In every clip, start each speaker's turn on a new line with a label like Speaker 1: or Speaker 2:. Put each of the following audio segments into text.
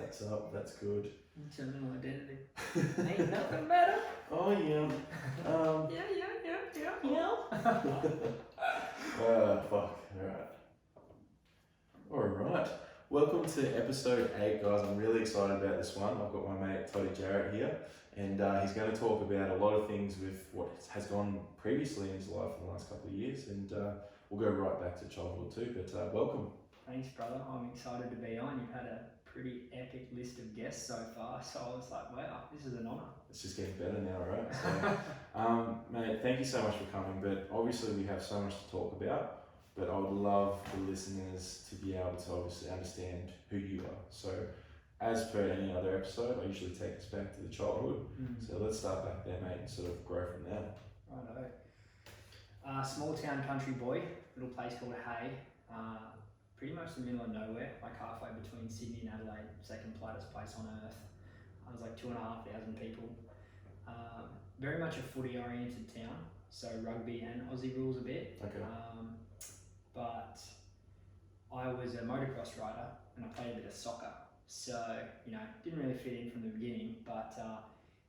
Speaker 1: That's up. That's good.
Speaker 2: Internal identity. Ain't nothing better.
Speaker 1: Oh yeah. Fuck. Alright. Welcome to episode 8, guys. I'm really excited about this one. I've got my mate Todd Jarratt here, and he's going to talk about a lot of things with what has gone previously in his life in the last couple of years, and we'll go right back to childhood too, but welcome.
Speaker 2: Thanks, brother. I'm excited to be on. You've had a pretty epic list of guests so far, so I was like, wow, this is an honour.
Speaker 1: It's just getting better now, right? So, mate, thank you so much for coming, but obviously we have so much to talk about, but I would love the listeners to be able to obviously understand who you are. So, as per any other episode, I usually take us back to the childhood. So let's start back there, mate, and sort of grow from there.
Speaker 2: Righto. Small town country boy, little place called Hay. Pretty much the middle of nowhere, like halfway between Sydney and Adelaide, second plattest place on earth. I was like 2,500 people. Very much a footy oriented town, so rugby and Aussie rules a bit.
Speaker 1: Okay.
Speaker 2: But I was a motocross rider and I played a bit of soccer. So, didn't really fit in from the beginning, but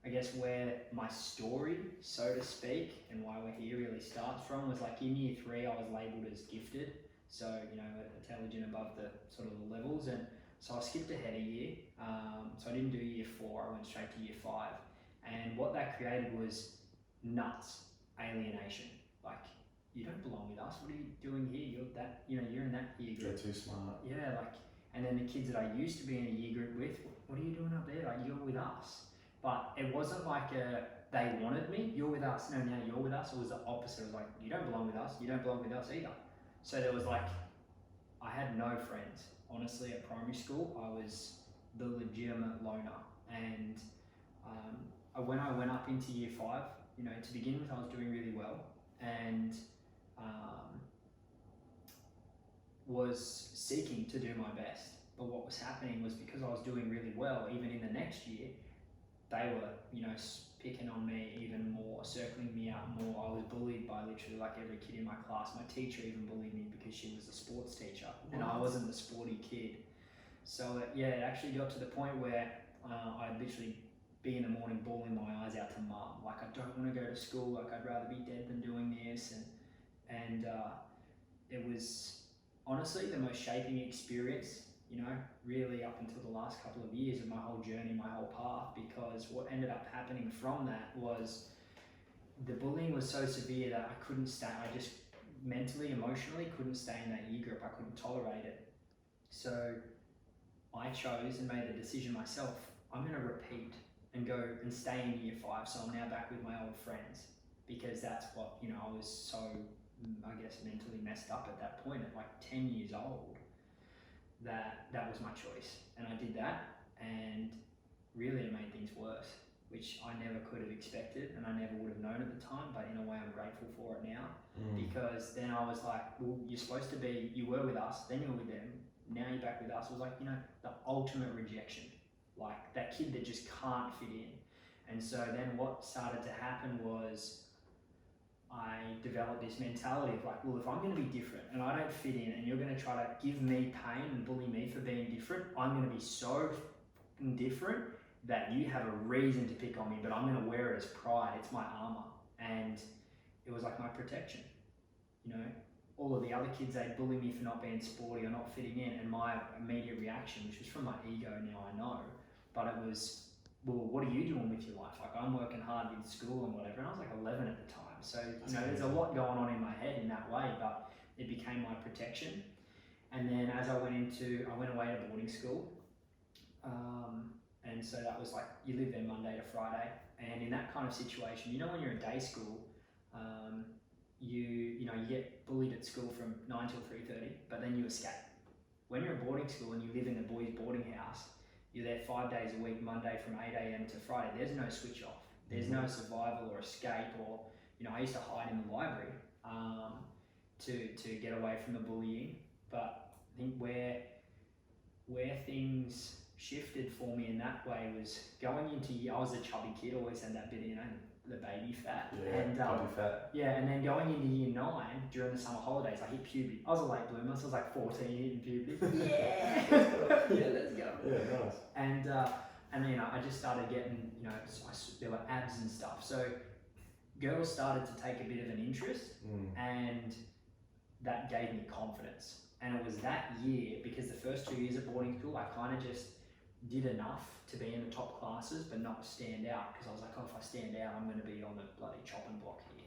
Speaker 2: I guess where my story, so to speak, and why we're here really starts from was like in year 3, I was labelled as gifted. So, intelligent above the sort of the levels. And so I skipped ahead a year. So I didn't do year 4, I went straight to year 5. And what that created was nuts alienation. Like, you don't belong with us. What are you doing here? You're that, you're in that year group.
Speaker 1: You're too smart.
Speaker 2: Yeah, and then the kids that I used to be in a year group with, what are you doing up there? Like, you're with us. But it wasn't like they wanted me, you're with us, no, now you're with us. It was the opposite. It was like, you don't belong with us, you don't belong with us either. So there was like, I had no friends. Honestly, at primary school, I was the legitimate loner. And when I went up into year 5, to begin with, I was doing really well and was seeking to do my best. But what was happening was because I was doing really well, even in the next year, they were, picking on me even more, circling me out more. I was bullied by literally like every kid in my class. My teacher even bullied me because she was a sports teacher and I wasn't the sporty kid. So it actually got to the point where I'd literally be in the morning bawling my eyes out to mum. Like, I don't want to go to school. Like, I'd rather be dead than doing this. And it was honestly the most shaping experience, really up until the last couple of years of my whole journey, my whole path, because what ended up happening from that was the bullying was so severe that I couldn't stay. I just mentally, emotionally couldn't stay in that year group. I couldn't tolerate it. So I chose and made the decision myself, I'm going to repeat and go and stay in year 5. So I'm now back with my old friends, because that's what, I was so, I guess, mentally messed up at that point at like 10 years old. That was my choice, and I did that, and really it made things worse, which I never could have expected and I never would have known at the time, but in a way I'm grateful for it now, because then I was like, well, you were with us, then you were with them, now you're back with us. It was like, the ultimate rejection, like that kid that just can't fit in. And so then what started to happen was I developed this mentality of like, well, if I'm going to be different and I don't fit in and you're going to try to give me pain and bully me for being different, I'm going to be so different that you have a reason to pick on me, but I'm going to wear it as pride. It's my armor. And it was like my protection. All of the other kids, they'd bully me for not being sporty or not fitting in, and my immediate reaction, which was from my ego, now I know, but it was, well, what are you doing with your life? Like, I'm working hard in school and whatever, and I was like 11 at the time. So, there's a lot going on in my head in that way, but it became my protection. And then as I went away to boarding school. And so that was like, you live there Monday to Friday. And in that kind of situation, when you're in day school, you get bullied at school from 9 till 3:30, but then you escape. When you're at boarding school and you live in the boys' boarding house, you're there 5 days a week, Monday from 8 a.m. to Friday. There's no switch off. There's no survival or escape, or, I used to hide in the library to get away from the bullying. But I think where things shifted for me in that way was going into I was a chubby kid, always had that bit, the baby fat.
Speaker 1: Yeah, and puppy fat.
Speaker 2: Yeah, and then going into year 9 during the summer holidays, I hit puberty. I was a late bloomer, so I was like 14 hitting puberty. Yeah, let's go.
Speaker 1: Yeah, nice.
Speaker 2: And you know, I just started getting, you know, there were abs and stuff. So girls started to take a bit of an interest, and that gave me confidence. And it was that year, because the first 2 years at boarding school, I kind of just did enough to be in the top classes, but not stand out, because I was like, oh, if I stand out, I'm going to be on the bloody chopping block here.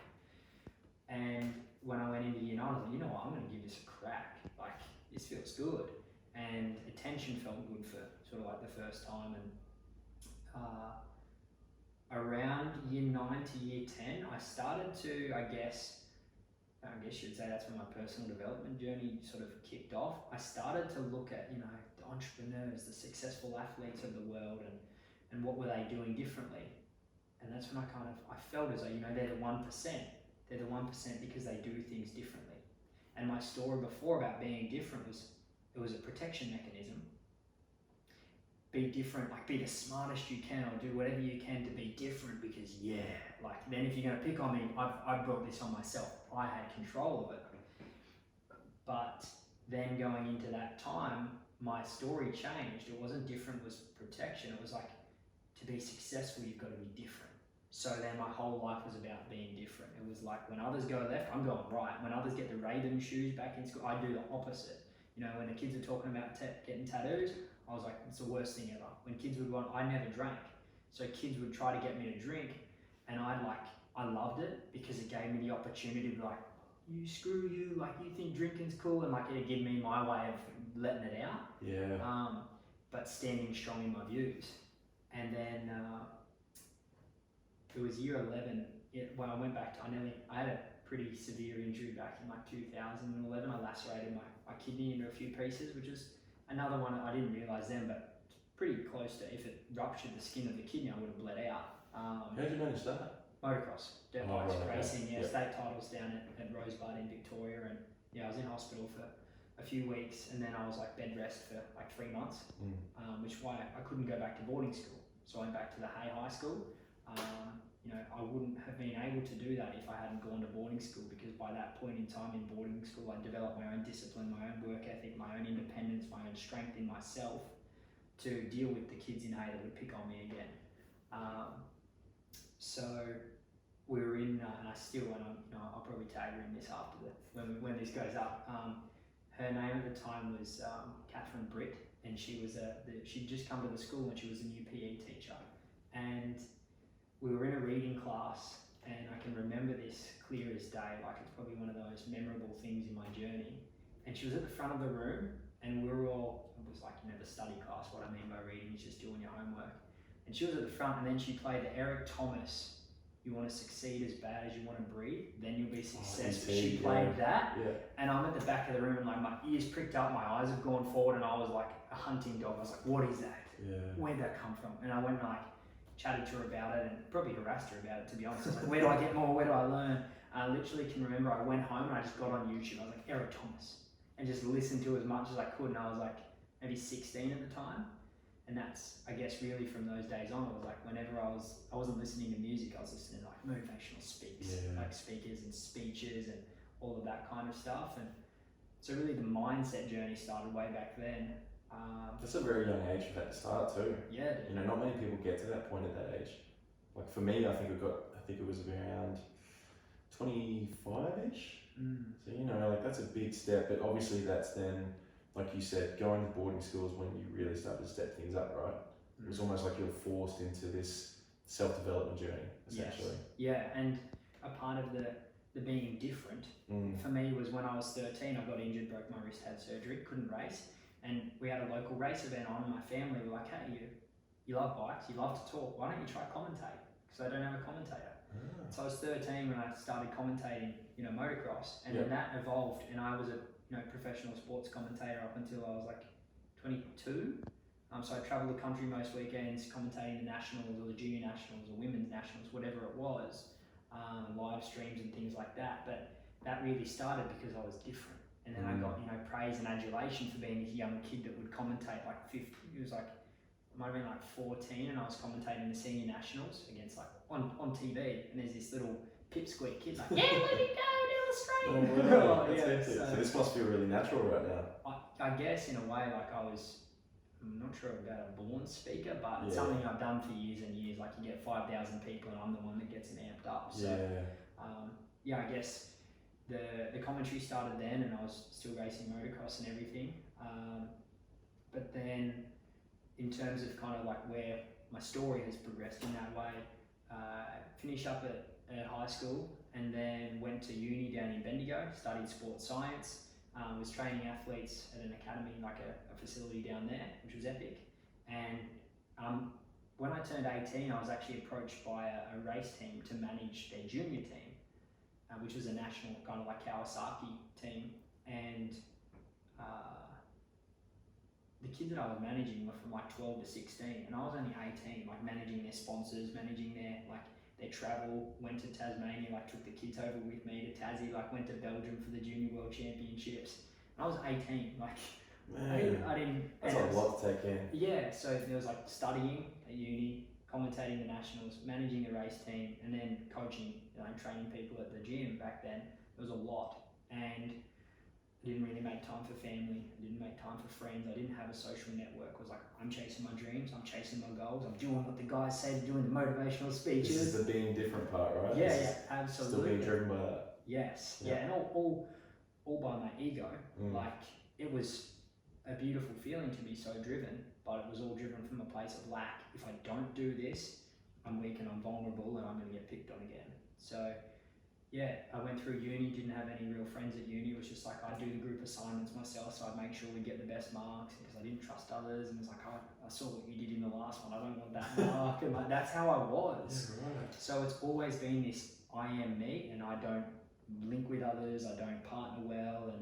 Speaker 2: And when I went into year 9, I was like, you know what, I'm going to give this a crack. Like, this feels good. And attention felt good for sort of like the first time. And around year 9 to year 10, I started to, I guess you'd say that's when my personal development journey sort of kicked off. I started to look at, you know, the entrepreneurs, the successful athletes of the world, and what were they doing differently. And that's when I felt as though, you know, they're the 1%. They're the 1% because they do things differently. And my story before about being different was, it was a protection mechanism. Be different, like be the smartest you can, or do whatever you can to be different, because like then if you're going to pick on me, I've brought this on myself. I had control of it. But then going into that time, my story changed. It wasn't different, it was protection. It was like, to be successful, you've got to be different. So then my whole life was about being different. It was like, when others go left, I'm going right. When others get the Ray-Ban shoes back in school, I do the opposite. You know, when the kids are talking about getting tattoos, I was like, it's the worst thing ever. When kids would want, I never drank. So kids would try to get me to drink, and I loved it, because it gave me the opportunity to be like, you screw you, like you think drinking's cool, and like it'd give me my way of letting it out.
Speaker 1: Yeah.
Speaker 2: But standing strong in my views. And then it was year 11, when I went back to, I had a pretty severe injury back in like 2011. I lacerated my kidney into a few pieces, which is another one I didn't realise then, but it's pretty close to, if it ruptured the skin of the kidney, I would have bled out.
Speaker 1: How did you manage that?
Speaker 2: Motocross, dirt bikes, racing,
Speaker 1: okay.
Speaker 2: state titles down at Rosebud in Victoria, and I was in hospital for a few weeks, and then I was like bed rest for like 3 months, which is why I couldn't go back to boarding school. So I went back to the Hay High School. You know, I wouldn't have been able to do that if I hadn't gone to boarding school, because by that point in time in boarding school, I developed my own discipline, my own work ethic, my own independence, my own strength in myself to deal with the kids in Hay that would pick on me again. So we were in, and I still, and I'll probably tag her in this after when this goes up. Her name at the time was Catherine Britt, and she was she'd just come to the school, and she was a new PE teacher. And we were in a reading class, and I can remember this clear as day, like it's probably one of those memorable things in my journey. And she was at the front of the room, and we were all, it was like, you know, the study class. What I mean by reading is just doing your homework. And she was at the front, and then she played the Eric Thomas, you want to succeed as bad as you want to breathe, then you'll be successful. She played that, and I'm at the back of the room, and like my ears pricked up, my eyes have gone forward, and I was like a hunting dog. I was like, what is that? Where'd that come from? And I went and like chatted to her about it, and probably harassed her about it, to be honest. I was like, where do I get more? Where do I learn? I literally can remember I went home and I just got on YouTube. I was like, Eric Thomas, and just listened to as much as I could. And I was like maybe 16 at the time. And that's, I guess, really from those days on, it was like whenever I wasn't listening to music, I was listening to like motivational speakers and speeches and all of that kind of stuff. And so really the mindset journey started way back then.
Speaker 1: That's a very young age for that to start too.
Speaker 2: Yeah.
Speaker 1: You know, not many people get to that point at that age. Like for me, I think it was around 25-ish. So, you know, like that's a big step, but obviously that's then, like you said, going to boarding school is when you really start to step things up, right? It was almost like you were forced into this self-development journey, essentially.
Speaker 2: Yes. Yeah, and a part of the being different for me was when I was 13, I got injured, broke my wrist, had surgery, couldn't race, and we had a local race event on, and my family were like, hey, you love bikes, you love to talk, why don't you try commentate? Because I don't have a commentator. So I was 13 when I started commentating, you know, motocross, and then that evolved, and I was a professional sports commentator up until I was like 22. So I traveled the country most weekends commentating the nationals or the junior nationals or women's nationals, whatever it was, live streams and things like that. But that really started because I was different. And then I got, you know, praise and adulation for being this young kid that would commentate like 50, it was like, I might have been like 14, and I was commentating the senior nationals against like on TV, and there's this little pipsqueak kid like, yeah, let it go down the street.
Speaker 1: Oh, wow. So this must feel really natural right now.
Speaker 2: I guess in a way, like I was I'm not sure about a born speaker, but it's
Speaker 1: Yeah.
Speaker 2: something I've done for years and years. Like you get 5,000 people and I'm the one that gets them amped up. So
Speaker 1: Yeah.
Speaker 2: I guess the commentary started then, and I was still racing motocross and everything. But then, in terms of kind of like where my story has progressed in that way, finished up at high school and then went to uni down in Bendigo, studied sports science, was training athletes at an academy, like a facility down there, which was epic. And when I turned 18, I was actually approached by a race team to manage their junior team, which was a national kind of like Kawasaki team. And the kids that I was managing were from like 12 to 16, and I was only 18, like managing their sponsors, managing their travel, went to Tasmania, like took the kids over with me to Tassie, like went to Belgium for the Junior World Championships. And I was 18, like I didn't.
Speaker 1: That's a lot to take in.
Speaker 2: Yeah, so there was like studying at uni, commentating the nationals, managing the race team, and then coaching, training people at the gym back then. There was a lot, and I didn't really make time for family. I didn't make time for friends. I didn't have a social network. I was like, I'm chasing my dreams. I'm chasing my goals. I'm doing what the guys say to do in the motivational speeches.
Speaker 1: This is the being different part, right?
Speaker 2: Yeah, absolutely.
Speaker 1: Still being driven by that.
Speaker 2: Yes, yeah, and all by my ego. Like, it was a beautiful feeling to be so driven, but it was all driven from a place of lack. If I don't do this, I'm weak and I'm vulnerable and I'm going to get picked on again. So yeah, I went through uni, didn't have any real friends at uni. It was just like I'd do the group assignments myself, so I'd make sure we get the best marks because I didn't trust others. And it was like, I saw what you did in the last one, I don't want that mark. And like, that's how I was.
Speaker 1: Yeah, right.
Speaker 2: So it's always been this I am me, and I don't link with others, I don't partner well.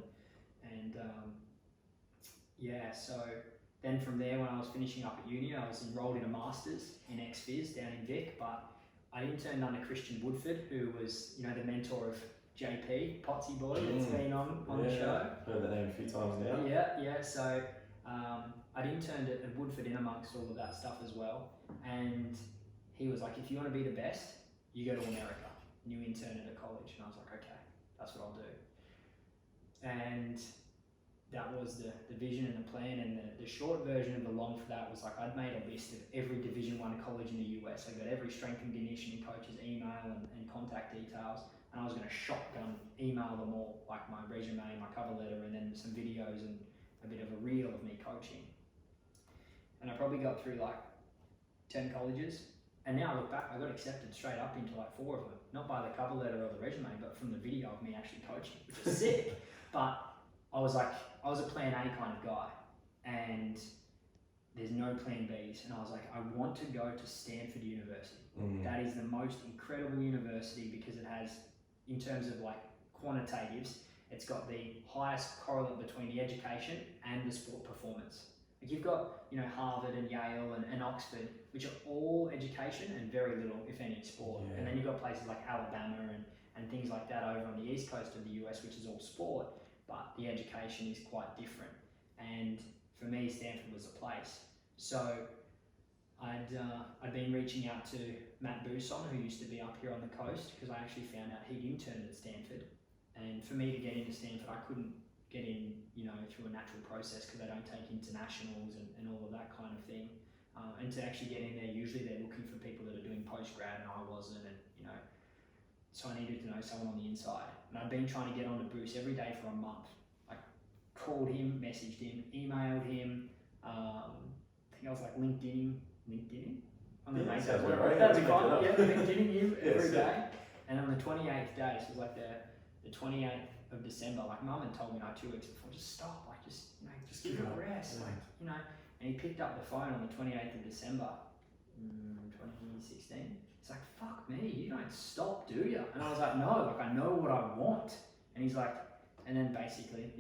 Speaker 2: Yeah, so then from there, when I was finishing up at uni, I was enrolled in a master's in ex-phys down in Vic, but I interned under Christian Woodford, who was, the mentor of JP, Potsy boy, that's been on the show.
Speaker 1: Heard that name a few times now.
Speaker 2: Yeah. So I'd interned at Woodford in amongst all of that stuff as well. And he was like, if you want to be the best, you go to America and you intern at a college. And I was like, okay, that's what I'll do. And that was the vision and the plan, and the short version of the long for that was like I'd made a list of every Division 1 college in the US. I got every strength and conditioning coach's email and contact details, and I was going to shotgun email them all, like my resume, my cover letter, and then some videos and a bit of a reel of me coaching. And I probably got through like 10 colleges, and now I look back, I got accepted straight up into like 4 of them, not by the cover letter or the resume, but from the video of me actually coaching, which is sick. But I was a plan A kind of guy, and there's no plan Bs. And I was like, I want to go to Stanford University. That is the most incredible university because it has, in terms of like quantitatives, it's got the highest correlate between the education and the sport performance. Like you've got, Harvard and Yale and Oxford, which are all education and very little, if any, sport.
Speaker 1: Yeah.
Speaker 2: And then you've got places like Alabama and things like that over on the east coast of the US, which is all sport. But the education is quite different, and for me, Stanford was a place. So I'd been reaching out to Matt Buson, who used to be up here on the coast, because I actually found out he'd interned at Stanford, and for me to get into Stanford, I couldn't get in, through a natural process because they don't take internationals and all of that kind of thing. And to actually get in there, usually they're looking for people that are doing post-grad, and I wasn't, and so I needed to know someone on the inside. And I'd been trying to get on to Bruce every day for a month. I called him, messaged him, emailed him. I think I was like LinkedIn. I'm gonna make that work.
Speaker 1: Right.
Speaker 2: That'd be fun. Yeah, LinkedIn him every day. And on the 28th day, so it was like the 28th of December, like Mum had told me like 2 weeks before, just stop, like just give it a rest,
Speaker 1: yeah.
Speaker 2: And he picked up the phone on the 28th of December, 2016. He's like, fuck me, you don't stop, do you? And I was like, no, I know what I want. And he's like, and then basically,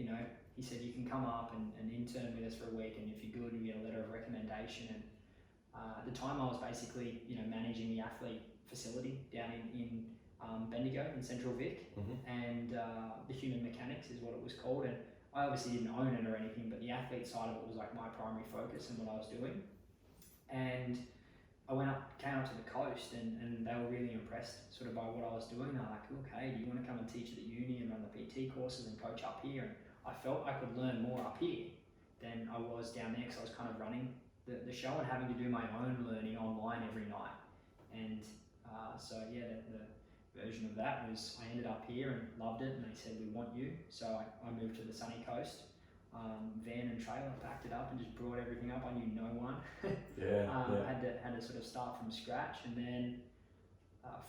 Speaker 2: he said, you can come up and intern with us for a week, and if you're good, you get a letter of recommendation. And at the time I was basically, managing the athlete facility down in Bendigo in Central Vic, and the human mechanics is what it was called. And I obviously didn't own it or anything, but the athlete side of it was like my primary focus and what I was doing. And I came up to the coast, and they were really impressed sort of by what I was doing. They're like, okay, do you want to come and teach at the uni and run the PT courses and coach up here? And I felt I could learn more up here. than I was down there, because I was kind of running the show and having to do my own learning online every night. And so yeah, the version of that was I ended up here and loved it, and they said, we want you. So I moved to the sunny coast, van and trailer, packed it up and just brought everything up. I knew no one. Had to sort of start from scratch, and then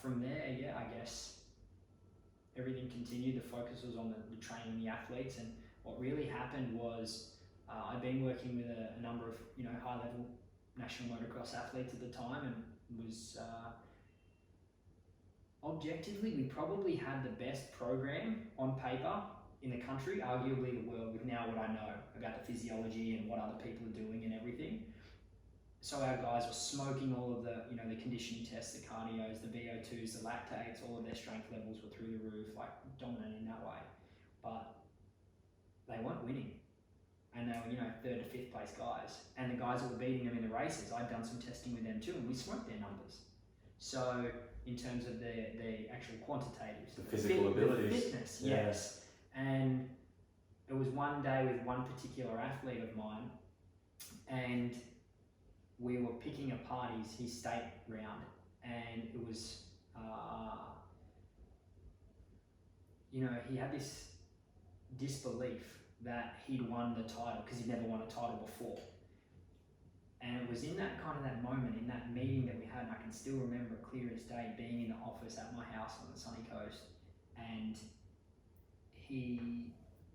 Speaker 2: from there, yeah, I guess everything continued. The focus was on the training the athletes, and what really happened was I'd been working with a number of high level national motocross athletes at the time, and was objectively, we probably had the best program on paper in the country, arguably the world, with now what I know about the physiology and what other people are doing and everything. So our guys were smoking all of the the conditioning tests, the cardios, the VO2s, the lactates, all of their strength levels were through the roof, like dominant in that way. But they weren't winning. And they were, third to fifth place guys. And the guys that were beating them in the races, I'd done some testing with them too, and we smoked their numbers. So in terms of the actual quantitatives,
Speaker 1: the physical abilities,
Speaker 2: fitness, yes. And it was one day with one particular athlete of mine, and we were picking apart his state round, and it was, he had this disbelief that he'd won the title because he'd never won a title before. And it was in that moment, in that meeting that we had, and I can still remember it clear as day, being in the office at my house on the sunny coast, and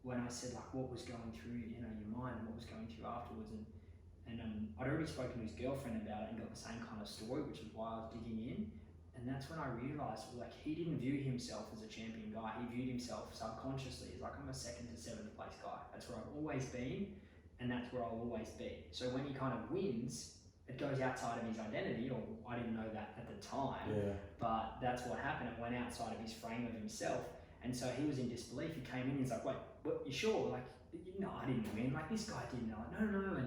Speaker 2: when I said like what was going through your mind and what was going through afterwards, and I'd already spoken to his girlfriend about it and got the same kind of story, which is why I was digging in. And that's when I realised, like, he didn't view himself as a champion guy. He viewed himself subconsciously as like, I'm a 2nd to 7th place guy. That's where I've always been, and that's where I'll always be. So when he kind of wins, it goes outside of his identity, or I didn't know that at the time, but that's what happened. It went outside of his frame of himself. And so he was in disbelief. He came in and he's like, wait, what, you sure? Like, no, I didn't win. Like, this guy didn't know. No.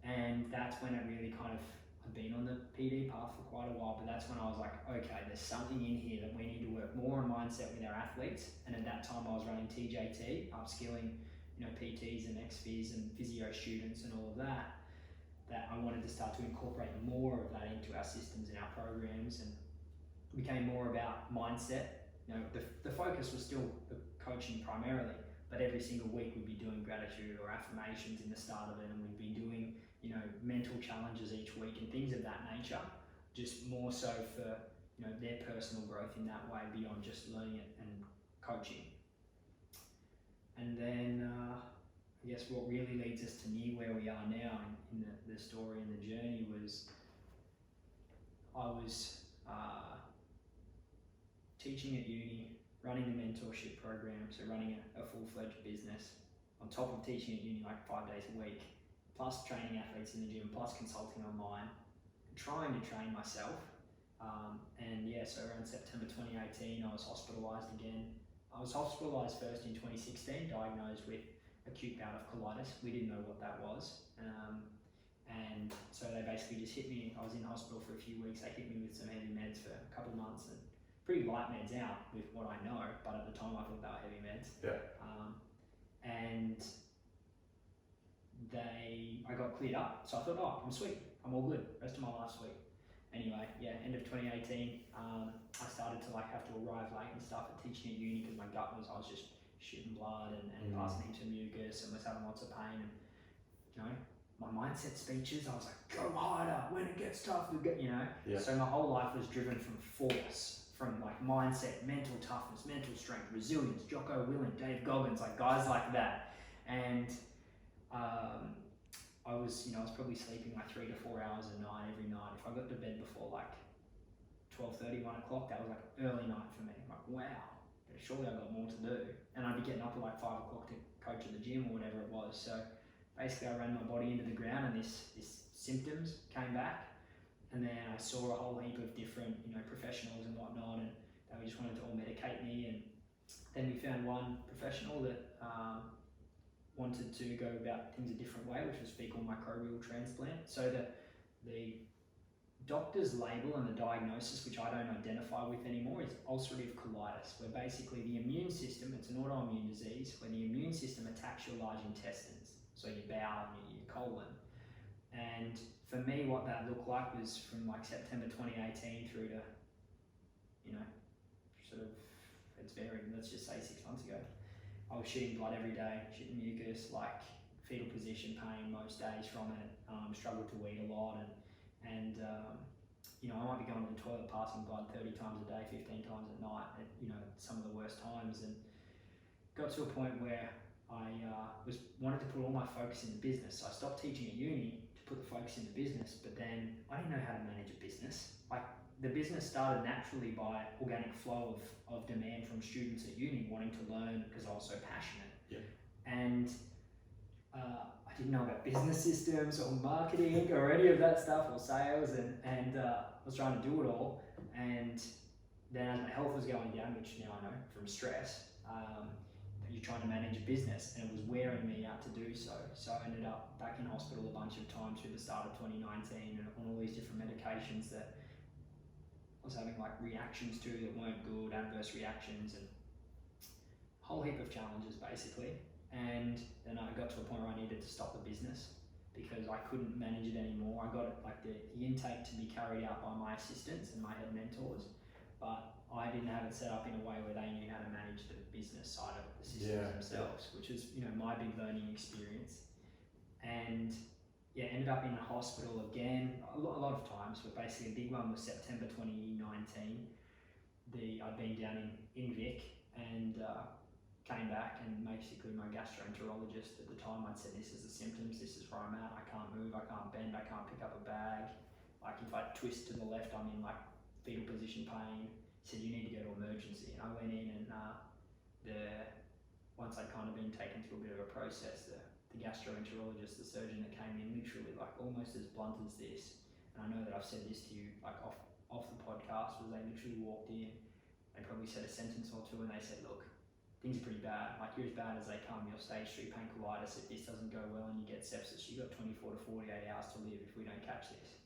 Speaker 2: And that's when it really kind of, I've been on the PD path for quite a while, but that's when I was like, okay, there's something in here that we need to work more on mindset with our athletes. And at that time I was running TJT, upskilling, PTs and XPs and physio students and all of that I wanted to start to incorporate more of that into our systems and our programs, and became more about mindset. The focus was still the coaching primarily, but every single week we'd be doing gratitude or affirmations in the start of it, and we'd be doing mental challenges each week and things of that nature, just more so for their personal growth in that way, beyond just learning it and coaching. And then I guess what really leads us to near where we are now in the story and the journey was, I was teaching at uni, running the mentorship program, so running a full-fledged business on top of teaching at uni like 5 days a week, plus training athletes in the gym, plus consulting online, trying to train myself. So around September 2018, I was hospitalised again. I was hospitalised first in 2016, diagnosed with acute bout of colitis. We didn't know what that was. And so they basically just hit me. I was in hospital for a few weeks. They hit me with some heavy meds for a couple of months, and pretty light meds out with what I know, but at the time I thought they were heavy meds. And I got cleared up. So I thought, oh, I'm sweet. I'm all good. Rest of my life's sweet. Anyway, end of 2018, I started to have to arrive late and stuff at teaching at uni, because my gut was, I was just shitting blood and passing into mucus and was having lots of pain. And, my mindset speeches, I was like, go harder, when it gets tough, So my whole life was driven from force, from mindset, mental toughness, mental strength, resilience, Jocko Willink, Dave Goggins, guys like that. And I was probably sleeping 3 to 4 hours a night every night. If I got to bed before 12:30, 1 o'clock, that was early night for me. Wow, surely I got more to do. And I'd be getting up at 5 o'clock to coach at the gym or whatever it was. So basically I ran my body into the ground, and this symptoms came back. And then I saw a whole heap of different professionals and whatnot, and they just wanted to all medicate me. And then we found one professional that wanted to go about things a different way, which was fecal microbial transplant. So the doctor's label and the diagnosis, which I don't identify with anymore, is ulcerative colitis, where basically the immune system, it's an autoimmune disease, where the immune system attacks your large intestines. so your bowel and your colon. And for me, what that looked like was from like September 2018 through to, you know, sort of, it's varied, let's just say 6 months ago. I was shitting blood every day, shitting mucus, like fetal position pain most days from it, struggled to eat a lot, and you know, I might be going to the toilet passing blood 30 times a day, 15 times at night at, you know, some of the worst times, and got to a point where I wanted to put all my focus in the business. So I stopped teaching at uni to put the focus in the business, but then I didn't know how to manage a business. Like, the business started naturally by organic flow of demand from students at uni wanting to learn because I was so passionate.
Speaker 1: Yeah.
Speaker 2: And I didn't know about business systems or marketing or any of that stuff or sales, and I was trying to do it all. And then as my health was going down, which now I know from stress, you're trying to manage a business, and it was wearing me out to do so. So I ended up back in hospital a bunch of times through the start of 2019 and on all these different medications that I was having like reactions to that weren't good, adverse reactions, and a whole heap of challenges basically. And then I got to a point where I needed to stop the business because I couldn't manage it anymore. I got it, like the intake to be carried out by my assistants and my head mentors, but I didn't have it set up in a way where they knew how to manage the business side of the systems themselves, which is, you know, my big learning experience. And yeah, ended up in a hospital again a lot of times, but basically a big one was September 2019. I'd been down in Vic and came back, and basically my gastroenterologist at the time, I'd said, this is the symptoms, this is where I'm at, I can't move, I can't bend, I can't pick up a bag. Like if I twist to the left, I'm in like fetal position pain. He said, you need to go to emergency. And I went in, and once I'd kind of been taken through a bit of a process, the gastroenterologist, the surgeon that came in, literally like almost as blunt as this, and I know that I've said this to you like off the podcast, was they literally walked in, they probably said a sentence or two, and they said, look, things are pretty bad, like you're as bad as they come, you're stage 3 pancreatitis, if this doesn't go well and you get sepsis, you've got 24 to 48 hours to live if we don't catch this.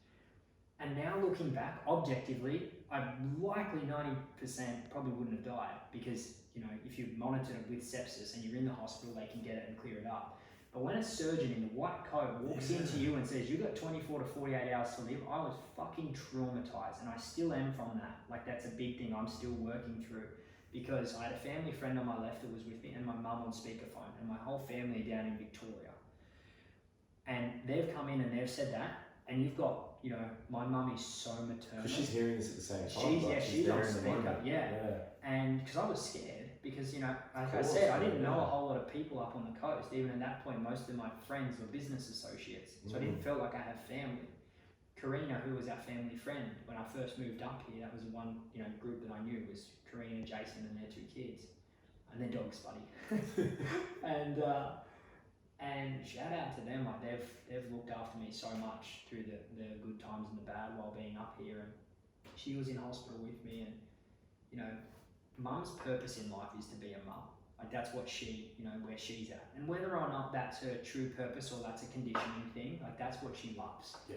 Speaker 2: And now looking back, objectively, I likely 90% probably wouldn't have died, because, you know, if you're monitored with sepsis and you're in the hospital, they can get it and clear it up. But when a surgeon in a white coat walks into you and says, you've got 24 to 48 hours to live, I was fucking traumatized, and I still am from that. Like, that's a big thing I'm still working through, because I had a family friend on my left that was with me, and my mum on speakerphone, and my whole family down in Victoria. And they've come in and they've said that, and you've got, you know, my mum is so maternal.
Speaker 1: Because she's hearing this at the same time.
Speaker 2: She's on speaker, and because I was scared, because, you know, like I said, I didn't know a whole lot of people up on the coast. Even at that point, most of my friends were business associates, so I didn't feel like I had family. Karina, who was our family friend when I first moved up here, that was the one, you know, group that I knew, was Karina, Jason, and their 2 kids, and their dog's Buddy. And shout out to them, like they've looked after me so much through the good times and the bad while being up here. And she was in hospital with me, and, you know, mum's purpose in life is to be a mum. Like, that's what she, you know, where she's at. And whether or not that's her true purpose or that's a conditioning thing, like, that's what she loves.
Speaker 1: Yeah.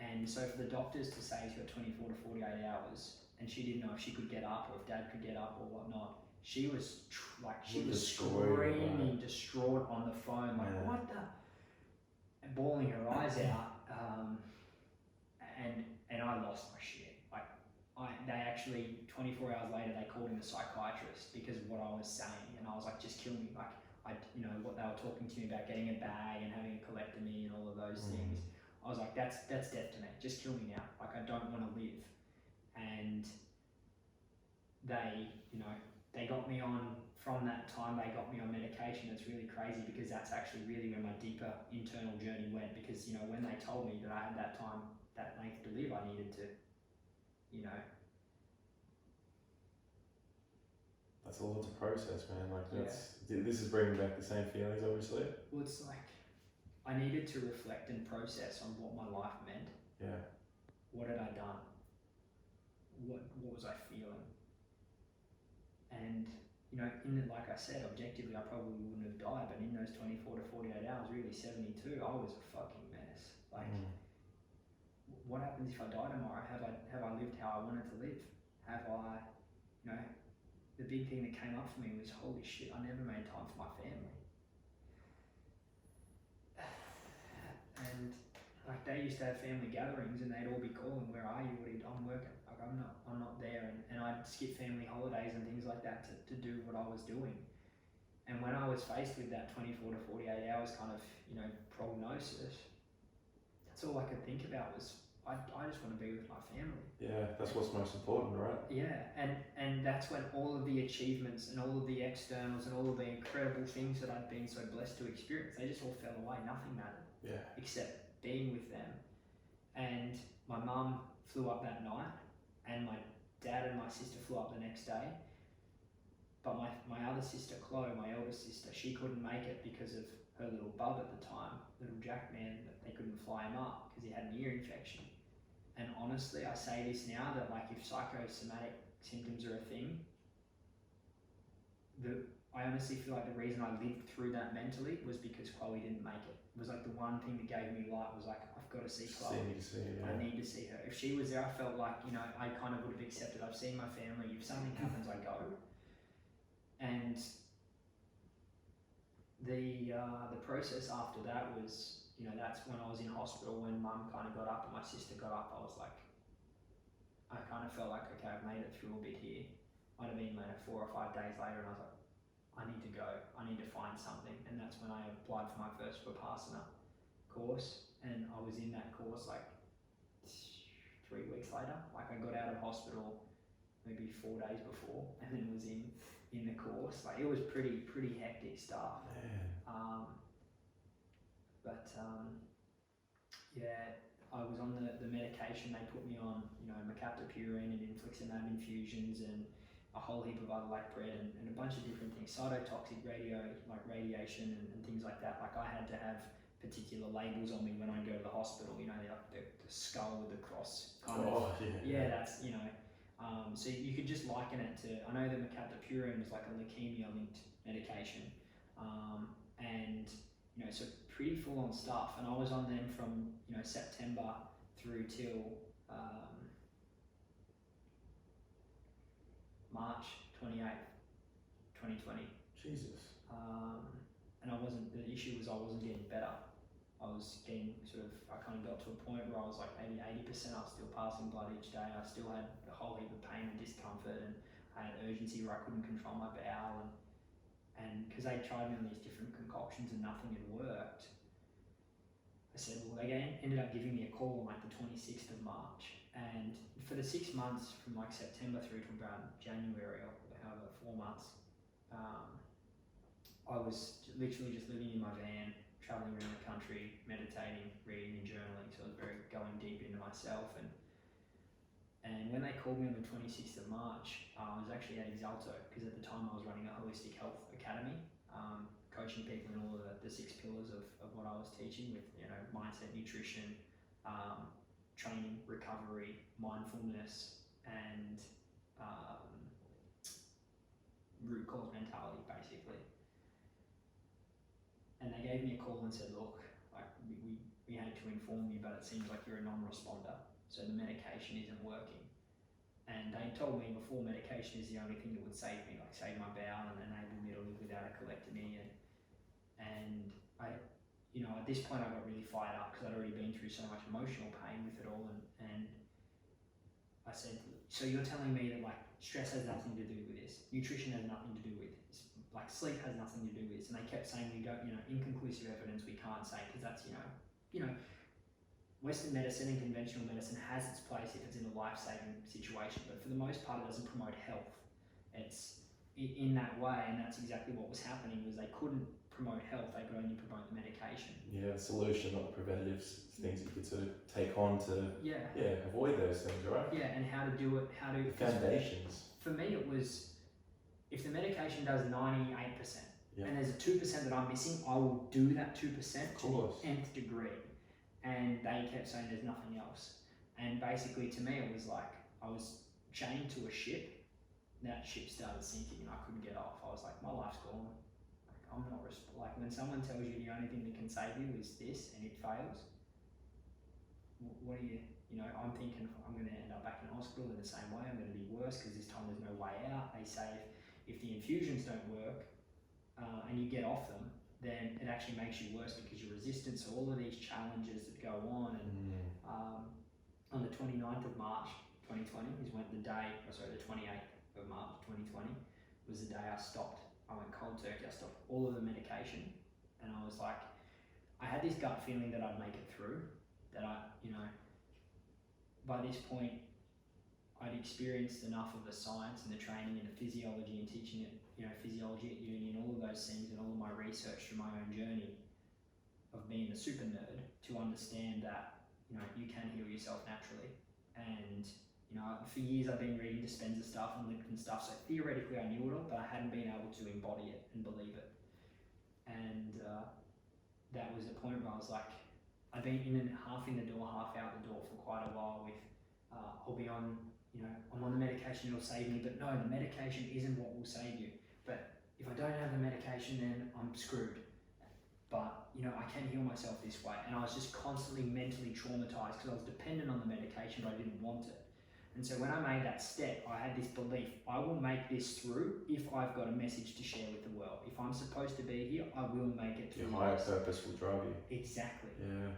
Speaker 2: And so for the doctors to say she's got 24 to 48 hours, and she didn't know if she could get up or if dad could get up or whatnot, she was screaming, distraught on the phone, like, what the, and bawling her eyes out. And I lost my shit. Like, they actually 24 hours later they called in a psychiatrist because of what I was saying, and I was like, just kill me. Like, you know, what they were talking to me about, getting a bag and having a colectomy and all of those things. I was like, that's death to me. Just kill me now. Like, I don't want to live. And they, you know, they got me on, from that time they got me on medication. It's really crazy, because that's actually really where my deeper internal journey went, because, you know, when they told me that I had that time, that length to live, I needed to, you know.
Speaker 1: That's a lot to process, man. Like, this is bringing back the same feelings, obviously.
Speaker 2: Well, it's like, I needed to reflect and process on what my life meant.
Speaker 1: Yeah. What
Speaker 2: had I done? What was I feeling? And, you know, like I said, objectively, I probably wouldn't have died, but in those 24 to 48 hours, really 72, I was a fucking mess. Like, what happens if I die tomorrow? Have I lived how I wanted to live? Have I, you know, the big thing that came up for me was, holy shit, I never made time for my family. and like they used to have family gatherings and they'd all be calling, where are you, what are you, I'm working, like I'm not there, and I'd skip family holidays and things like that to do what I was doing. And when I was faced with that 24 to 48 hours kind of, prognosis, that's all I could think about was, I just want to be with my family.
Speaker 1: Yeah, that's what's most important, right?
Speaker 2: Yeah, and that's when all of the achievements and all of the externals and all of the incredible things that I'd been so blessed to experience, they just all fell away. Nothing mattered.
Speaker 1: Yeah.
Speaker 2: Except being with them. And my mum flew up that night, and my dad and my sister flew up the next day. But my other sister, Chloe, my elder sister, she couldn't make it because of her little bub at the time, little Jack man, that they couldn't fly him up because he had an ear infection. And honestly, I say this now, that like if psychosomatic symptoms are a thing, I honestly feel like the reason I lived through that mentally was because Chloe didn't make it. It was like the one thing that gave me light was like, I've got to see Chloe. I need to see her. If she was there, I felt like, I kind of would have accepted. I've seen my family. If something happens, I go. And the process after that was, that's when I was in hospital, when mum kind of got up and my sister got up. I was like, I kind of felt like, okay, I've made it through a bit here. Might have been like 4 or 5 days later, and I was like, I need to go. I need to find something. And that's when I applied for my first Vipassana course, and I was in that course like 3 weeks later. Like I got out of hospital maybe 4 days before, and then was in the course. Like it was pretty hectic stuff. Yeah, I was on the medication they put me on, mercaptopurine and infliximab infusions and a whole heap of other bread and a bunch of different things, cytotoxic radiation and things like that. Like I had to have particular labels on me when I go to the hospital, the skull with the cross kind of. Yeah, that's, so you could just liken it to, I know the mercaptopurine was like a leukemia linked medication, and so pretty full on stuff, and I was on them from September through till March 28th, 2020.
Speaker 1: Jesus.
Speaker 2: And the issue was I wasn't getting better. I was getting I kind of got to a point where I was like maybe 80%, I was still passing blood each day. I still had a whole heap of pain and discomfort, and I had urgency where I couldn't control my bowel, and because they tried me on these different concoctions and nothing had worked, I said, well, they ended up giving me a call on like the 26th of March. And for the 6 months from like September through to about January, or however, 4 months, I was literally just living in my van, traveling around the country, meditating, reading and journaling. So I was going deep into myself. And when they called me on the 26th of March, I was actually at Exalto, because at the time I was running a holistic health academy, coaching people in all of the 6 pillars of what I was teaching with, mindset, nutrition, training, recovery, mindfulness, and root cause mentality, basically. And they gave me a call and said, look, like we hate to inform you, but it seems like you're a non-responder, so the medication isn't working. And they told me before, medication is the only thing that would save me, like save my bowel and enable me to live without a colectomy. And I, at this point I got really fired up because I'd already been through so much emotional pain with it all. And I said, so you're telling me that like stress has nothing to do with this, nutrition has nothing to do with this, like sleep has nothing to do with this. And they kept saying, we don't, inconclusive evidence, we can't say, because that's, Western medicine and conventional medicine has its place if it's in a life-saving situation, but for the most part it doesn't promote health. It's in that way, and that's exactly what was happening, was they couldn't promote health, they could only promote the medication.
Speaker 1: Yeah, solution, not preventative things you could sort of take on to avoid those things, right?
Speaker 2: Yeah, and how to do it, the
Speaker 1: foundations.
Speaker 2: For me it was, if the medication does 98%, and there's a 2% that I'm missing, I will do that 2% to the nth degree. And they kept saying there's nothing else. And basically to me it was like I was chained to a ship, that ship started sinking and I couldn't get off. I was like, my life's gone. Like, I'm not like when someone tells you the only thing that can save you is this and it fails, what do you, I'm thinking I'm going to end up back in hospital in the same way. I'm going to be worse because this time there's no way out. They say if the infusions don't work and you get off them, then it actually makes you worse because you're resistant. So all of these challenges that go on, and on the 29th of March 2020 is when the 28th of March 2020 was the day I stopped. I went cold turkey. I stopped all of the medication, and I was like, I had this gut feeling that I'd make it through. That by this point, I'd experienced enough of the science and the training and the physiology and teaching it, physiology at uni and all of those things and all of my research through my own journey of being a super nerd to understand that, you can heal yourself naturally. And, for years I've been reading Dispenza stuff and Lipton stuff, so theoretically I knew it all, but I hadn't been able to embody it and believe it. And that was the point where I was like, I've been half in the door, half out the door for quite a while with, I'll be on, I'm on the medication, it'll save me, but no, the medication isn't what will save you. But if I don't have the medication, then I'm screwed. But, I can heal myself this way. And I was just constantly mentally traumatized because I was dependent on the medication, but I didn't want it. And so when I made that step, I had this belief, I will make this through if I've got a message to share with the world. If I'm supposed to be here, I will make it through.
Speaker 1: Your higher purpose will drive you.
Speaker 2: Exactly.
Speaker 1: Yeah.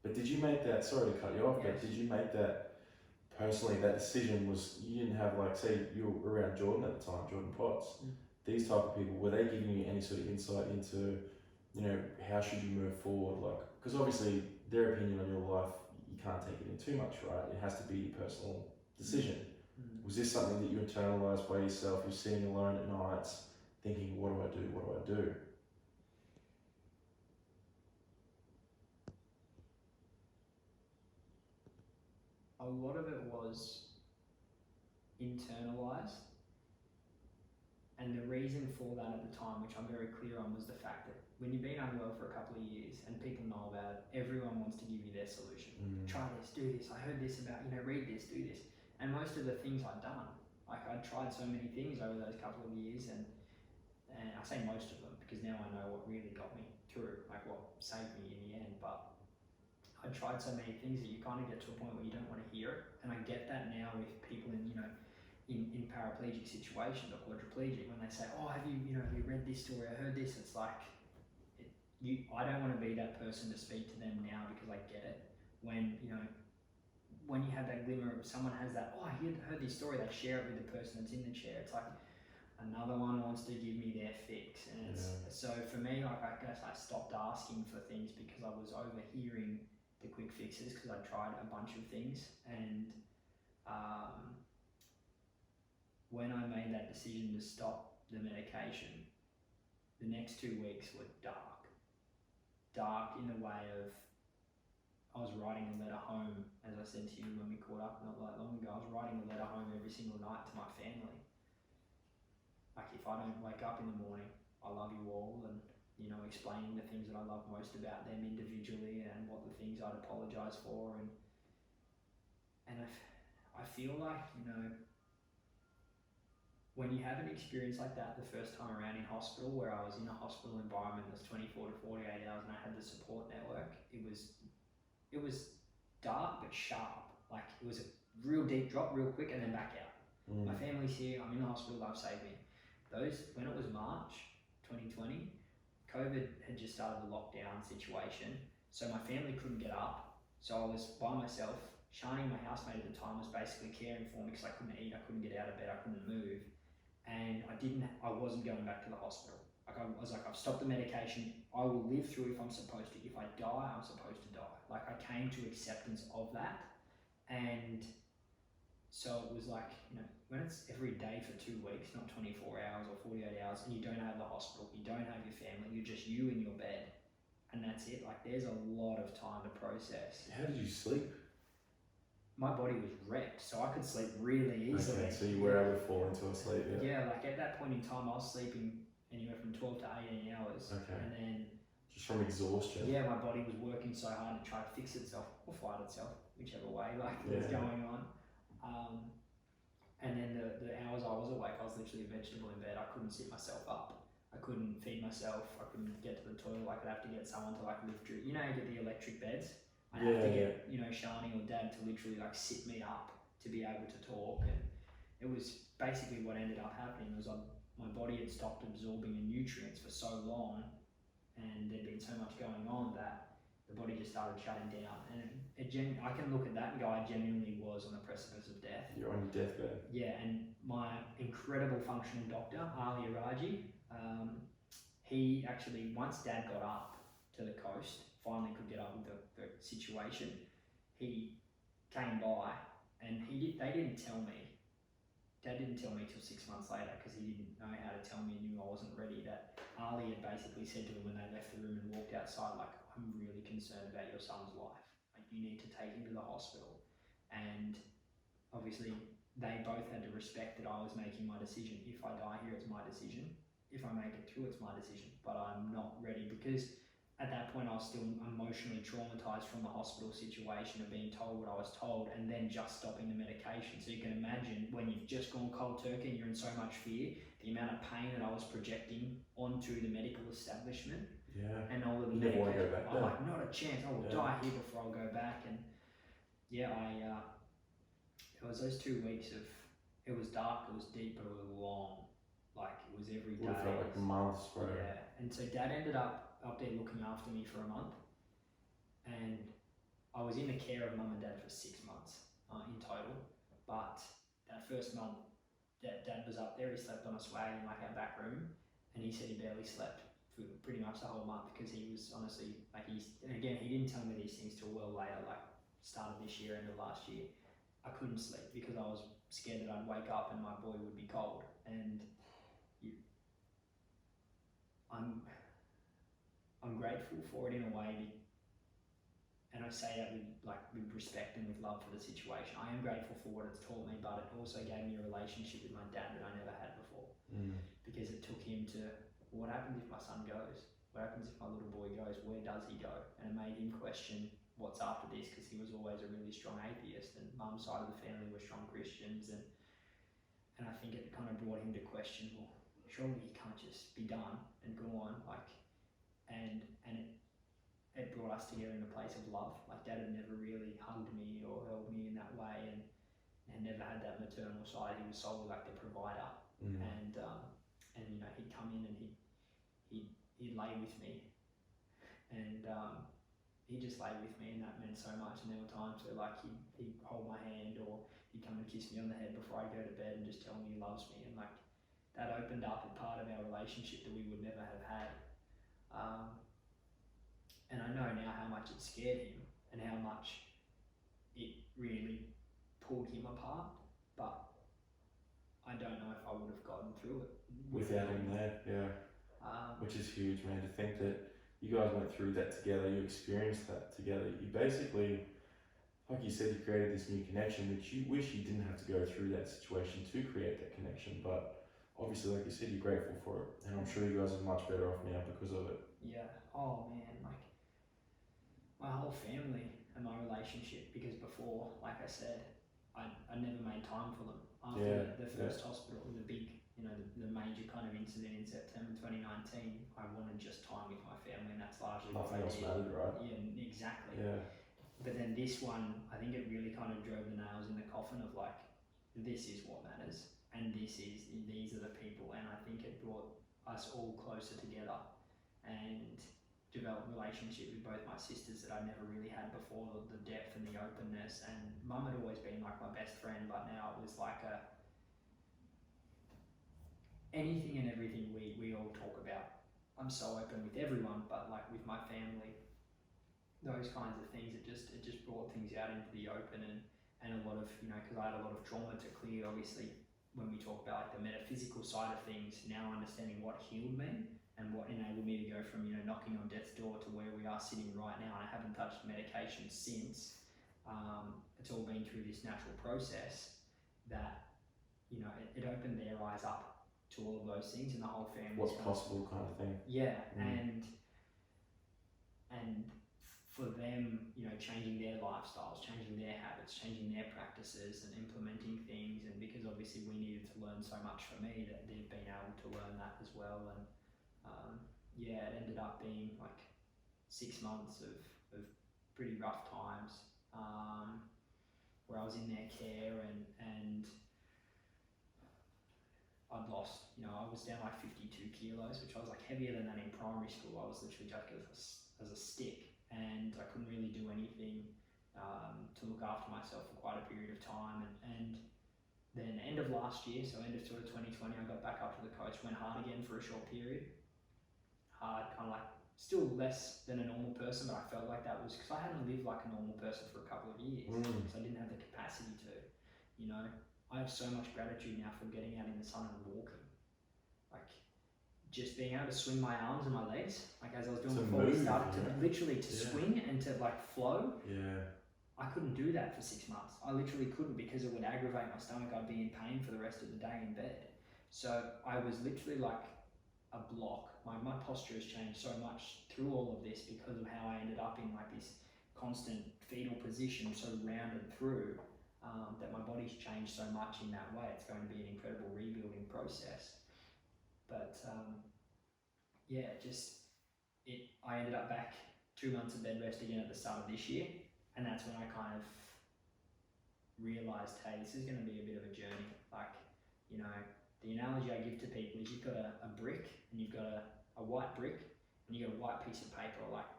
Speaker 1: But did you make that, sorry to cut you off, but did you make that, personally, that decision was, you didn't have say you were around Jordan at the time, Jordan Potts. These type of people, were they giving you any sort of insight into, how should you move forward? Because obviously their opinion on your life, you can't take it in too much, right? It has to be your personal decision. Was this something that you internalized by yourself? You're sitting alone at nights thinking, what do I do? What do I do?
Speaker 2: A lot of it was internalized. And the reason for that at the time, which I'm very clear on, was the fact that when you've been unwell for a couple of years and people know about it, everyone wants to give you their solution. Try this, do this. I heard this about, read this, do this. And most of the things I'd done, I'd tried so many things over those couple of years, and I say most of them because now I know what really got me through, what saved me in the end. But I tried so many things that you kind of get to a point where you don't want to hear it. And I get that now with people in paraplegic situations or quadriplegic, when they say, oh, have you read this story, I heard this, it's like, I don't want to be that person to speak to them now because I get it. When you have that glimmer of someone has that, oh, I heard this story, they share it with the person that's in the chair, it's like another one wants to give me their fix. And so for me, I guess I stopped asking for things because I was overhearing the quick fixes because I tried a bunch of things. And when I made that decision to stop the medication, the next 2 weeks were dark in the way of, I was writing a letter home, as I said to you when we caught up not that long ago, I was writing a letter home every single night to my family. If I don't wake up in the morning, I love you all, and explaining the things that I love most about them individually and what the things I'd apologise for, and I feel like, when you have an experience like that the first time around in hospital, where I was in a hospital environment that's 24 to 48 hours and I had the support network, it was dark but sharp. It was a real deep drop real quick and then back out. My family's here, I'm in the hospital, they've saved me. When it was March 2020, COVID had just started the lockdown situation, so my family couldn't get up, so I was by myself. Shani, my housemate at the time, was basically caring for me because I couldn't eat, I couldn't get out of bed, I couldn't move. And I wasn't going back to the hospital. I was like, I've stopped the medication, I will live through if I'm supposed to. If I die, I'm supposed to die. I came to acceptance of that. And so it was like, when it's every day for 2 weeks, not 24 hours or 48 hours, and you don't have the hospital, you don't have your family, you're just you in your bed, and that's it. There's a lot of time to process.
Speaker 1: How did you sleep?
Speaker 2: My body was wrecked, so I could sleep really easily.
Speaker 1: Okay, so you were able to fall into a sleep,
Speaker 2: Yeah, at that point in time, I was sleeping anywhere from 12 to 18 hours. Okay. And then...
Speaker 1: just from exhaustion?
Speaker 2: Yeah, my body was working so hard to try to fix itself, or fight itself, whichever way, was going on. And then the hours I was awake, I was literally a vegetable in bed. I couldn't sit myself up. I couldn't feed myself. I couldn't get to the toilet. I could have to get someone to lift you. You get the electric beds? I'd have to get, Shani or Dad to literally sit me up to be able to talk. And it was basically what ended up happening was my body had stopped absorbing the nutrients for so long, and there'd been so much going on that the body just started shutting down. And I can look at that and go, I genuinely was on the precipice of death.
Speaker 1: You're on your deathbed.
Speaker 2: Yeah, and my incredible functional doctor, Ali Araji, he actually, once Dad got up to the coast, finally could get up with the situation, he came by and they didn't tell me. Dad didn't tell me till 6 months later because he didn't know how to tell me and knew I wasn't ready, that Ali had basically said to him when they left the room and walked outside, like, I'm really concerned about your son's life. Like, you need to take him to the hospital. And obviously they both had to respect that I was making my decision. If I die here, it's my decision. If I make it through, it's my decision. But I'm not ready because at that point I was still emotionally traumatized from the hospital situation of being told what I was told and then just stopping the medication. So you can imagine when you've just gone cold turkey and you're in so much fear, the amount of pain that I was projecting onto the medical establishment.
Speaker 1: Yeah.
Speaker 2: And all of the
Speaker 1: never want to go back
Speaker 2: I'm
Speaker 1: there.
Speaker 2: like, not a chance. I will die here before I'll go back. And yeah, it was those 2 weeks of, it was dark, it was deep, but it was long. Like, it was every day.
Speaker 1: Would have felt like months, bro.
Speaker 2: Yeah, and so Dad ended up there looking after me for a month, and I was in the care of Mum and Dad for 6 months in total. But that first month, Dad was up there. He slept on a swag in like our back room, and he said he barely slept for pretty much the whole month because he was honestly like and again he didn't tell me these things till well later, like start of this year, end of last year. I couldn't sleep because I was scared that I'd wake up and my boy would be cold. And I'm grateful for it in a way, and I say that with respect and with love for the situation. I am grateful for what it's taught me, but it also gave me a relationship with my dad that I never had before. Because it took him to, what happens if my son goes? What happens if my little boy goes? Where does he go? And it made him question what's after this, because he was always a really strong atheist, and Mum's side of the family were strong Christians, and I think it kind of brought him to question, well, surely he can't just be done and go on, and it brought us together in a place of love. Like, Dad had never really hugged me or held me in that way, and had never had that maternal side. He was solely like the provider, and you know, he'd come in and he'd lay with me, and he just lay with me, and that meant so much. And there were times where like he'd hold my hand, or he'd come and kiss me on the head before I'd go to bed and just tell me he loves me, and like that opened up a part of our relationship that we would never have had. And I know now how much it scared him and how much it really pulled him apart, but I don't know if I would have gotten through it
Speaker 1: without him there. Yeah. Which is huge, man, to think that you guys went through that together, you experienced that together. You basically, like you said, you created this new connection, which you wish you didn't have to go through that situation to create that connection. But obviously, like you said, you're grateful for it. And I'm sure you guys are much better off now because of it.
Speaker 2: Yeah. Oh, man. Like, my whole family and my relationship, because before, like I said, I never made time for them. After the first hospital, the big, you know, the major kind of incident in September 2019, I wanted just time with my family, and that's largely
Speaker 1: nothing else mattered, right?
Speaker 2: Yeah, exactly.
Speaker 1: Yeah.
Speaker 2: But then this one, I think it really kind of drove the nails in the coffin of like, this is what matters, and these are the people, and I think it brought us all closer together, and developed a relationship with both my sisters that I never really had before, the depth and the openness. And Mum had always been like my best friend, but now it was like anything and everything we all talk about. I'm so open with everyone, but like with my family, those kinds of things, it just brought things out into the open, and a lot of, you know, because I had a lot of trauma to clear, obviously, when we talk about like the metaphysical side of things, now understanding what healed me and what enabled me to go from, you know, knocking on death's door to where we are sitting right now. And I haven't touched medication since. It's all been through this natural process that, you know, it opened their eyes up to all of those things, and the whole family.
Speaker 1: What's possible kind of thing.
Speaker 2: Yeah, and for them, you know, changing their lifestyles, changing their habits, changing their practices, and implementing things. And because obviously we needed to learn so much from me, that they've been able to learn that as well. And yeah, it ended up being like 6 months of pretty rough times, where I was in their care, and I'd lost, I was down like 52 kilos, which I was like heavier than that in primary school. I was literally just as a stick, and I couldn't really do anything to look after myself for quite a period of time. And then end of last year, so end of sort of 2020, I got back up to the coast, went hard again for a short period. Hard, kind of like still less than a normal person, but I felt like that was because I hadn't lived like a normal person for a couple of years, so I didn't have the capacity to, I have so much gratitude now for getting out in the sun and walking. Like, just being able to swing my arms and my legs, like as I was doing before we started, to literally swing and to like flow.
Speaker 1: Yeah.
Speaker 2: I couldn't do that for 6 months. I literally couldn't, because it would aggravate my stomach. I'd be in pain for the rest of the day in bed. So I was literally like a block. My posture has changed so much through all of this because of how I ended up in like this constant fetal position, so rounded through, that my body's changed so much in that way. It's going to be an incredible rebuilding process. But I ended up back 2 months of bed rest again at the start of this year, and that's when I kind of realised, hey, this is going to be a bit of a journey. Like, the analogy I give to people is you've got a brick, and you've got a white brick, and you've got a white piece of paper, or like,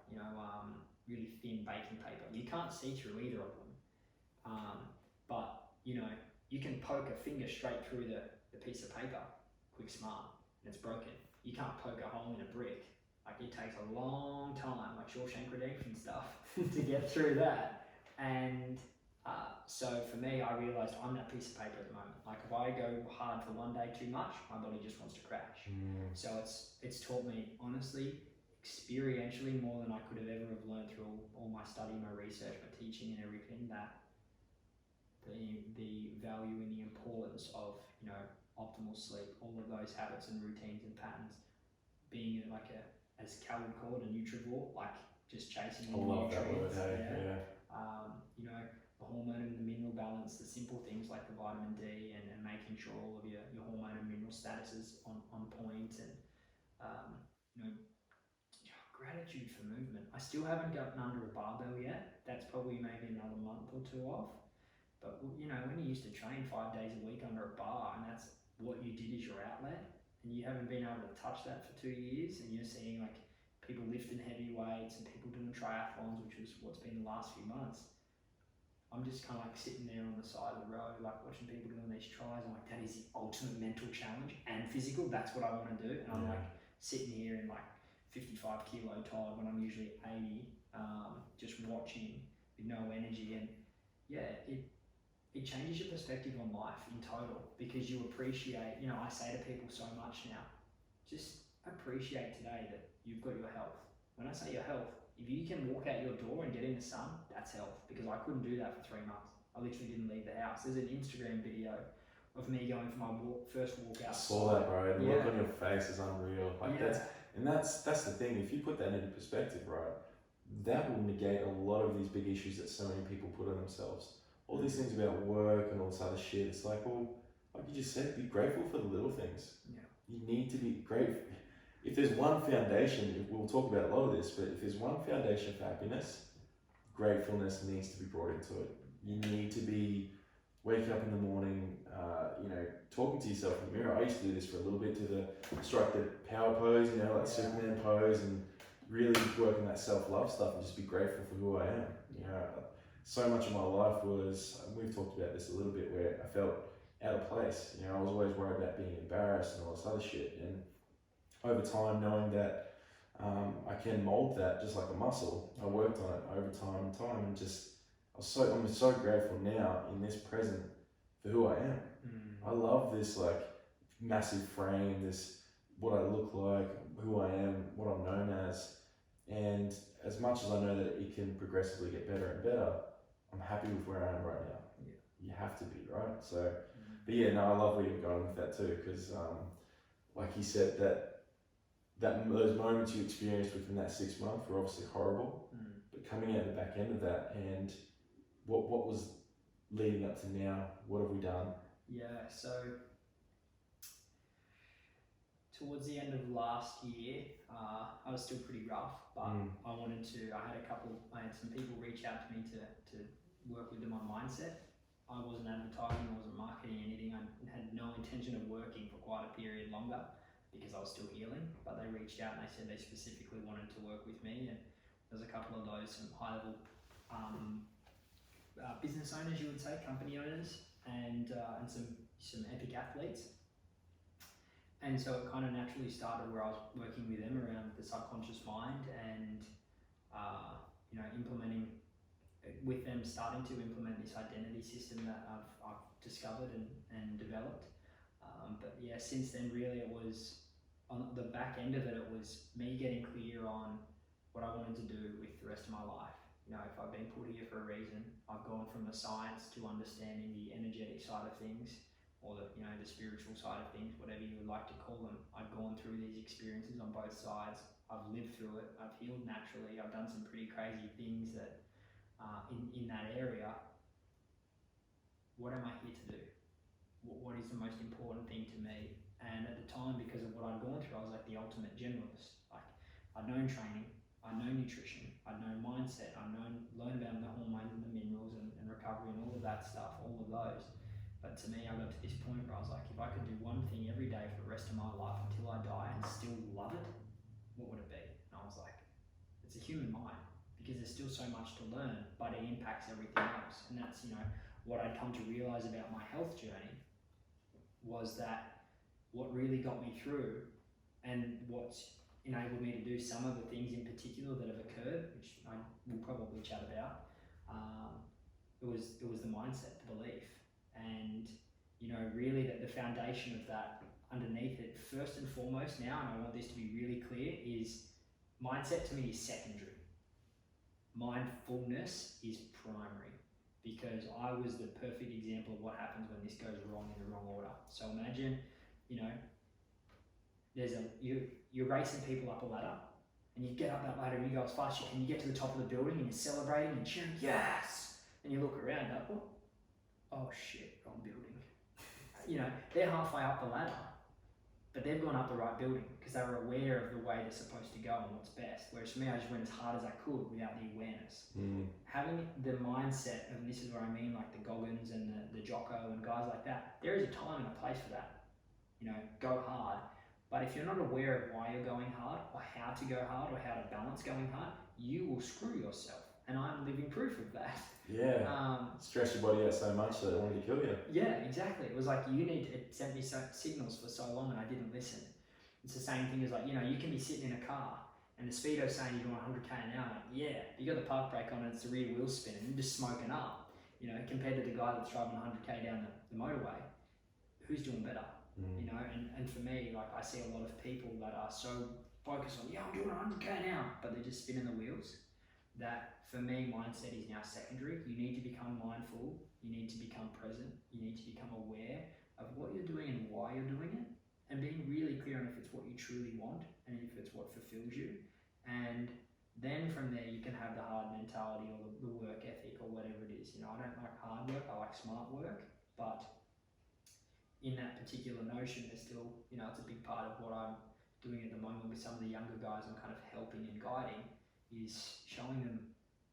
Speaker 2: really thin baking paper. You can't see through either of them. But, you can poke a finger straight through the piece of paper, quick smart, and it's broken. You can't poke a hole in a brick. Like, it takes a long time, like Shawshank Redemption stuff, to get through that. And so for me, I realised I'm that piece of paper at the moment. Like, if I go hard for one day too much, my body just wants to crash. So it's taught me, honestly, experientially, more than I could have ever have learned through all my study, my research, my teaching and everything, that the value and the importance of, optimal sleep, all of those habits and routines and patterns, being like as Cal would call it, a nutrivore, like just chasing the nutrients. The hormone and the mineral balance, the simple things like the vitamin D, and making sure all of your hormone and mineral status is on point, and gratitude for movement. I still haven't gotten under a barbell yet. That's probably maybe another month or two off. But when you used to train 5 days a week under a bar, and that's what you did as your outlet, and you haven't been able to touch that for 2 years, and you're seeing like people lifting heavy weights and people doing triathlons, which was what's been the last few months. I'm just kind of like sitting there on the side of the road, like watching people doing these tries. I'm like, that is the ultimate mental challenge and physical. That's what I want to do. And I'm like sitting here in like 55 kilo Todd when I'm usually 80, just watching with no energy. And it changes your perspective on life in total, because you appreciate, I say to people so much now, just appreciate today that you've got your health. When I say your health, if you can walk out your door and get in the sun, that's health, because I couldn't do that for 3 months. I literally didn't leave the house. There's an Instagram video of me going for my first walk outside.
Speaker 1: I saw that, bro. The look on your face is unreal. That's the thing. If you put that into perspective, right, that will negate a lot of these big issues that so many people put on themselves. All these things about work and all this other shit. It's like, well, like you just said, be grateful for the little things.
Speaker 2: Yeah. You
Speaker 1: need to be grateful. If there's one foundation, we'll talk about a lot of this, but if there's one foundation for happiness, gratefulness needs to be brought into it. You need to be waking up in the morning, talking to yourself in the mirror. I used to do this for a little bit, strike the power pose, like Superman pose, and really work on that self-love stuff and just be grateful for who I am. So much of my life was, we've talked about this a little bit, where I felt out of place. I was always worried about being embarrassed and all this other shit. And over time, knowing that I can mold that just like a muscle, I worked on it over time and time, and I'm so grateful now in this present for who I am. I love this like massive frame, this what I look like, who I am, what I'm known as, and as much as I know that it can progressively get better and better, I'm happy with where I am right now. You have to be, right? So, but I love where you're going with that too, because like you said, those moments you experienced within that 6 months were obviously horrible, but coming out the back end of that, and what was leading up to now, what have we done?
Speaker 2: So towards the end of last year, I was still pretty rough, but I had some people reach out to me to work with them on mindset. I wasn't advertising, I wasn't marketing anything. I had no intention of working for quite a period longer because I was still healing. But they reached out and they said they specifically wanted to work with me. And there's a couple of those, some high level business owners, you would say, company owners, and some epic athletes. And so it kind of naturally started where I was working with them around the subconscious mind and implementing with them, starting to implement this identity system that I've discovered and developed. But yeah, since then, really, it was on the back end of it. It was me getting clear on what I wanted to do with the rest of my life. If I've been put here for a reason, I've gone from the science to understanding the energetic side of things, or the spiritual side of things, whatever you would like to call them. I've gone through these experiences on both sides. I've lived through it. I've healed naturally. I've done some pretty crazy things that in that area. What am I here to do? What is the most important thing to me? And at the time, because of what I'd gone through, I was like the ultimate generalist. Like, I'd known training, I'd known nutrition, I'd known mindset, I'd learned about the hormones and the minerals and recovery and all of that stuff, all of those. But to me, I got to this point where I was like, if I could do one thing every day for the rest of my life until I die and still love it, what would it be? And I was like, it's a human mind, because there's still so much to learn, but it impacts everything else. And that's, what I'd come to realize about my health journey was that what really got me through and what's enabled me to do some of the things in particular that have occurred, which I will probably chat about, it was the mindset, the belief. And, really that the foundation of that underneath it, first and foremost now, and I want this to be really clear, is mindset to me is secondary. Mindfulness is primary, because I was the perfect example of what happens when this goes wrong in the wrong order. So imagine, you're racing people up a ladder, and you get up that ladder and you go as fast as you can. You get to the top of the building and you're celebrating and cheering, yes! And you look around, like, oh shit, wrong building. They're halfway up the ladder, but they've gone up the right building because they were aware of the way they're supposed to go and what's best. Whereas for me, I just went as hard as I could without the awareness. Having the mindset, and this is what I mean, like the Goggins and the Jocko and guys like that, there is a time and a place for that. Go hard. But if you're not aware of why you're going hard, or how to go hard, or how to balance going hard, you will screw yourself. And I'm living proof of that.
Speaker 1: Yeah. Stress your body out so much that it wanted to kill you.
Speaker 2: Yeah, exactly. It was like, it sent me signals for so long and I didn't listen. It's the same thing as like, you can be sitting in a car and the speedo's saying you're doing 100k an hour. Like, yeah, you got the park brake on and it's the rear wheel spinning and you're just smoking up. Compared to the guy that's driving 100k down the motorway, who's doing better? And for me, like, I see a lot of people that are so focused on, I'm doing 100k an hour, but they're just spinning the wheels. That for me, mindset is now secondary. You need to become mindful, you need to become present, you need to become aware of what you're doing and why you're doing it, and being really clear on if it's what you truly want and if it's what fulfills you. And then from there, you can have the hard mentality or the work ethic or whatever it is. I don't like hard work, I like smart work, but in that particular notion, there's still, it's a big part of what I'm doing at the moment with some of the younger guys I'm kind of helping and guiding, is showing them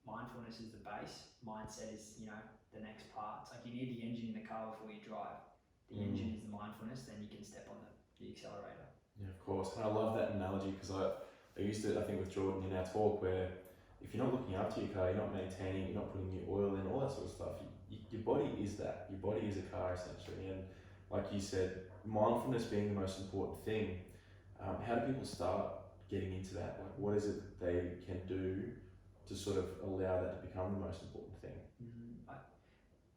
Speaker 2: mindfulness is the base, mindset is, the next part. It's like you need the engine in the car before you drive. The engine is the mindfulness, then you can step on the accelerator.
Speaker 1: Yeah, of course. And I love that analogy because I used to, I think with Jordan in our talk, where if you're not looking after your car, you're not maintaining, you're not putting your oil in, all that sort of stuff, your body is that. Your body is a car essentially. And like you said, mindfulness being the most important thing, how do people start getting into that? Like, what is it that they can do to sort of allow that to become the most important thing?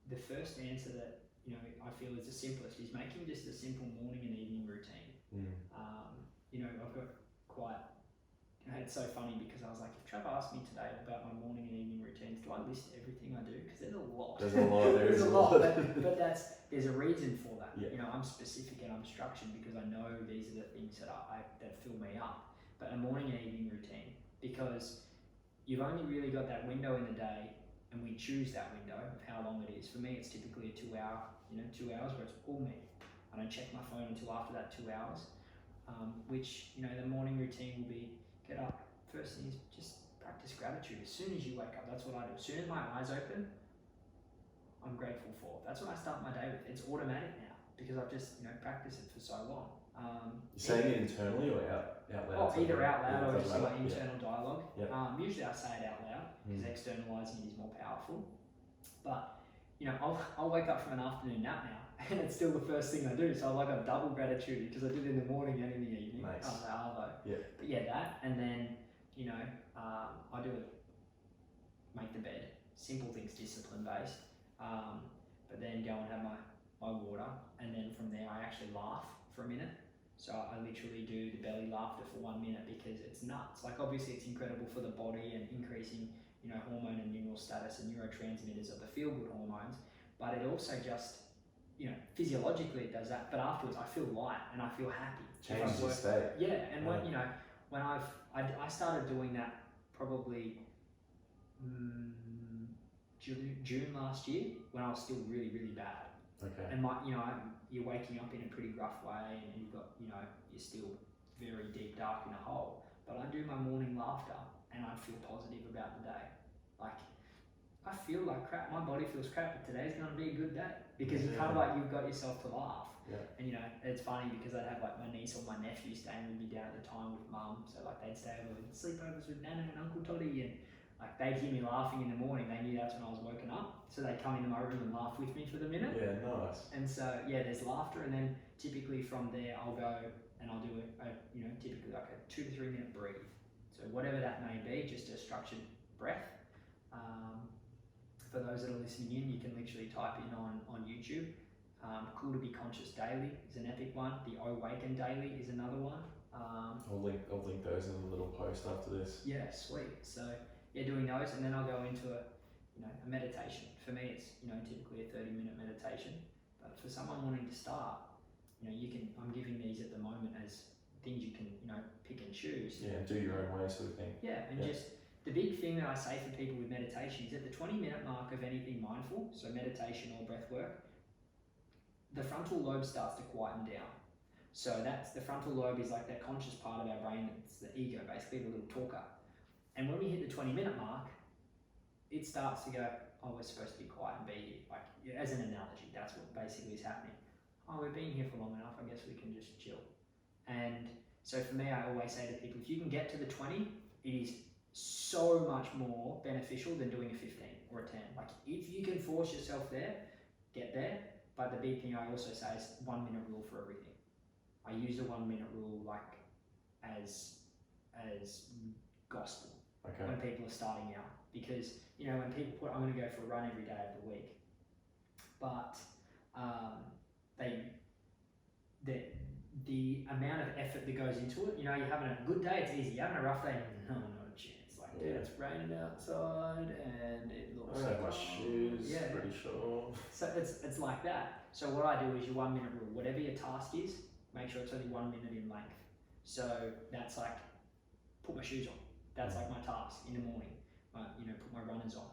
Speaker 2: The first answer that I feel is the simplest is making just a simple morning and evening routine. I've got quite. It's so funny because I was like, if Trevor asked me today about my morning and evening routines, do I list everything I do? Because there's a lot.
Speaker 1: There's a lot.
Speaker 2: There's a lot. But there's a reason for that.
Speaker 1: Yeah.
Speaker 2: I'm specific and I'm structured because I know these are the things that that fill me up. But a morning and evening routine, because you've only really got that window in the day, and we choose that window of how long it is. For me, it's typically a 2 hour, 2 hours where it's all me. I don't check my phone until after that 2 hours, which, the morning routine will be get up. First thing is just practice gratitude. As soon as you wake up, that's what I do. As soon as my eyes open, I'm grateful for. That's what I start my day with. It's automatic now because I've just practiced it for so long.
Speaker 1: You're saying it internally or out loud?
Speaker 2: Either out loud or just
Speaker 1: loud.
Speaker 2: my internal dialogue.
Speaker 1: Yeah.
Speaker 2: Usually I say it out loud because externalizing it is more powerful. But I'll wake up from an afternoon nap now, and it's still the first thing I do. So I like a double gratitude because I do it in the morning and in the evening.
Speaker 1: Nice.
Speaker 2: The arvo.
Speaker 1: Yeah.
Speaker 2: But that, and then I do it. Make the bed. Simple things, discipline based. But then go and have my water, and then from there I actually laugh for a minute. So I literally do the belly laughter for 1 minute because it's nuts. Like obviously it's incredible for the body and increasing, hormone and mineral status and neurotransmitters of the feel-good hormones. But it also just, physiologically it does that. But afterwards I feel light and I feel happy.
Speaker 1: Changes your state.
Speaker 2: Yeah, and when I started doing that probably June last year when I was still really, really bad.
Speaker 1: Okay.
Speaker 2: And you're waking up in a pretty gruff way, and you've got, you're still very deep, dark in a hole. But I do my morning laughter, and I feel positive about the day. Like, I feel like crap. My body feels crap, but today's going to be a good day because it's kind of like you've got yourself to laugh.
Speaker 1: Yeah.
Speaker 2: And it's funny because I'd have like my niece or my nephew staying with me down at the time with mum. So like they'd stay over with sleepovers with Nana and Uncle Toddy, and like they'd hear me laughing in the morning. They knew that's when I was woken up. So they'd come into my room and laugh with me for the minute.
Speaker 1: Yeah, nice.
Speaker 2: And so there's laughter, and then typically from there I'll go and I'll do typically like a 2 to 3 minute breathe. So whatever that may be, just a structured breath. For those that are listening in, you can literally type in on YouTube. Cool to be conscious daily is an epic one. The Awaken daily is another one.
Speaker 1: I'll link those in a little post after this.
Speaker 2: Yeah, sweet. So doing those, and then I'll go into a meditation. For me, it's typically a 30-minute meditation. But for someone wanting to start, I'm giving these at the moment as things you can pick and choose.
Speaker 1: Yeah, do your own way sort of thing.
Speaker 2: Yeah, and just the big thing that I say for people with meditation is at the 20-minute mark of anything mindful, so meditation or breath work, the frontal lobe starts to quieten down. So that's the frontal lobe is like that conscious part of our brain. It's the ego, basically the little talker. And when we hit the 20-minute mark, it starts to go, oh, we're supposed to be quiet and be here. Like, as an analogy, that's what basically is happening. Oh, we've been here for long enough, I guess we can just chill. And so for me, I always say to people, if you can get to the 20, it is so much more beneficial than doing a 15 or a 10. Like, if you can force yourself there, get there. But the big thing I also say is 1 minute rule for everything. I use the 1 minute rule like as gospel.
Speaker 1: Okay.
Speaker 2: When people are starting out, because when people put, I'm going to go for a run every day of the week, but the amount of effort that goes into it, you're having a good day, it's easy. You're having a rough day, no, not a chance. Like, dude, it's raining outside and it looks.
Speaker 1: I don't have my shoes.
Speaker 2: Yeah.
Speaker 1: Pretty sure.
Speaker 2: So it's like that. So what I do is your 1 minute rule. Whatever your task is, make sure it's only 1 minute in length. So that's like put my shoes on. That's like my task in the morning. Put my runners on.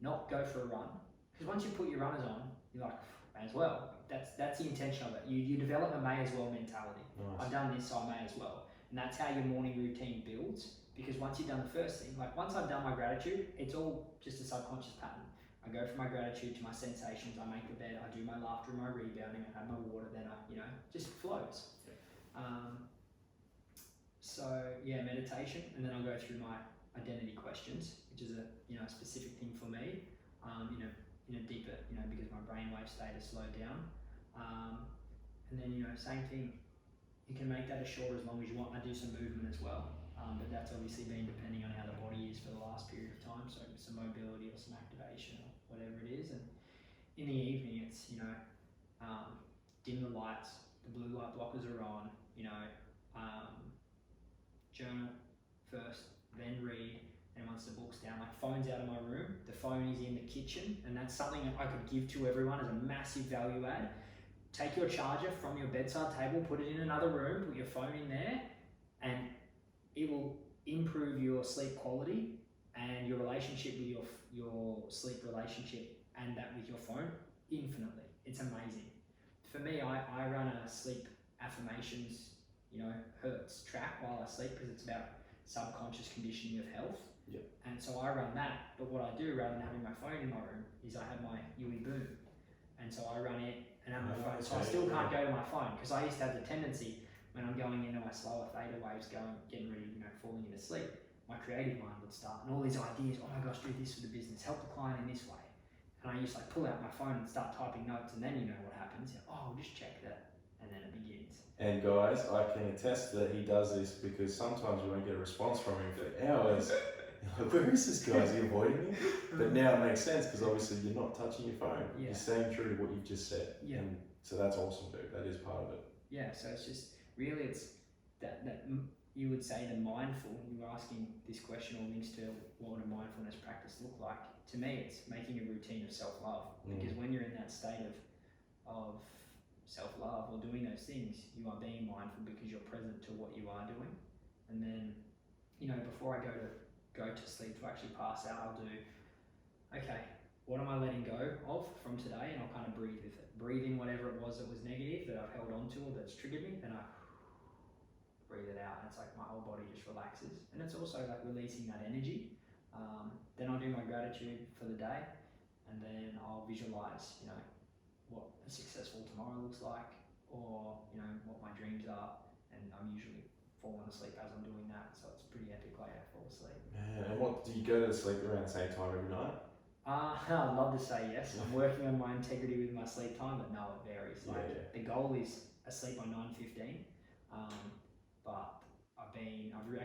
Speaker 2: Not go for a run, because once you put your runners on, you're like, may as well. That's the intention of it. You develop a may as well mentality.
Speaker 1: Nice.
Speaker 2: I've done this, so I may as well. And that's how your morning routine builds. Because once you've done the first thing, like once I've done my gratitude, it's all just a subconscious pattern. I go from my gratitude to my sensations. I make the bed. I do my laughter and my rebounding. I have my water. Then just flows. Meditation, and then I'll go through my identity questions, which is a specific thing for me. In a deeper, because my brainwave state has slowed down. And then same thing. You can make that as short as long as you want. I do some movement as well, but that's obviously been depending on how the body is for the last period of time. So some mobility or some activation or whatever it is. And in the evening, it's dim the lights. The blue light blockers are on. Journal first, then read, and once the book's down, like phone's out of my room, the phone is in the kitchen, and that's something that I could give to everyone as a massive value add. Take your charger from your bedside table, put it in another room, put your phone in there, and it will improve your sleep quality and your relationship with your sleep relationship and that with your phone infinitely. It's amazing. For me, I run a sleep affirmations hertz track while I sleep, because it's about subconscious conditioning of health.
Speaker 1: Yep.
Speaker 2: And so I run that, but what I do rather than having my phone in my room is I have my Yui Boom. And so I run it and have my phone. So I still can't go to my phone because I used to have the tendency when I'm going into my slower theta waves, getting ready, falling into sleep, my creative mind would start and all these ideas, oh my gosh, do this for the business, help the client in this way. And I used to pull out my phone and start typing notes, and then you know what happens. Oh, just check that, and then it begins.
Speaker 1: And guys, I can attest that he does this because sometimes we won't get a response from him for hours. Like, where is this guy? Is he avoiding me? But now it makes sense because obviously you're not touching your phone.
Speaker 2: Yeah.
Speaker 1: You're staying true to what you've just said.
Speaker 2: Yeah.
Speaker 1: And so that's awesome, dude. That is part of it.
Speaker 2: Yeah. So it's just really that you would say the mindful. You were asking this question or links to what would a mindfulness practice look like. To me, it's making a routine of self-love because when you're in that state of self-love or doing those things, you are being mindful because you're present to what you are doing. And then, before I go to sleep to actually pass out, I'll do, okay, what am I letting go of from today? And I'll kind of breathe with it. Breathe in whatever it was that was negative that I've held on to or that's triggered me, then I breathe it out, and it's like my whole body just relaxes. And it's also like releasing that energy. Then I'll do my gratitude for the day, and then I'll visualize, what a successful tomorrow looks like, or what my dreams are. And I'm usually falling asleep as I'm doing that, so it's pretty epic way I fall asleep.
Speaker 1: Man, and what do you go to sleep around the same time every night?
Speaker 2: I'd love to say yes. I'm working on my integrity with my sleep time, but no, it varies. The goal is asleep by 9:15, but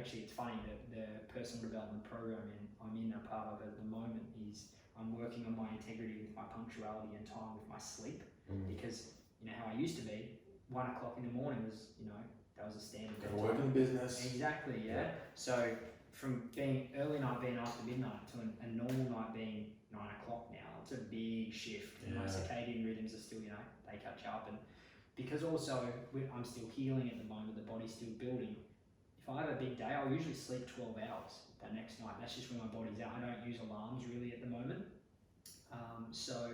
Speaker 2: it's funny that the personal development program I'm in a part of at the moment is I'm working on my integrity with my punctuality and time with my sleep, because how I used to be, 1 o'clock in the morning was, that was a standard.
Speaker 1: Work in business.
Speaker 2: Exactly, yeah. So from being early night being after midnight to a normal night being 9 o'clock now, it's a big shift. And my circadian rhythms are still, they catch up. And because also I'm still healing at the moment, the body's still building. If I have a big day, I'll usually sleep 12 hours that next night. That's just when my body's out. I don't use alarms really at the moment. So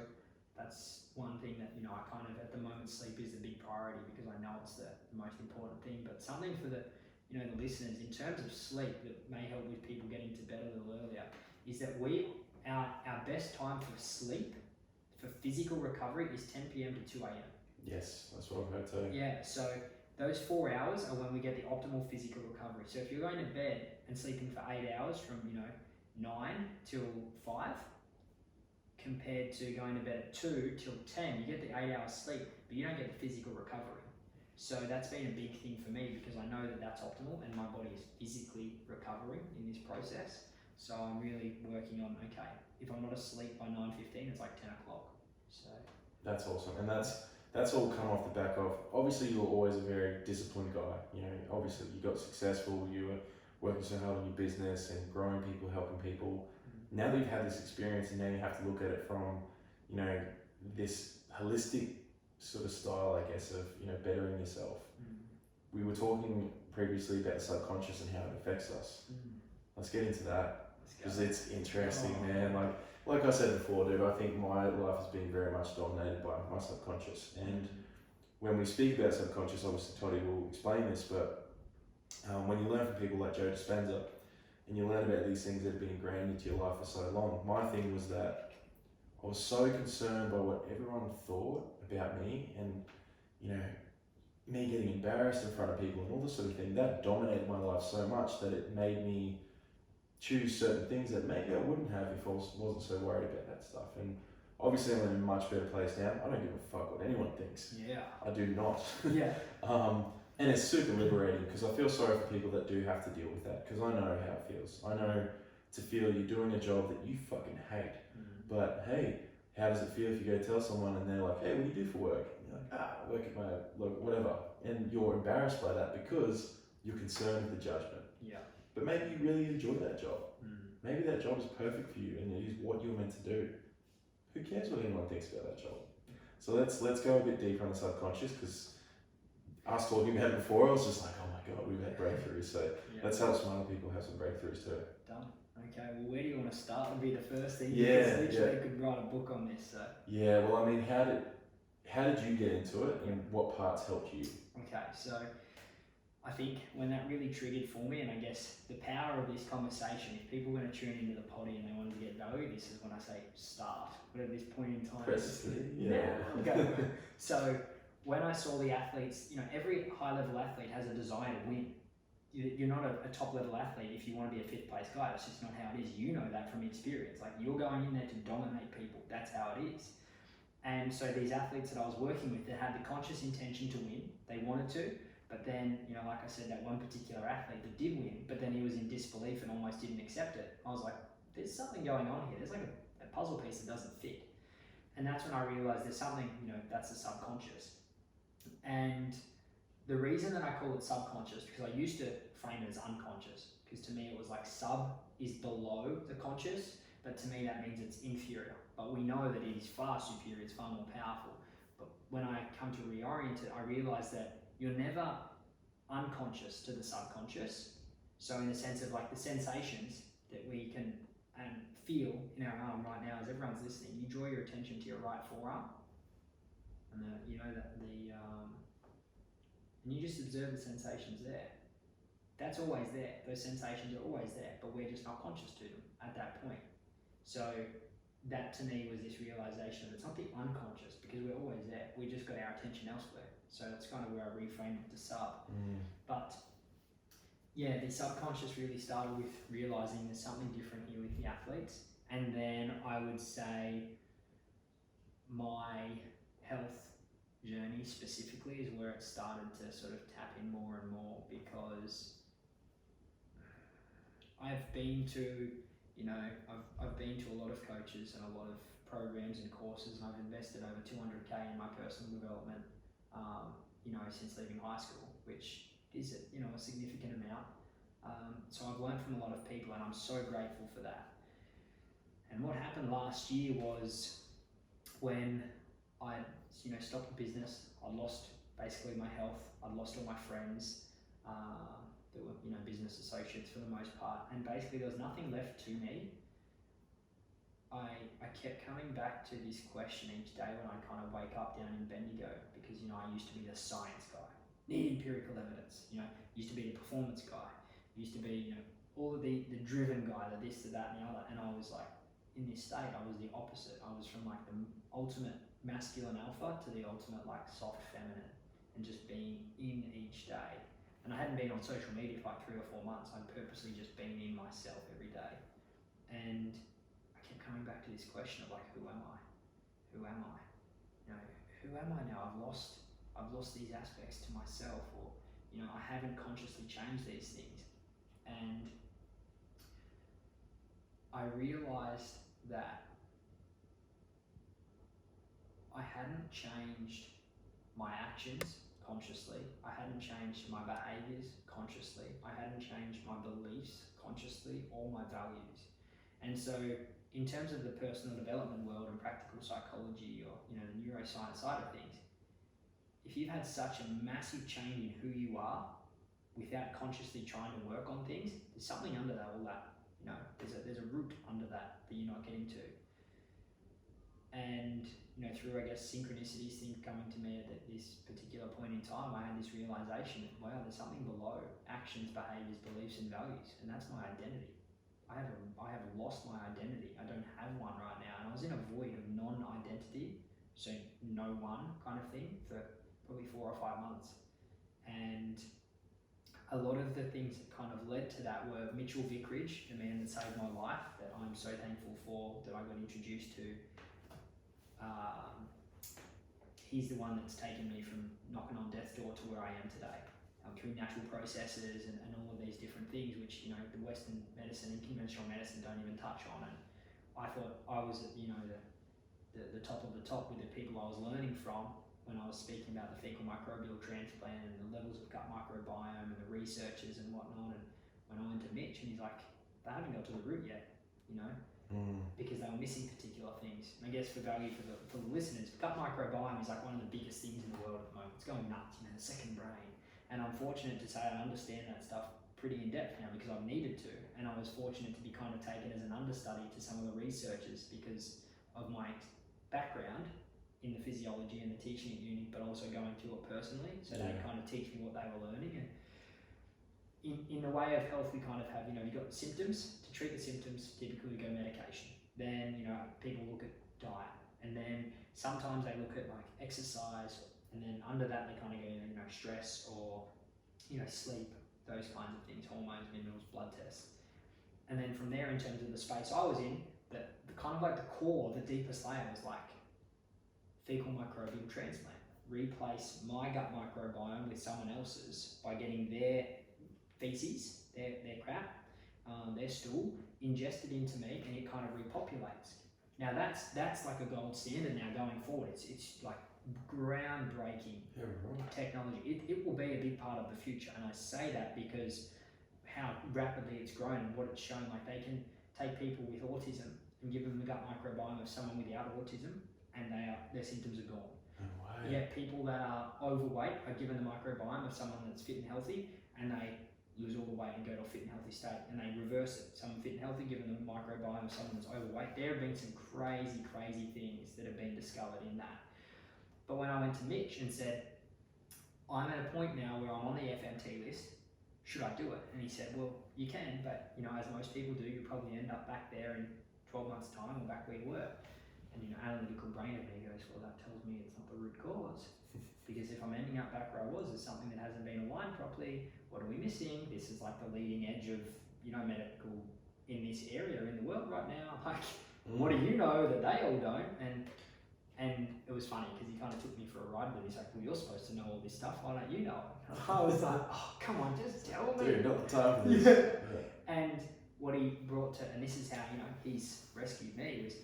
Speaker 2: that's one thing that, I kind of, at the moment, sleep is the big priority because I know it's the most important thing. But something for the listeners, in terms of sleep that may help with people getting to bed a little earlier, is that our best time for sleep, for physical recovery, is 10 p.m. to 2 a.m.
Speaker 1: Yes, that's what I've heard too.
Speaker 2: Yeah, so those 4 hours are when we get the optimal physical recovery. So if you're going to bed and sleeping for 8 hours from 9 till 5, compared to going to bed at 2 till 10, you get the 8 hours sleep, but you don't get the physical recovery. So that's been a big thing for me because I know that that's optimal and my body is physically recovering in this process. So I'm really working on, okay, if I'm not asleep by 9:15, it's like 10 o'clock. So
Speaker 1: that's awesome. And that's all come off the back of, obviously you were always a very disciplined guy. Obviously you got successful, you were working so hard on your business and growing people, helping people. Now that you've had this experience and now you have to look at it from, this holistic sort of style, I guess, of, bettering yourself. We were talking previously about the subconscious and how it affects us. Let's get into that because it's interesting, man. Like I said before, dude, I think my life has been very much dominated by my subconscious. And when we speak about subconscious, obviously Toddy will explain this, but when you learn from people like Joe Dispenza and you learn about these things that have been ingrained into your life for so long, my thing was that I was so concerned by what everyone thought about me and, me getting embarrassed in front of people and all this sort of thing. That dominated my life so much that it made me choose certain things that maybe I wouldn't have if I wasn't so worried about that stuff. And obviously I'm in a much better place now. I don't give a fuck what anyone thinks.
Speaker 2: Yeah.
Speaker 1: I do not.
Speaker 2: Yeah.
Speaker 1: And it's super liberating because I feel sorry for people that do have to deal with that because I know how it feels. I know to feel you're doing a job that you fucking hate. But hey, how does it feel if you go tell someone and they're like, hey, what do you do for work? And you're like, I work at my, whatever. And you're embarrassed by that because you're concerned with the judgment.
Speaker 2: Yeah.
Speaker 1: But maybe you really enjoy that job. Maybe that job is perfect for you and it is what you're meant to do. Who cares what anyone thinks about that job? So let's go a bit deeper on the subconscious because us talking about it before, I was just like, oh my God, we've had breakthroughs. So let's help some other people have some breakthroughs too. Done.
Speaker 2: Okay, well, where do you want to start? Would be the first thing.
Speaker 1: Yeah,
Speaker 2: literally could write a book on this. So.
Speaker 1: Yeah, well, I mean, how did you get into it, and what parts helped you?
Speaker 2: Okay, so I think when that really triggered for me, and I guess the power of this conversation, if people are going to tune into the potty and they want to get value, this is when I say start. But at this point in time,
Speaker 1: Press it, yeah.
Speaker 2: Go. So when I saw the athletes, every high level athlete has a desire to win. You're not a top level athlete if you want to be a fifth place guy. That's just not how it is. You know that from experience. Like, you're going in there to dominate people. That's how it is. And so these athletes that I was working with that had the conscious intention to win, they wanted to, but then, like I said, that one particular athlete that did win, but then he was in disbelief and almost didn't accept it. I was like, there's something going on here. There's like a puzzle piece that doesn't fit. And that's when I realized there's something, that's the subconscious. And the reason that I call it subconscious, because I used to frame it as unconscious, because to me it was like sub is below the conscious, but to me that means it's inferior. But we know that it is far superior, it's far more powerful. But when I come to reorient it, I realize that you're never unconscious to the subconscious. So in the sense of like the sensations that we can feel in our arm right now, as everyone's listening, you draw your attention to your right forearm, and and you just observe the sensations there. That's always there. Those sensations are always there, but we're just not conscious to them at that point. So that to me was this realization of it's not the unconscious, because we're always there. We just got our attention elsewhere. So that's kind of where I reframed it to sub. But yeah, the subconscious really started with realizing there's something different here with the athletes. And then I would say my health journey specifically is where it started to sort of tap in more and more, because I've been to I've been to a lot of coaches and a lot of programs and courses, and I've invested over 200K in my personal development since leaving high school, which is a significant amount. So I've learned from a lot of people, and I'm so grateful for that. And what happened last year was when I stopped the business, I lost basically my health, I lost all my friends that were business associates for the most part, and basically there was nothing left to me. I kept coming back to this question each day when I kind of wake up down in Bendigo, because I used to be the science guy, need empirical evidence, used to be the performance guy, used to be all of the driven guy, the this, the that, and the other. And I was like, in this state, I was the opposite. I was from like the ultimate masculine alpha to the ultimate like soft feminine, and just being in each day. And I hadn't been on social media for like 3 or 4 months. I'd purposely just been in myself every day. And I kept coming back to this question of like, who am I? Who am I? Who am I now? I've lost these aspects to myself, or I haven't consciously changed these things. And I realized that I hadn't changed my actions consciously, I hadn't changed my behaviors consciously, I hadn't changed my beliefs consciously, or my values. And so in terms of the personal development world and practical psychology, or the neuroscience side of things, if you've had such a massive change in who you are without consciously trying to work on things, there's something under that, all that, there's a root under that you're not getting to. And through I guess synchronicities, things coming to me at this particular point in time, I had this realization that wow, there's something below actions, behaviors, beliefs, and values, and that's my identity. I have lost my identity. I don't have one right now, and I was in a void of non-identity, so no one kind of thing, for probably 4 or 5 months. And a lot of the things that kind of led to that were Mitchell Vickridge, the man that saved my life, that I'm so thankful for, that I got introduced to. He's the one that's taken me from knocking on death's door to where I am today, through natural processes and all of these different things, which the Western medicine and conventional medicine don't even touch on. And I thought I was at the top of the top with the people I was learning from when I was speaking about the fecal microbial transplant and the levels of gut microbiome and the researchers and whatnot. And when I went to Mitch, and he's like, they haven't got to the root yet, because they were missing particular things. And I guess for value for the listeners, gut microbiome is like one of the biggest things in the world at the moment. It's going nuts, the second brain. And I'm fortunate to say I understand that stuff pretty in depth now, because I've needed to. And I was fortunate to be kind of taken as an understudy to some of the researchers because of my background in the physiology and the teaching at uni, but also going through it personally. So they kind of teach me what they were learning. And in the way of health, we kind of have, you've got symptoms. To treat the symptoms, typically we go medication. Then, people look at diet. And then sometimes they look at like exercise. And then under that, they kind of go, stress or, sleep, those kinds of things, hormones, minerals, blood tests. And then from there, in terms of the space I was in, the kind of like the core, the deepest layer was like fecal microbial transplant. Replace my gut microbiome with someone else's by getting their feces, their crap, their stool, ingested into me, and it kind of repopulates. Now that's like a gold standard now going forward. It's like groundbreaking technology. It will be a big part of the future, and I say that because how rapidly it's grown and what it's shown. Like they can take people with autism and give them the gut microbiome of someone without autism, and their symptoms are gone.
Speaker 1: No way.
Speaker 2: Yet people that are overweight are given the microbiome of someone that's fit and healthy, and they lose all the weight and go to a fit and healthy state, and they reverse it. Someone fit and healthy, given the microbiome of someone that's overweight. There have been some crazy things that have been discovered in that. But when I went to Mitch and said, I'm at a point now where I'm on the FMT list, should I do it? And he said, well, you can, but as most people do, you'll probably end up back there in 12 months' time or back where you were. And analytical brain of me goes, well, that tells me it's not the root cause. Because if I'm ending up back where I was, there's something that hasn't been aligned properly. What are we missing? This is like the leading edge of, medical in this area in the world right now. Like, what do you know that they all don't? And it was funny because he kind of took me for a ride, but he's like, well, you're supposed to know all this stuff. Why don't you know it? And I was like, oh, come on, just tell me.
Speaker 1: Dude, not the time for this. Yeah.
Speaker 2: And what he brought to, and this is how, he's rescued me, was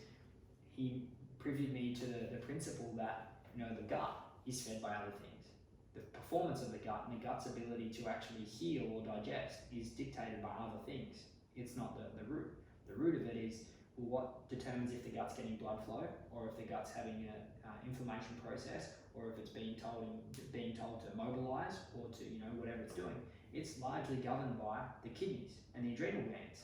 Speaker 2: he previewed me to the principle that, the gut is fed by other things. The performance of the gut and the gut's ability to actually heal or digest is dictated by other things. It's not the root. The root of it is, well, what determines if the gut's getting blood flow, or if the gut's having an inflammation process, or if it's being told to mobilize, or to whatever it's doing. It's largely governed by the kidneys and the adrenal glands.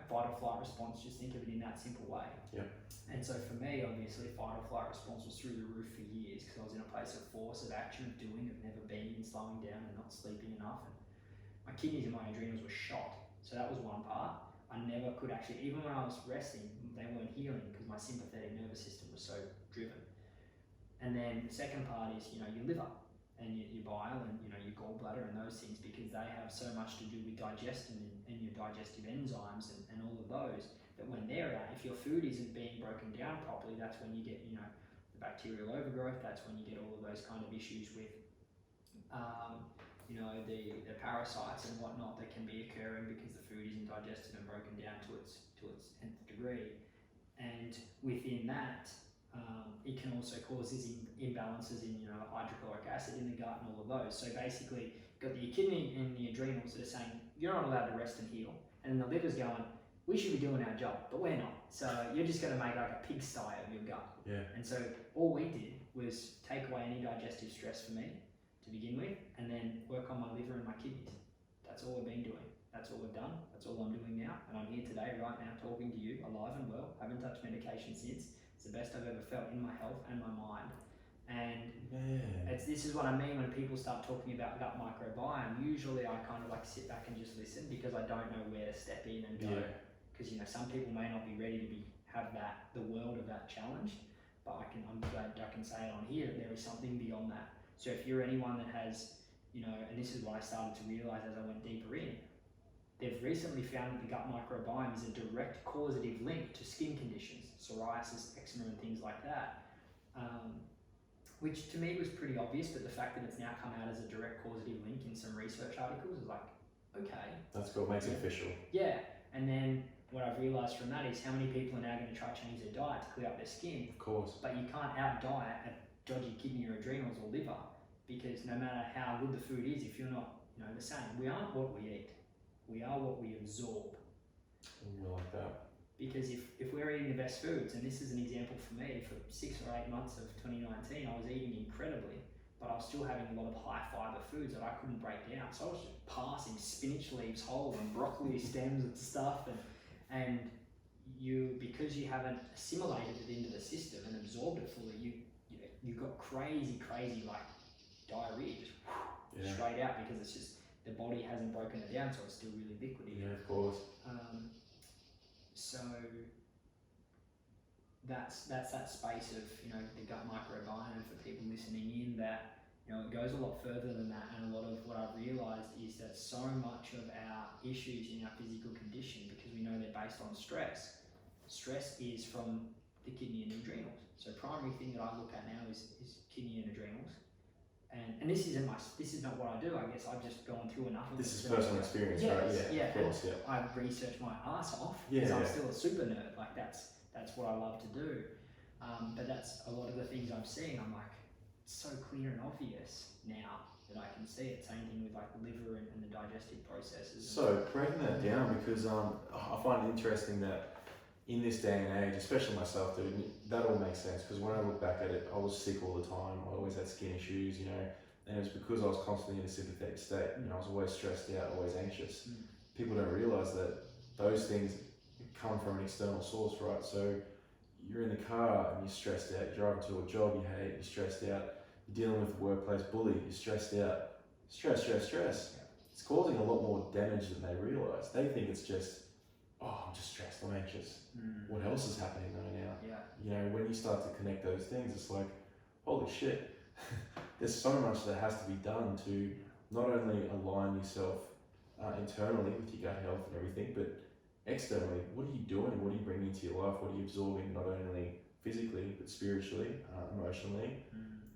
Speaker 2: Fight or flight response. Just think of it in that simple way.
Speaker 1: Yep.
Speaker 2: And so for me, obviously, fight or flight response was through the roof for years because I was in a place of force, of action, of doing, of never being, slowing down, and not sleeping enough. And my kidneys and my adrenals were shot. So that was one part. I never could actually, even when I was resting, they weren't healing because my sympathetic nervous system was so driven. And then the second part is, your liver and your bile and, your gallbladder and those things, because they have so much to do with digestion and your digestive enzymes and all of those, that when they're out, if your food isn't being broken down properly, that's when you get, the bacterial overgrowth, that's when you get all of those kind of issues with, the parasites and whatnot that can be occurring because the food isn't digested and broken down to its nth degree. And within that, it can also cause these imbalances in hydrochloric acid in the gut and all of those. So basically, you've got the kidney and the adrenals that are saying you're not allowed to rest and heal, and the liver's going, we should be doing our job, but we're not. So you're just going to make like a pigsty of your gut.
Speaker 1: Yeah. And
Speaker 2: so all we did was take away any digestive stress for me to begin with, and then work on my liver and my kidneys. That's all we've been doing. That's all we've done. That's all I'm doing now. And I'm here today, right now, talking to you, alive and well. Haven't touched medication since. It's the best I've ever felt in my health and my mind. And this is what I mean when people start talking about gut microbiome. Usually I kind of like sit back and just listen because I don't know where to step in and go. Because some people may not be ready to have the world of that challenged. But I'm glad I can say it on here that there is something beyond that. So if you're anyone that has, and this is what I started to realize as I went deeper in, they've recently found that the gut microbiome is a direct causative link to skin conditions, psoriasis, eczema, and things like that. Which to me was pretty obvious, but the fact that it's now come out as a direct causative link in some research articles is like, okay.
Speaker 1: That's cool, makes it official.
Speaker 2: Yeah, and then what I've realised from that is how many people are now going to try to change their diet to clear up their skin.
Speaker 1: Of course. But
Speaker 2: you can't out-diet a dodgy kidney or adrenals or liver, because no matter how good the food is, if you're not the same, we aren't what we eat. We are what we absorb.
Speaker 1: I like that.
Speaker 2: Because if we're eating the best foods, and this is an example for me, for 6 or 8 months of 2019, I was eating incredibly, but I was still having a lot of high fibre foods that I couldn't break down. So I was just passing spinach leaves whole and broccoli stems and stuff, and because you haven't assimilated it into the system and absorbed it fully, you got crazy like diarrhea just straight out, because it's just the body hasn't broken it down, so it's still really liquidy.
Speaker 1: Yeah, of course.
Speaker 2: So that's that space of, you know, the gut microbiome for people listening in, that, you know, it goes a lot further than that. And a lot of what I've realised is that so much of our issues in our physical condition, because we know they're based on stress is from the kidney and adrenals. So primary thing that I look at now is kidney and adrenals. And this isn't this is not what I do. I guess I've just gone through enough of it.
Speaker 1: This is personal experience, right? Yeah, of course, yeah.
Speaker 2: I've researched my ass off because I'm still a super nerd. Like that's what I love to do. But that's a lot of the things I'm seeing. I'm like, it's so clear and obvious now that I can see it. Same thing with like the liver and the digestive processes.
Speaker 1: So breaking that down, because I find it interesting that in this day and age, especially myself, dude, that all makes sense. Because when I look back at it, I was sick all the time. I always had skin issues, you know, and it was because I was constantly in a sympathetic state. You know, I was always stressed out, always anxious. People don't realize that those things come from an external source, right? So you're in the car and you're stressed out. You're driving to a job you hate. You're stressed out. You're dealing with a workplace bully. You're stressed out. Stress. It's causing a lot more damage than they realize. They think it's just, oh, I'm just stressed, I'm anxious. What else is happening though now?
Speaker 2: Yeah.
Speaker 1: You know, when you start to connect those things, it's like, holy shit, there's so much that has to be done to not only align yourself internally with your gut health and everything, but externally, what are you doing? What are you bringing into your life? What are you absorbing, not only physically, but spiritually, emotionally?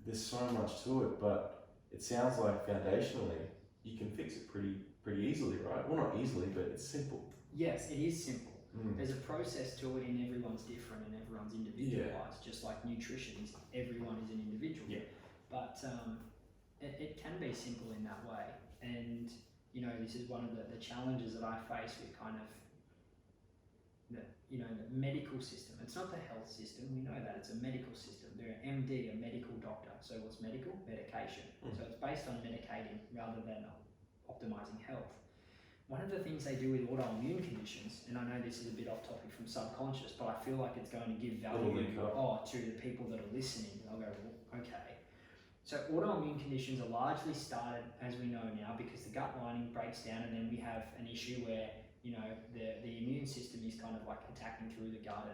Speaker 1: There's so much to it, but it sounds like foundationally, you can fix it pretty easily, right? Well, not easily, but it's simple.
Speaker 2: Yes, it is simple. There's a process to it, and everyone's different and everyone's individualized. Just like nutrition is, everyone is an individual.
Speaker 1: Yeah.
Speaker 2: But it can be simple in that way. And you know, this is one of the challenges that I face with kind of the medical system. It's not the health system. We know that it's a medical system. They're an MD, a medical doctor. So what's medical? Medication. So it's based on medicating rather than optimizing health. One of the things they do with autoimmune conditions, and I know this is a bit off topic from subconscious, but I feel like it's going to give value to the people that are listening. They'll go, well, okay. So autoimmune conditions are largely started, as we know now, because the gut lining breaks down, and then we have an issue where, you know, the immune system is kind of like attacking through the gut,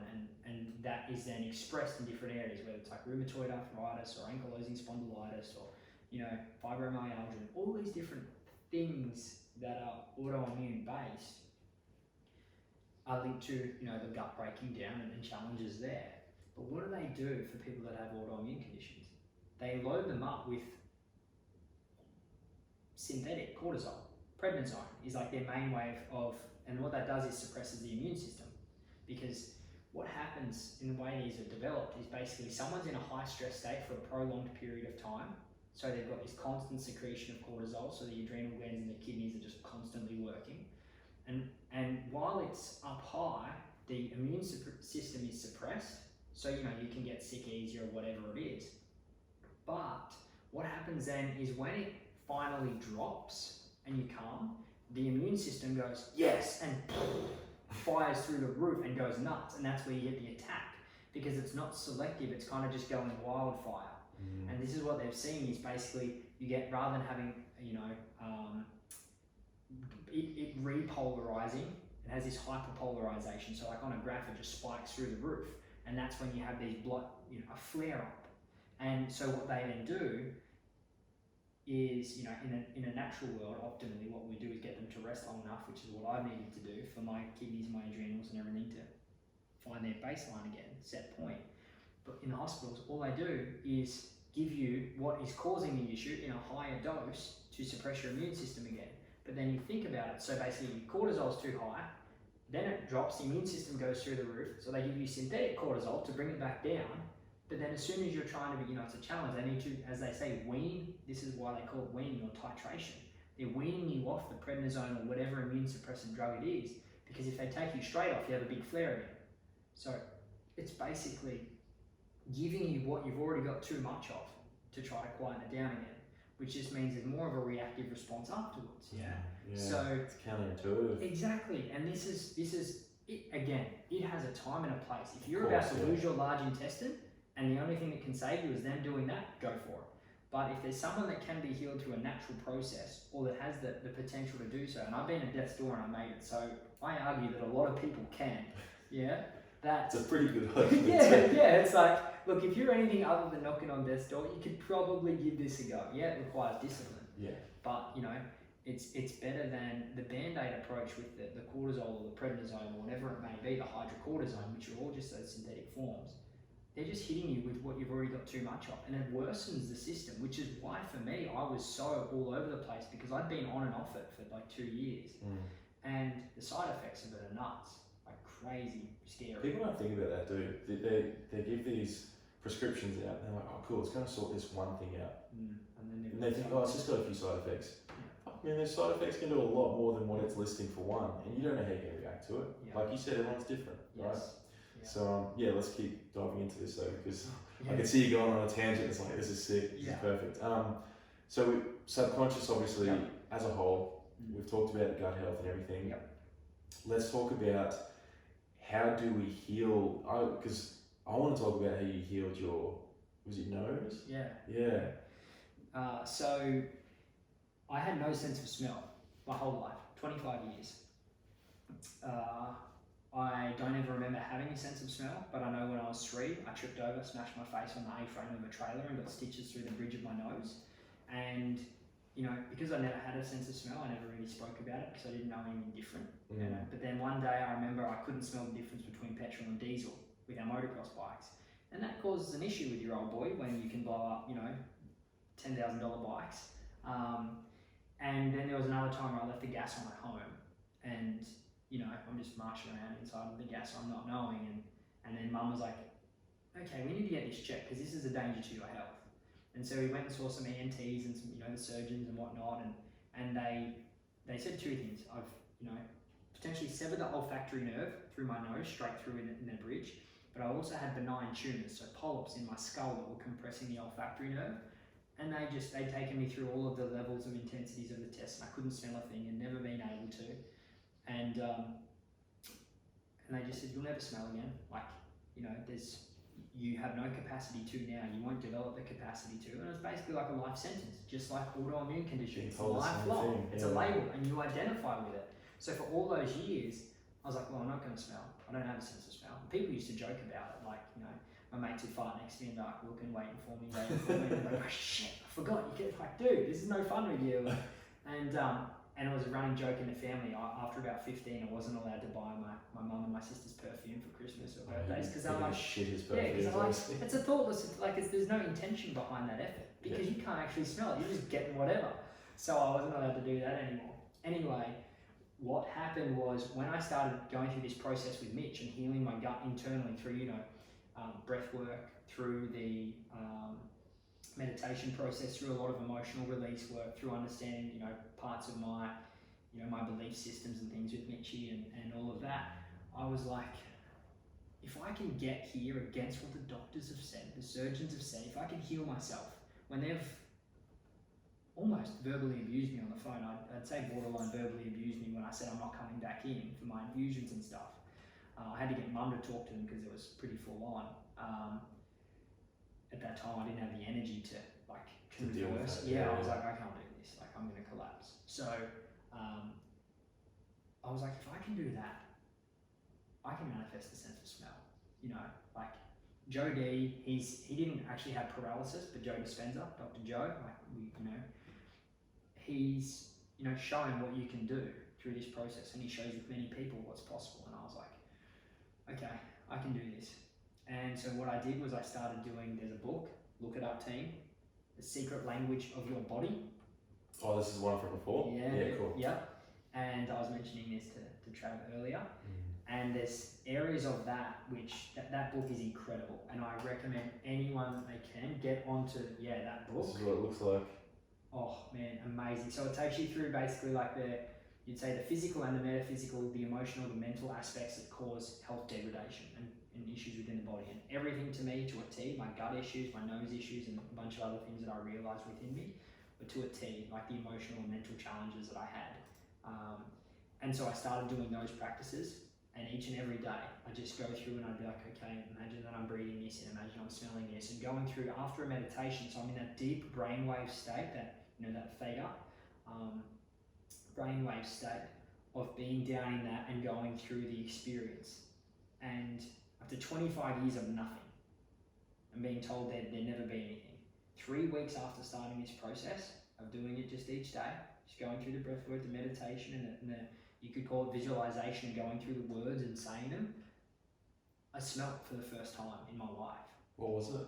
Speaker 2: and that is then expressed in different areas, whether it's like rheumatoid arthritis or ankylosing spondylitis or, you know, fibromyalgia, and all these different things that are autoimmune based are linked to, you know, the gut breaking down and challenges there. But what do they do for people that have autoimmune conditions? They load them up with synthetic cortisol. Prednisone is like their main way of, and what that does is suppresses the immune system. Because what happens in the way these are developed is basically someone's in a high stress state for a prolonged period of time. So they've got this constant secretion of cortisol, so the adrenal glands and the kidneys are just constantly working. And while it's up high, the immune system is suppressed, so you know you can get sick easier or whatever it is. But what happens then is when it finally drops and you calm, the immune system goes, yes, and fires through the roof and goes nuts, and that's where you get the attack. Because it's not selective, it's kind of just going wildfire. And this is what they've seen is basically you get, rather than having, you know, it repolarizing, it has this hyperpolarization. So like on a graph, it just spikes through the roof, and that's when you have these a flare up. And so what they then do is, you know, in a natural world, optimally, what we do is get them to rest long enough, which is what I needed to do for my kidneys, my adrenals, and everything to find their baseline again, set point. But in the hospitals, all they do is give you what is causing the issue in a higher dose to suppress your immune system again. But then you think about it, so basically cortisol's too high, then it drops, the immune system goes through the roof, so they give you synthetic cortisol to bring it back down. But then as soon as you're trying to be, you know, it's a challenge, they need to, as they say, wean. This is why they call it weaning or titration. They're weaning you off the prednisone or whatever immune suppressant drug it is, because if they take you straight off, you have a big flare again. So it's basically giving you what you've already got too much of to try to quieten it down again, which just means there's more of a reactive response afterwards.
Speaker 1: Yeah.
Speaker 2: So
Speaker 1: it's counterintuitive.
Speaker 2: Exactly, and this is it again. It has a time and a place. If you're about to lose your large intestine, and the only thing that can save you is them doing that, go for it. But if there's someone that can be healed through a natural process, or that has the potential to do so, and I've been at death's door and I made it, so I argue that a lot of people can. Yeah, that's
Speaker 1: It's a pretty good argument.
Speaker 2: yeah. It's like, look, if you're anything other than knocking on death's door, you could probably give this a go. Yeah, it requires discipline.
Speaker 1: Yeah.
Speaker 2: But you know, it's better than the band-aid approach with the cortisol or the prednisone or whatever it may be, the hydrocortisone, which are all just those synthetic forms. They're just hitting you with what you've already got too much of, and it worsens the system, which is why for me I was so all over the place, because I'd been on and off it for like 2 years, and the side effects of it are nuts, like crazy, scary.
Speaker 1: People don't think about that, do they give these prescriptions out, and they're like, oh cool, it's going to sort this one thing out, and they think, oh, it's just got a few side effects. I mean, those side effects can do a lot more than what it's listing for one, and you don't know how you're going to react to it.
Speaker 2: Yeah.
Speaker 1: Like you said, everyone's different, right?
Speaker 2: Yeah.
Speaker 1: So let's keep diving into this though, because I can see you going on a tangent. It's like, this is sick, this is perfect. So subconscious, obviously, as a whole, we've talked about gut health and everything.
Speaker 2: Yep.
Speaker 1: Let's talk about how do we heal, because I want to talk about how you healed your, was it nose?
Speaker 2: Yeah.
Speaker 1: Yeah.
Speaker 2: So I had no sense of smell my whole life, 25 years. I don't ever remember having a sense of smell, but I know when I was 3, I tripped over, smashed my face on the A-frame of a trailer and got stitches through the bridge of my nose. And, you know, because I never had a sense of smell, I never really spoke about it because I didn't know anything different. You know? But then one day I remember I couldn't smell the difference between petrol and diesel with our motocross bikes. And that causes an issue with your old boy when you can blow up, you know, $10,000 bikes. And then there was another time where I left the gas on at home, and you know, I'm just marching around inside of the gas, I'm not knowing, and then Mum was like, okay, we need to get this checked because this is a danger to your health. And so we went and saw some ENTs and some, you know, the surgeons and whatnot, and they said 2 things. I've, you know, potentially severed the olfactory nerve through my nose, straight through in the bridge, but I also had benign tumours, so polyps in my skull that were compressing the olfactory nerve. And they'd taken me through all of the levels of intensities of the test, and I couldn't smell a thing and never been able to. And they just said, you'll never smell again. Like, you know, you have no capacity to now. You won't develop the capacity to. And it's basically like a life sentence, just like autoimmune conditions. It's lifelong. It's a label, and you identify with it. So for all those years, I was like, well, I'm not going to smell. I don't have a sense of smell. And people used to joke about it, like, you know, my mates would fart next to me in dark, looking, waiting for me, and they'd go, shit, I forgot. You get like, dude, this is no fun with you. And it was a running joke in the family. After about 15, I wasn't allowed to buy my mum and my sister's perfume for Christmas or birthdays because they're like,
Speaker 1: shit his perfume.
Speaker 2: yeah, because like, it's a thoughtless, like there's no intention behind that effort because you can't actually smell it. You're just getting whatever. So I wasn't allowed to do that anymore. Anyway, what happened was when I started going through this process with Mitch and healing my gut internally through, you know, breath work, through the meditation process, through a lot of emotional release work, through understanding, you know, parts of my, you know, my belief systems and things with Mitchie and all of that, I was like, if I can get here against what the doctors have said, the surgeons have said, if I can heal myself, when they've almost verbally abused me on the phone, I'd say borderline verbally abused me when I said I'm not coming back in for my infusions and stuff. I had to get Mum to talk to them because it was pretty full on. At that time, I didn't have the energy to like converse. I was like, I can't do this. Like, I'm going to collapse. So I was like, if I can do that, I can manifest a sense of smell. You know, like Joe D. He didn't actually have paralysis, but Joe Dispenza, Dr. Joe, like he's showing what you can do through this process, and he shows with many people what's possible. And I was like, okay, I can do this. And so what I did was I started doing, there's a book, look it up team, The Secret Language of Your Body.
Speaker 1: Oh, this is one from before? Yeah, cool.
Speaker 2: Yep. And I was mentioning this to Trav earlier. And there's areas of that which, that book is incredible. And I recommend anyone that they can get onto, that book.
Speaker 1: This is what it looks like.
Speaker 2: Oh man, amazing. So it takes you through basically like you'd say the physical and the metaphysical, the emotional, the mental aspects that cause health degradation and issues within the body. And everything to me, to a T, my gut issues, my nose issues, and a bunch of other things that I realised within me, but to a T, like the emotional and mental challenges that I had. And so I started doing those practices, And each and every day, I just go through and I'd be like, okay, imagine that I'm breathing this in, imagine I'm smelling this, and going through after a meditation. So I'm in that deep brainwave state, that that theta brainwave state of being down in that and going through the experience. And after 25 years of nothing, and being told there'd never be anything, 3 weeks after starting this process of doing it just each day, just going through the breath work, the meditation, and the you could call it visualization, and going through the words and saying them, I smelt for the first time in my life.
Speaker 1: What was it?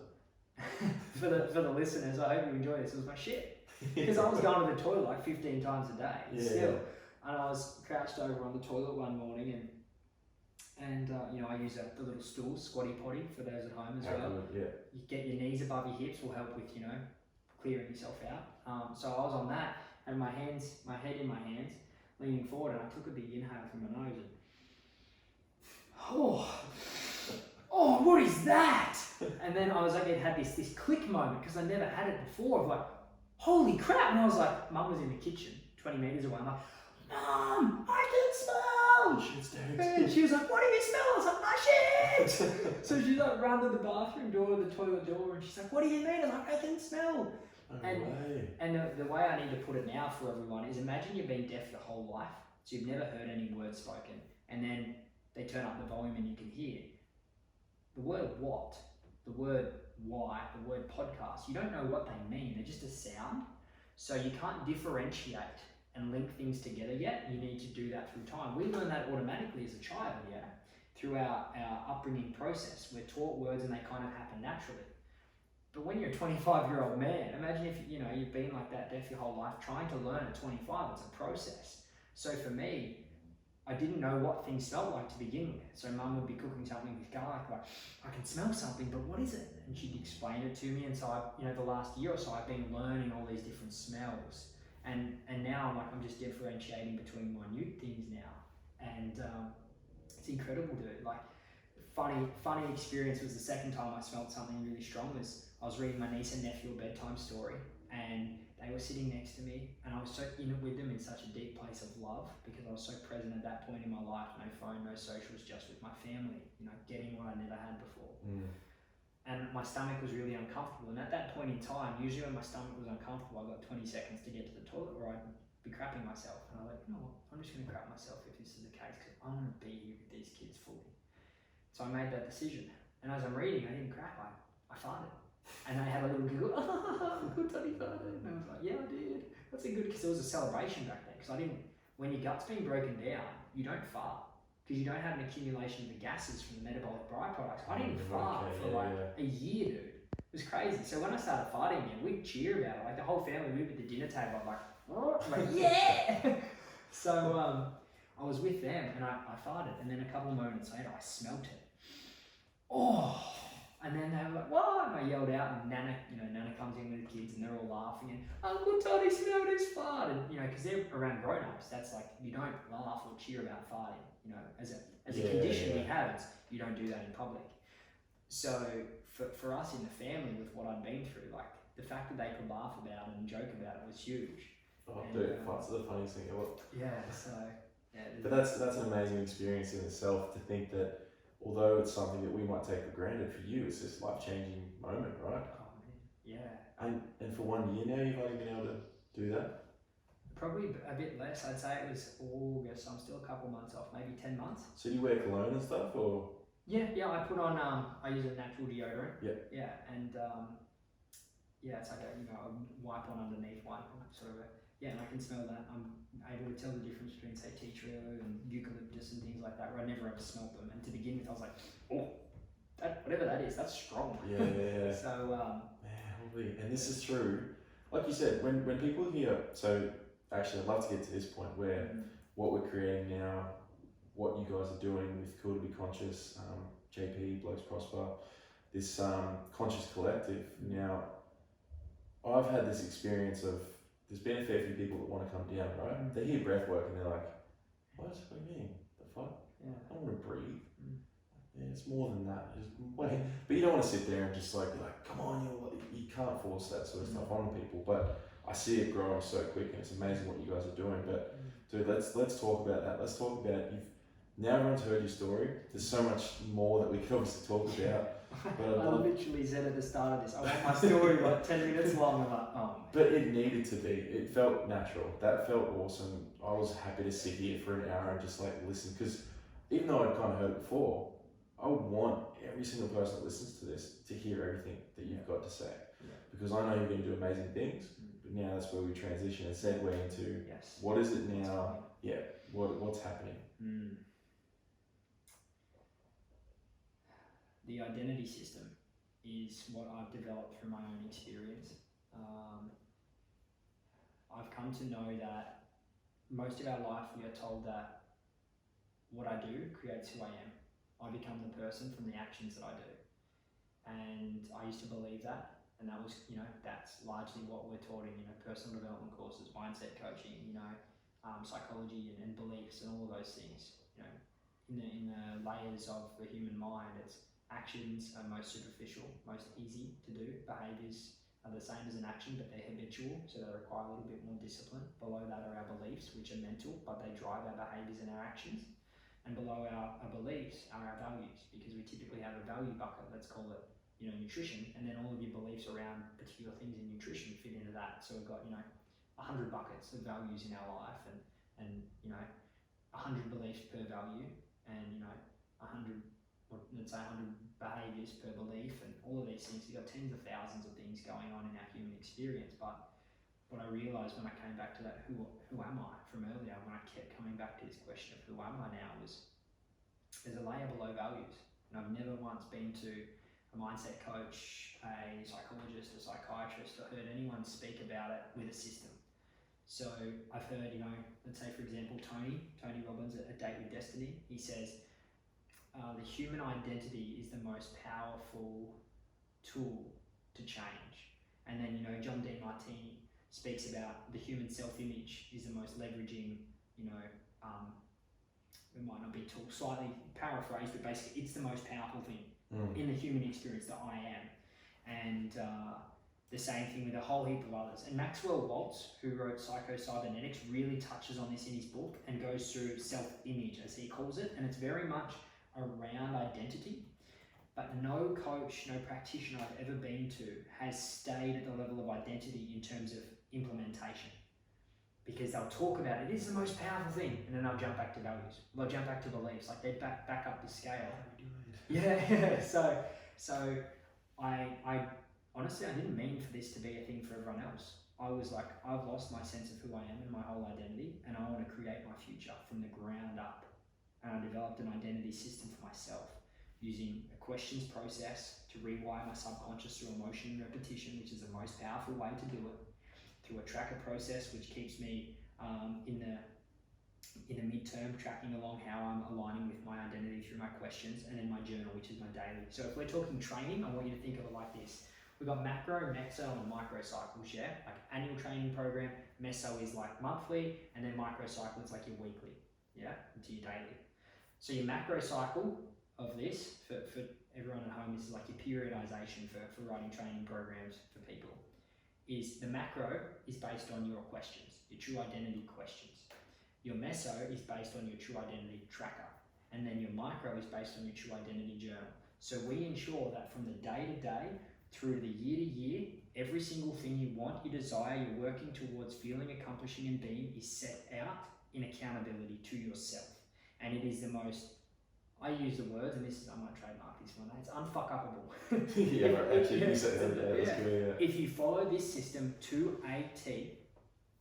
Speaker 2: for the listeners, I hope you enjoy this. It was my shit. Because I was going to the toilet like 15 times a day still. And I was crouched over on the toilet one morning, and I use the little stool, squatty potty, for those at home as well.
Speaker 1: Yeah.
Speaker 2: You get your knees above your hips, will help with clearing yourself out. So I was on that, and my head in my hands, leaning forward, and I took a big inhale through my nose, and oh, what is that? And then I was like, it had this click moment, because I never had it before, of like, holy crap. And I was like, Mum was in the kitchen 20 meters away. I'm like, Mum, I can smell. And she was like, what do you smell? I was like, my shit. So she like ran to the bathroom door, the toilet door, and she's like, what do you mean? I was like, I can smell. And the way I need to put it now for everyone is, imagine you've been deaf your whole life, so you've never heard any words spoken, and then they turn up the volume and you can hear the word what, the word why, the word podcast. You don't know what they mean, they're just a sound. So you can't differentiate and link things together yet. You need to do that through time. We learn that automatically as a child, through our upbringing process. We're taught words and they kind of happen naturally. But when you're a 25-year-old man, imagine if you've been like that deaf your whole life, trying to learn at 25, it's a process. So for me, I didn't know what things smelled like to begin with. So Mum would be cooking something with garlic, like, I can smell something, but what is it? And she'd explain it to me. And so the last year or so, I've been learning all these different smells. And now I'm just differentiating between minute things now. And it's incredible, dude. Like, funny experience was the second time I smelled something really strong. I was reading my niece and nephew a bedtime story, and they were sitting next to me, and I was so in it with them in such a deep place of love, because I was so present at that point in my life. No phone, no socials, just with my family, getting what I never had before. And my stomach was really uncomfortable, and at that point in time, usually when my stomach was uncomfortable, I got 20 seconds to get to the toilet, or I'd be crapping myself, and I was like, you know what, I'm just going to crap myself if this is the case, because I want to be here with these kids fully. So I made that decision, and as I'm reading, I didn't crap, I farted. And they had a little giggle, good Toddy farted. And I was like, yeah, I did. That's a good, because it was a celebration back then. Because when your gut's been broken down, you don't fart. Because you don't have an accumulation of the gases from the metabolic byproducts. I didn't fart for a year, dude. It was crazy. So when I started farting again, we'd cheer about it. Like the whole family, we'd be at the dinner table, I'm like, yeah! So I was with them, and I farted. And then a couple of moments later, I smelt it. Oh! And then they were like, what? And I yelled out, and Nana comes in with the kids, and they're all laughing, and Uncle Toddy smelled his fart. And, because they're around grown-ups, that's like, you don't laugh or cheer about farting, as a condition we have, it's, you don't do that in public. So for us in the family, with what I'd been through, like, the fact that they could laugh about it and joke about it was huge.
Speaker 1: Oh, dude, farts are the funniest thing ever.
Speaker 2: Yeah, so, yeah.
Speaker 1: But that's an amazing experience in itself, to think that, although it's something that we might take for granted, for you, it's this life-changing moment, right?
Speaker 2: Oh, man. Yeah.
Speaker 1: And for 1 year now, you've only been able to do that?
Speaker 2: Probably a bit less. I'd say it was August. I'm still a couple months off, maybe 10 months.
Speaker 1: So do you wear cologne and stuff, or? Yeah,
Speaker 2: I put on, I use a natural deodorant.
Speaker 1: Yeah.
Speaker 2: Yeah, and it's like a wipe on underneath one, sort of and I can smell that. I'm able to tell the difference between, say, tea tree and eucalyptus and things like that, where I never ever smelled them. And to begin with, I was like, oh, whatever that is, that's strong.
Speaker 1: Yeah.
Speaker 2: So,
Speaker 1: man, and this is true. Like you said, when people hear, so actually I'd love to get to this point where what we're creating now, what you guys are doing with Cool to Be Conscious, JP, Blokes Prosper, this conscious collective. Now, I've had this experience of, there's been a fair few people that want to come down, right? They hear breath work and they're like, what do you mean? The fuck?
Speaker 2: Yeah.
Speaker 1: I don't want to breathe. Yeah, it's more than that. Just wait. But you don't want to sit there and just be like, come on, you can't force that sort of stuff on people. But I see it growing so quick, and it's amazing what you guys are doing. But dude, let's talk about that. Let's talk about, now everyone's heard your story. There's so much more that we could obviously talk about. But
Speaker 2: I literally said at the start of this, I want my story like 10 minutes long. I'm like, oh.
Speaker 1: But it needed to be. It felt natural. That felt awesome. I was happy to sit here for an hour and just like listen, because even though I'd kind of heard it before, I would want every single person that listens to this to hear everything that you've got to say.
Speaker 2: Yeah.
Speaker 1: Because I know you're going to do amazing things. But now that's where we transition and segue into
Speaker 2: Yes.
Speaker 1: what is it now? Yeah. What's happening?
Speaker 2: The identity system is what I've developed through my own experience. I've come to know that most of our life we are told that what I do creates who I am. I become the person from the actions that I do. And I used to believe that, and that was, that's largely what we're taught in, personal development courses, mindset coaching, psychology and beliefs and all of those things. In the layers of the human mind, it's actions are most superficial, most easy to do. Behaviours are the same as an action, but they're habitual, so they require a little bit more discipline. Below that are our beliefs, which are mental, but they drive our behaviours and our actions. And below our beliefs are our values, because we typically have a value bucket, let's call it, nutrition, and then all of your beliefs around particular things in nutrition fit into that. So we've got, 100 buckets of values in our life, and 100 beliefs per value, and 100, or let's say 100 behaviours per belief, and all of these things. You've got tens of thousands of things going on in our human experience. But what I realised when I came back to that, who am I from earlier, when I kept coming back to this question of who am I now, was there's a layer below values. And I've never once been to a mindset coach, a psychologist, a psychiatrist, or heard anyone speak about it with a system. So I've heard, let's say for example, Tony Robbins at Date with Destiny, he says, the human identity is the most powerful tool to change. And then, John D. Martini speaks about the human self-image is the most leveraging, it might not be tool, slightly paraphrased, but basically it's the most powerful thing in the human experience that I am. And the same thing with a whole heap of others. And Maxwell Waltz, who wrote Psycho-Cybernetics, really touches on this in his book and goes through self-image, as he calls it. And it's very much around identity, but no coach, no practitioner I've ever been to has stayed at the level of identity in terms of implementation, because they'll talk about it is the most powerful thing, and then they'll jump back to values, they'll jump back to beliefs, like they back up the scale. Yeah. So I honestly, I didn't mean for this to be a thing for everyone else. I was like, I've lost my sense of who I am and my whole identity, and I want to create my future from the ground up. And I developed an identity system for myself using a questions process to rewire my subconscious through emotion and repetition, which is the most powerful way to do it, through a tracker process, which keeps me in the midterm, tracking along how I'm aligning with my identity through my questions, and then my journal, which is my daily. So if we're talking training, I want you to think of it like this. We've got macro, meso, and micro cycles, yeah? Like annual training program, meso is like monthly, and then micro cycle is like your weekly, yeah? Into your daily. So your macro cycle of this, for everyone at home, this is like your periodization for writing training programs for people, is the macro is based on your questions, your true identity questions. Your meso is based on your true identity tracker. And then your micro is based on your true identity journal. So we ensure that from the day to day, through the year to year, every single thing you want, you desire, you're working towards feeling, accomplishing, and being is set out in accountability to yourself. And it is the most, I use the words, and this is, I might trademark this one, it's unfuck-upable.
Speaker 1: Yeah, right, actually, you said that, that's good, yeah.
Speaker 2: If you follow this system to a T,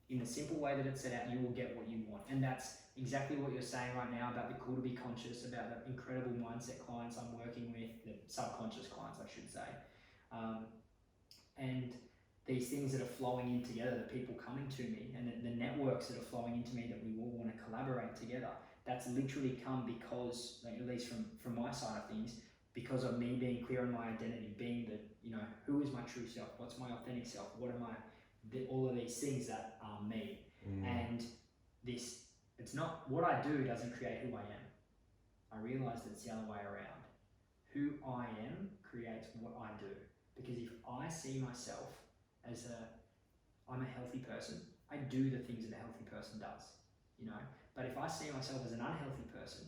Speaker 2: in the simple way that it's set out, you will get what you want. And that's exactly what you're saying right now about the cool to be conscious, about the incredible mindset clients I'm working with, the subconscious clients, I should say. And these things that are flowing in together, the people coming to me, and the networks that are flowing into me that we all want to collaborate together, that's literally come because, like, at least from my side of things, because of me being clear on my identity, being the, who is my true self, what's my authentic self, what am I, all of these things that are me. And this, it's not, what I do doesn't create who I am. I realised it's the other way around. Who I am creates what I do. Because if I see myself as I'm a healthy person, I do the things that a healthy person does, But if I see myself as an unhealthy person,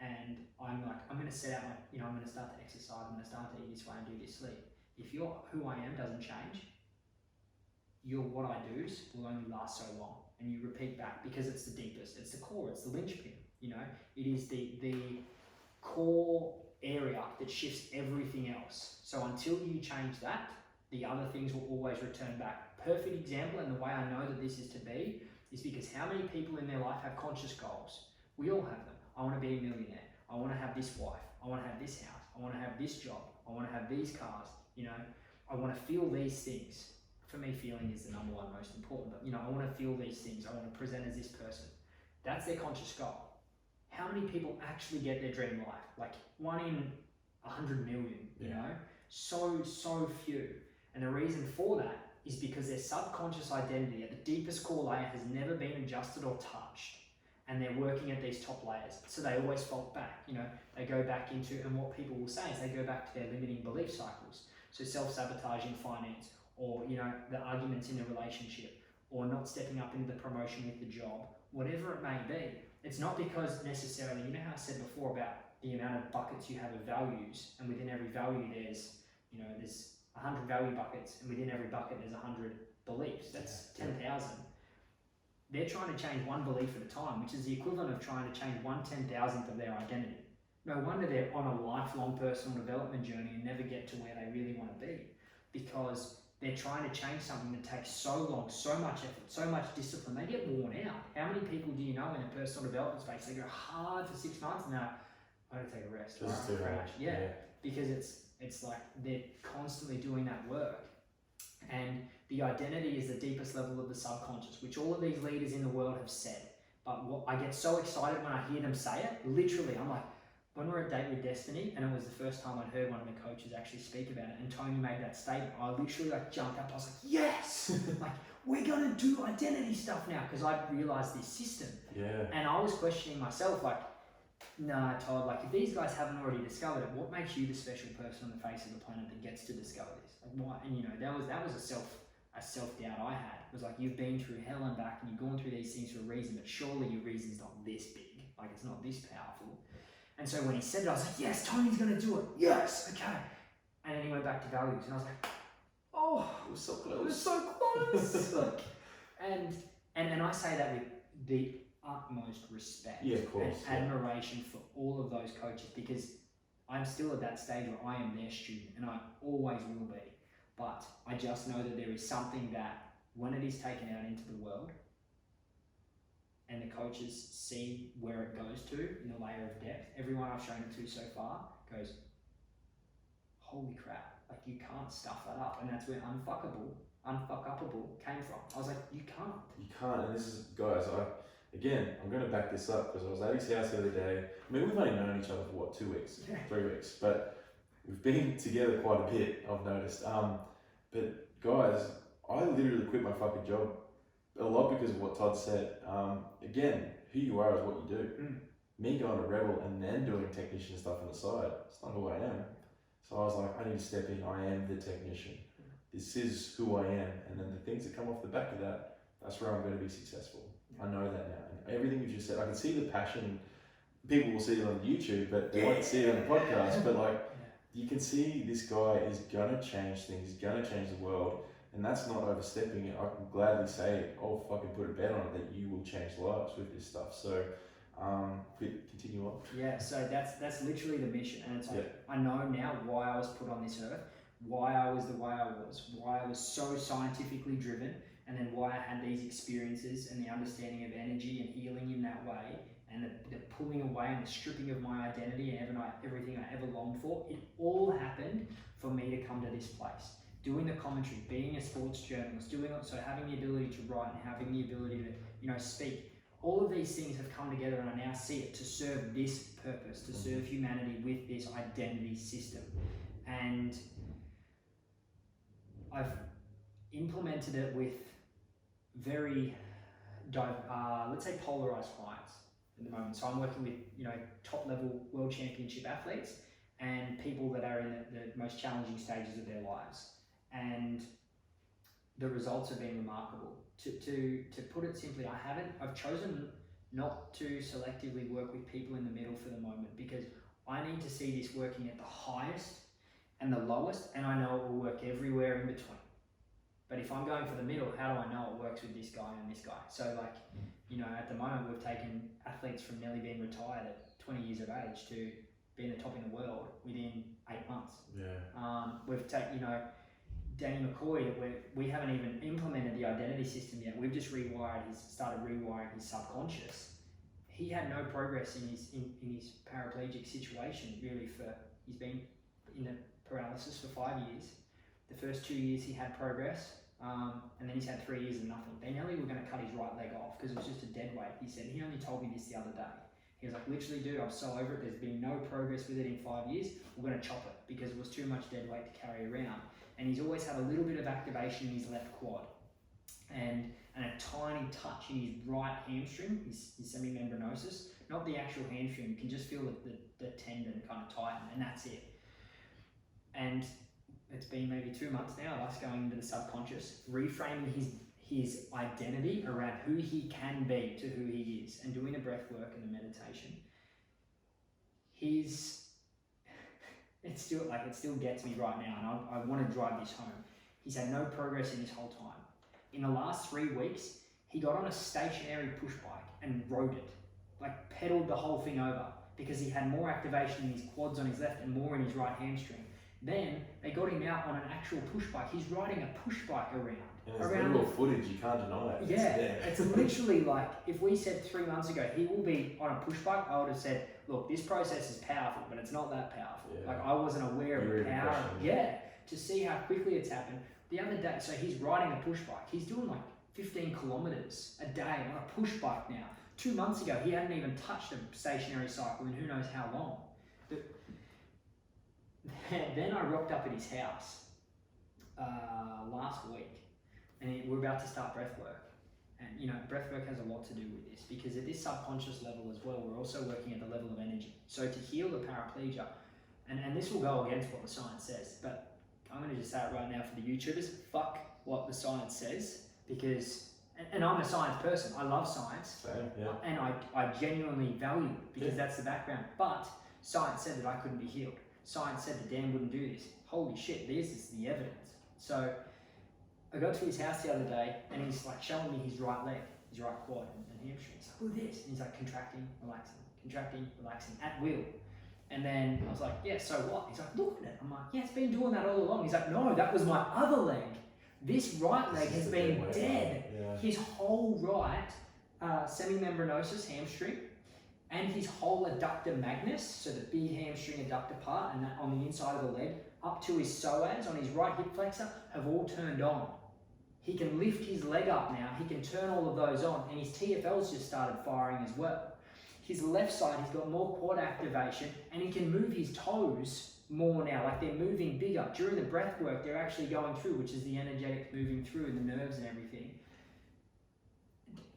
Speaker 2: and I'm like, I'm going to set out my, I'm going to start to exercise, I'm going to start to eat this way and do this sleep. If who I am doesn't change, your what I do's will only last so long, and you repeat back because it's the deepest, it's the core, it's the linchpin. It is the core area that shifts everything else. So until you change that, the other things will always return back. Perfect example, and the way I know that this is to be is because how many people in their life have conscious goals? We all have them. I want to be a millionaire. I want to have this wife. I want to have this house. I want to have this job. I want to have these cars. I want to feel these things. For me, feeling is the number one most important. But I want to feel these things. I want to present as this person. That's their conscious goal. How many people actually get their dream life? Like 1 in 100 million. So few. And the reason for that is because their subconscious identity at the deepest core layer has never been adjusted or touched. And they're working at these top layers. So they always fall back. They go back into, and what people will say is they go back to their limiting belief cycles. So self-sabotaging finance, or the arguments in a relationship, or not stepping up into the promotion with the job, whatever it may be. It's not because necessarily, how I said before about the amount of buckets you have of values, and within every value there's 100 value buckets, and within every bucket there's 100 beliefs. That's 10,000. They're trying to change one belief at a time, which is the equivalent of trying to change 1/10,000th of their identity. No wonder they're on a lifelong personal development journey and never get to where they really want to be, because they're trying to change something that takes so long, so much effort, so much discipline. They get worn out. How many people do you know in a personal development space? They go hard for 6 months and they're I'm going to take a rest. Or I'm crash. Yeah, because it's like they're constantly doing that work. And the identity is the deepest level of the subconscious, which all of these leaders in the world have said. But what I get so excited when I hear them say it, literally, I'm like, when we're at Date with Destiny, and it was the first time I'd heard one of the coaches actually speak about it, and Tony made that statement, I literally jumped up. I was like, yes! Like, we're going to do identity stuff now, because I realised this system.
Speaker 1: Yeah.
Speaker 2: And I was questioning myself, like, nah, Todd, if these guys haven't already discovered it, what makes you the special person on the face of the planet that gets to discover this? Like, why? And that was a self-doubt I had. It was like, you've been through hell and back, and you've gone through these things for a reason, but surely your reason's not this big. Like, it's not this powerful. And so when he said it, I was like, yes, Tony's going to do it. Yes, okay. And then he went back to values, and I was like, oh,
Speaker 1: It was so close.
Speaker 2: it was so close. and I say that with the utmost respect
Speaker 1: of course,
Speaker 2: and admiration for all of those coaches, because I'm still at that stage where I am their student, and I always will be. But I just know that there is something that when it is taken out into the world, and the coaches see where it goes to in a layer of depth, everyone I've shown it to so far goes, holy crap, like you can't stuff that up. And that's where unfuckupable came from. I was like, you can't.
Speaker 1: You can't, and this is, guys, I'm going to back this up, because I was at his house the other day. I mean, we've only known each other for 2 weeks, 3 weeks, but we've been together quite a bit, I've noticed. But guys, I literally quit my fucking job a lot because of what Todd said. Again, who you are is what you do. Me going to Rebel and then doing technician stuff on the side, it's not who I am. So I was like, I need to step in. I am the technician. This is who I am. And then the things that come off the back of that, that's where I'm going to be successful. I know that now. And everything you just said, I can see the passion. People will see it on YouTube, but they won't see it on the podcast. But you can see this guy is going to change things. He's going to change the world. And that's not overstepping it. I can gladly say, I'll fucking put a bet on it that you will change lives with this stuff. So, continue on.
Speaker 2: Yeah, so that's literally the mission. And it's like, I know now why I was put on this earth, why I was the way I was, why I was so scientifically driven, and then why I had these experiences and the understanding of energy and healing in that way, and the pulling away and the stripping of my identity and everything I ever longed for. It all happened for me to come to this place. Doing the commentary, being a sports journalist, having the ability to write and having the ability to, speak. All of these things have come together, and I now see it to serve this purpose, to serve humanity with this identity system. And I've implemented it with very, let's say, polarized clients at the moment. So I'm working with, top level world championship athletes and people that are in the most challenging stages of their lives. And the results have been remarkable. To put it simply, I've chosen not to selectively work with people in the middle for the moment, because I need to see this working at the highest and the lowest, and I know it will work everywhere in between. But if I'm going for the middle, how do I know it works with this guy and this guy? So like, you know, at the moment we've taken athletes from nearly being retired at 20 years of age to being the top in the world within 8 months.
Speaker 1: Yeah.
Speaker 2: We've taken, you know, Danny McCoy, we haven't even implemented the identity system yet. We've just started rewiring his subconscious. He had no progress in his paraplegic situation really he's been in a paralysis for 5 years. The first 2 years he had progress, and then he's had 3 years of nothing. They nearly were going to cut his right leg off because it was just a dead weight. He said, he only told me this the other day. He was like, literally, dude, I'm so over it. There's been no progress with it in 5 years. We're going to chop it because it was too much dead weight to carry around. And he's always had a little bit of activation in his left quad and a tiny touch in his right hamstring, his semimembranosus. Not the actual hamstring. You can just feel the tendon kind of tighten, and that's it. And it's been maybe 2 months now of us going into the subconscious, reframing his identity around who he can be to who he is, and doing the breath work and the meditation. It still gets me right now, and I want to drive this home. He's had no progress in this whole time. In the last 3 weeks, he got on a stationary push bike and rode it, like pedaled the whole thing over, because he had more activation in his quads on his left and more in his right hamstring. Then they got him out on an actual push bike. He's riding a push bike around.
Speaker 1: And there's literal footage, you can't deny it.
Speaker 2: Yeah, it's literally like, if we said 3 months ago he will be on a push bike, I would have said, look, this process is powerful, but it's not that powerful.
Speaker 1: Yeah.
Speaker 2: Like, I wasn't aware of the power. To see how quickly it's happened. The other day, so he's riding a push bike. He's doing like 15 kilometers a day on a push bike now. 2 months ago, he hadn't even touched a stationary cycle in who knows how long. But then I rocked up at his house last week, and we're about to start breath work. And you know, breath work has a lot to do with this, because at this subconscious level as well, we're also working at the level of energy. So to heal the paraplegia, and this will go against what the science says, but I'm going to just say it right now for the YouTubers, fuck what the science says, because, and I'm a science person, I love science,
Speaker 1: Same, yeah.
Speaker 2: and I genuinely value it, because that's the background, but science said that I couldn't be healed. Science said that Dan wouldn't do this. Holy shit, this is the evidence. So I got to his house the other day, and he's like showing me his right leg, his right quad and hamstring. He's like, look at this. And he's like contracting, relaxing at will. And then I was like, yeah, so what? He's like, look at it. I'm like, yeah, it's been doing that all along. He's like, no, that was my other leg. This right leg has been dead.
Speaker 1: Yeah.
Speaker 2: His whole right semimembranosus hamstring, and his whole adductor magnus, so the big hamstring adductor part, and that on the inside of the leg, up to his psoas on his right hip flexor, have all turned on. He can lift his leg up now, he can turn all of those on, and his TFL's just started firing as well. His left side, he's got more quad activation, and he can move his toes more now, like they're moving bigger. During the breath work, they're actually going through, which is the energetics moving through, the nerves and everything.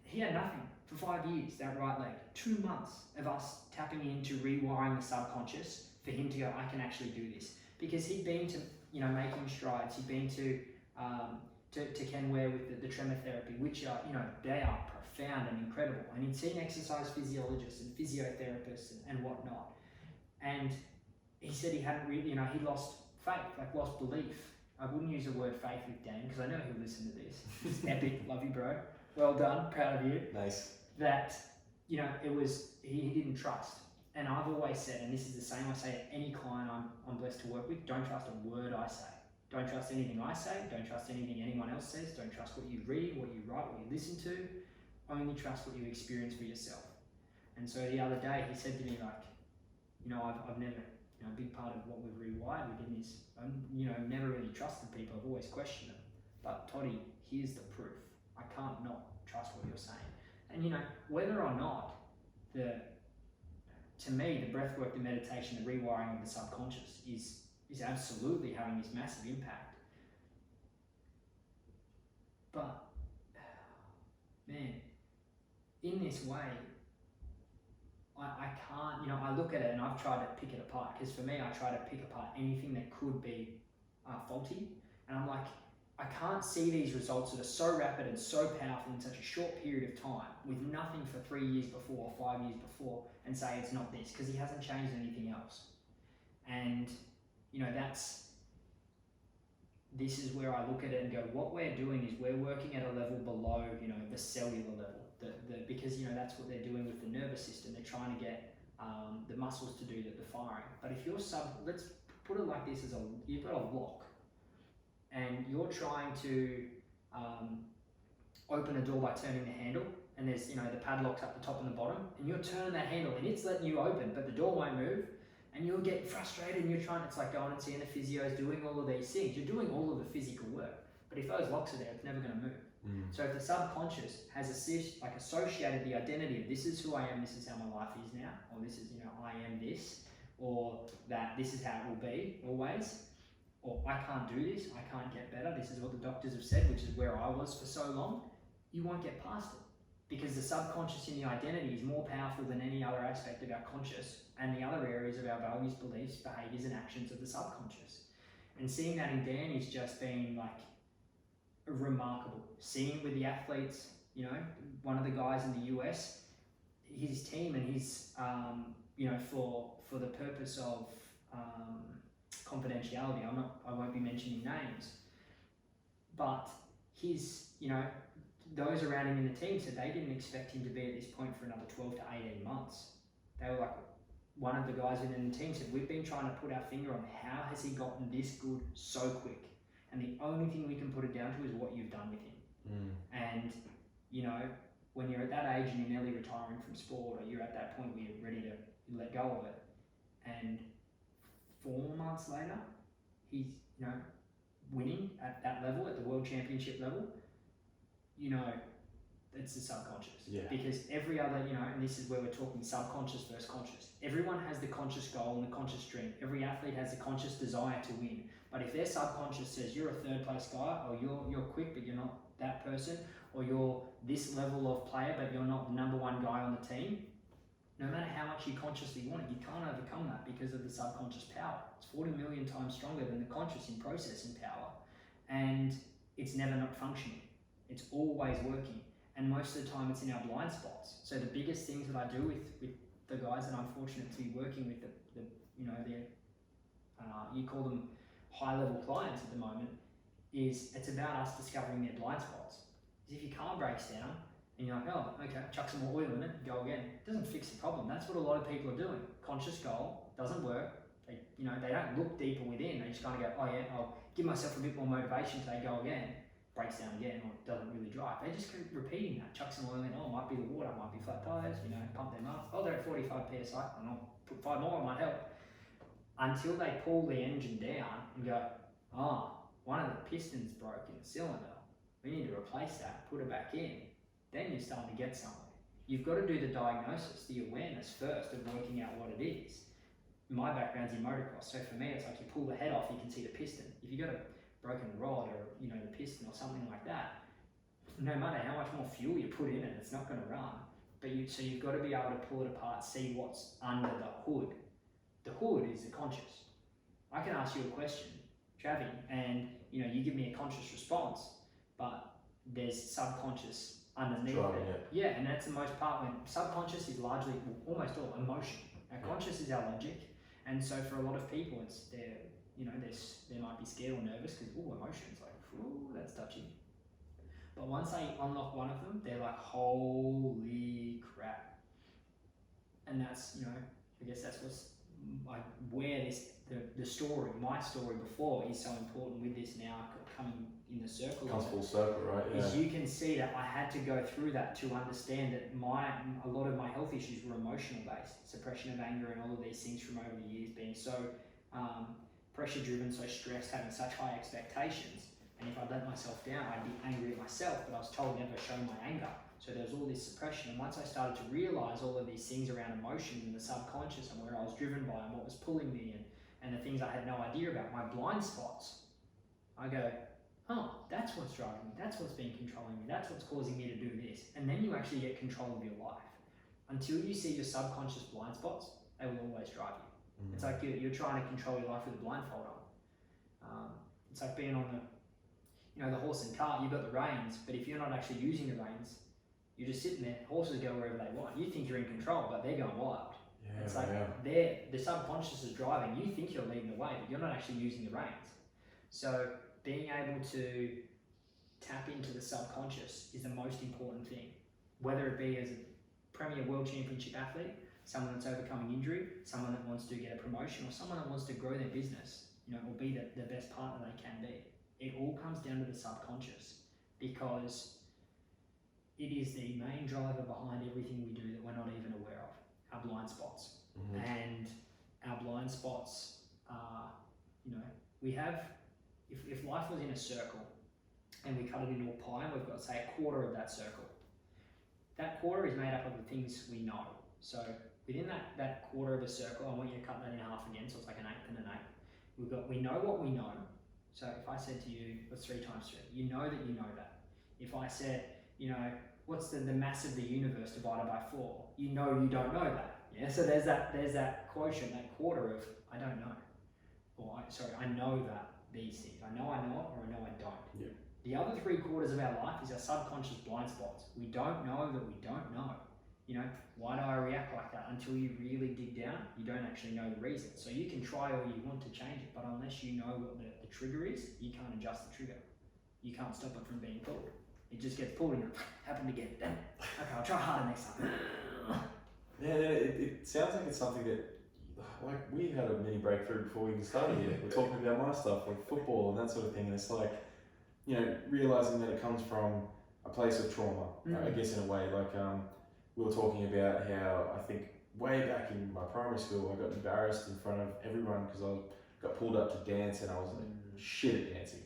Speaker 2: He had nothing for 5 years, that right leg. 2 months of us tapping into rewiring the subconscious for him to go, I can actually do this. Because he'd been to, you know, making strides, he'd been to Ken Ware with the tremor therapy, which are, you know, they are profound and incredible. And he'd seen exercise physiologists and physiotherapists and whatnot. And he said he hadn't really, you know, he lost faith, like lost belief. I wouldn't use the word faith with Dan, because I know he'll listen to this. It's epic, love you, bro. Well done, proud of you.
Speaker 1: Nice.
Speaker 2: That, you know, it was, he didn't trust. And I've always said, and this is the same I say to any client I'm blessed to work with, don't trust a word I say. Don't trust anything I say, don't trust anything anyone else says, don't trust what you read, what you write, what you listen to. Only trust what you experience for yourself. And so the other day he said to me, like, you know, I've never, you know, a big part of what we've rewired within is, you know, never really trusted people, I've always questioned them. But Toddy, here's the proof. I can't not trust what you're saying. And you know, whether or not to me, the breath work, the meditation, the rewiring of the subconscious is absolutely having this massive impact. But, man, in this way, I can't, you know, I look at it and I've tried to pick it apart, because for me, I try to pick apart anything that could be faulty, and I'm like, I can't see these results that are so rapid and so powerful in such a short period of time with nothing for 3 years before or 5 years before and say it's not this, because he hasn't changed anything else. And, you know, this is where I look at it and go, what we're doing is we're working at a level below, you know, the cellular level, because, you know, that's what they're doing with the nervous system. They're trying to get the muscles to do the firing. But if you're let's put it like this, you've got a lock and you're trying to open a door by turning the handle, and there's, you know, the padlock's up the top and the bottom, and you're turning that handle and it's letting you open, but the door won't move. And you'll get frustrated and you're trying, it's like going and seeing the physios, doing all of these things. You're doing all of the physical work. But if those locks are there, it's never going to move. So if the subconscious has associated the identity of this is who I am, this is how my life is now, or this is, you know, I am this, or that this is how it will be always, or I can't do this, I can't get better, this is what the doctors have said, which is where I was for so long, you won't get past it. Because the subconscious in the identity is more powerful than any other aspect of our conscious and the other areas of our values, beliefs, behaviours and actions of the subconscious. And seeing that in Dan is just been like remarkable. Seeing it with the athletes, you know, one of the guys in the US, his team and his, you know, for the purpose of confidentiality, I won't be mentioning names, but his, you know, those around him in the team said they didn't expect him to be at this point for another 12 to 18 months. They were like, one of the guys within the team said, we've been trying to put our finger on how has he gotten this good so quick? And the only thing we can put it down to is what you've done with him. And, you know, when you're at that age and you're nearly retiring from sport, or you're at that point where you're ready to let go of it, and 4 months later, he's, you know, winning at that level, at the world championship level, you know, it's the subconscious.
Speaker 1: Yeah.
Speaker 2: Because every other, you know, and this is where we're talking subconscious versus conscious. Everyone has the conscious goal and the conscious dream. Every athlete has the conscious desire to win. But if their subconscious says you're a third place guy, or you're quick but you're not that person, or you're this level of player but you're not the number one guy on the team, no matter how much you consciously want it, you can't overcome that because of the subconscious power. It's 40 million times stronger than the conscious in processing power, and it's never not functioning. It's always working, and most of the time it's in our blind spots. So the biggest things that I do with the guys that I'm fortunate to be working with, you know, you call them high-level clients at the moment, is it's about us discovering their blind spots. Because if your car breaks down and you're like, oh, okay, chuck some more oil in it, go again, it doesn't fix the problem. That's what a lot of people are doing. Conscious goal doesn't work. They, you know, they don't look deeper within. They just kind of go, oh yeah, I'll give myself a bit more motivation today, go again. Breaks down again, or doesn't really drive. They just keep repeating that. Chuck some oil in, oh, it might be the water, might be flat tires, you know, pump them up. Oh, they're at 45 psi, and I'll put 5 more, it might help. Until they pull the engine down and go, oh, one of the pistons broke in the cylinder. We need to replace that, put it back in. Then you're starting to get somewhere. You've got to do the diagnosis, the awareness first of working out what it is. My background's in motocross, so for me, it's like you pull the head off, you can see the piston. If you got a broken rod or, you know, the piston or something like that, no matter how much more fuel you put in it, it's not going to run. But so you've got to be able to pull it apart, see what's under the hood. The hood is the conscious. I can ask you a question, Travi, and, you know, you give me a conscious response, but there's subconscious underneath it. Yeah, and that's the most part when subconscious is largely, almost all emotion. Our conscious is our logic, and so for a lot of people, it's their, you know, they might be scared or nervous because, emotions, like, that's touchy. But once they unlock one of them, they're like, holy crap. And that's, you know, I guess that's what's like where the story, my story before is so important with this now coming in the circle.
Speaker 1: Comes full circle, right? Yeah.
Speaker 2: Is you can see that I had to go through that to understand that a lot of my health issues were emotional based, suppression of anger and all of these things from over the years, being so pressure driven, so stressed, having such high expectations. And if I let myself down, I'd be angry at myself, but I was told never show my anger. So there was all this suppression. And once I started to realize all of these things around emotions and the subconscious and where I was driven by and what was pulling me and the things I had no idea about, my blind spots, I go, oh, that's what's driving me. That's what's been controlling me. That's what's causing me to do this. And then you actually get control of your life. Until you see your subconscious blind spots, they will always drive you. It's like you're trying to control your life with a blindfold on. It's like being on you know, the horse and cart, you've got the reins, but if you're not actually using the reins, you're just sitting there. Horses go wherever they want. You think you're in control, but they're going wild.
Speaker 1: Yeah,
Speaker 2: It's like the subconscious is driving. You think you're leading the way, but you're not actually using the reins. So being able to tap into the subconscious is the most important thing. Whether it be as a Premier World Championship athlete, someone that's overcoming injury, someone that wants to get a promotion, or someone that wants to grow their business, you know, or be the best partner they can be. It all comes down to the subconscious, because it is the main driver behind everything we do that we're not even aware of, our blind spots. And our blind spots are, you know, we have, if life was in a circle and we cut it into a pie and we've got, say, a quarter of that circle, that quarter is made up of the things we know. So within that quarter of a circle, I want you to cut that in half again, so it's like an eighth and an eighth. We know what we know. So if I said to you, what's 3 times 3? You know that you know that. If I said, you know, what's the mass of the universe divided by 4? You know you don't know that. Yeah. So there's that quotient, that quarter of I don't know, or I know that these things. I know it, or I know I don't.
Speaker 1: Yeah.
Speaker 2: The other 3/4 of our life is our subconscious blind spots. We don't know that we don't know. You know, why do I react like that? Until you really dig down, you don't actually know the reason. So you can try all you want to change it, but unless you know what the trigger is, you can't adjust the trigger. You can't stop it from being pulled. It just gets pulled and you happen to get it done. Okay, I'll try harder next time.
Speaker 1: Yeah, it sounds like it's something that, like, we had a mini breakthrough before we even started here. We're talking about my stuff, like football and that sort of thing, and it's like, you know, realising that it comes from a place of trauma, I guess, in a way. Like, we were talking about how, I think, way back in my primary school, I got embarrassed in front of everyone because I got pulled up to dance and I was like shit at dancing.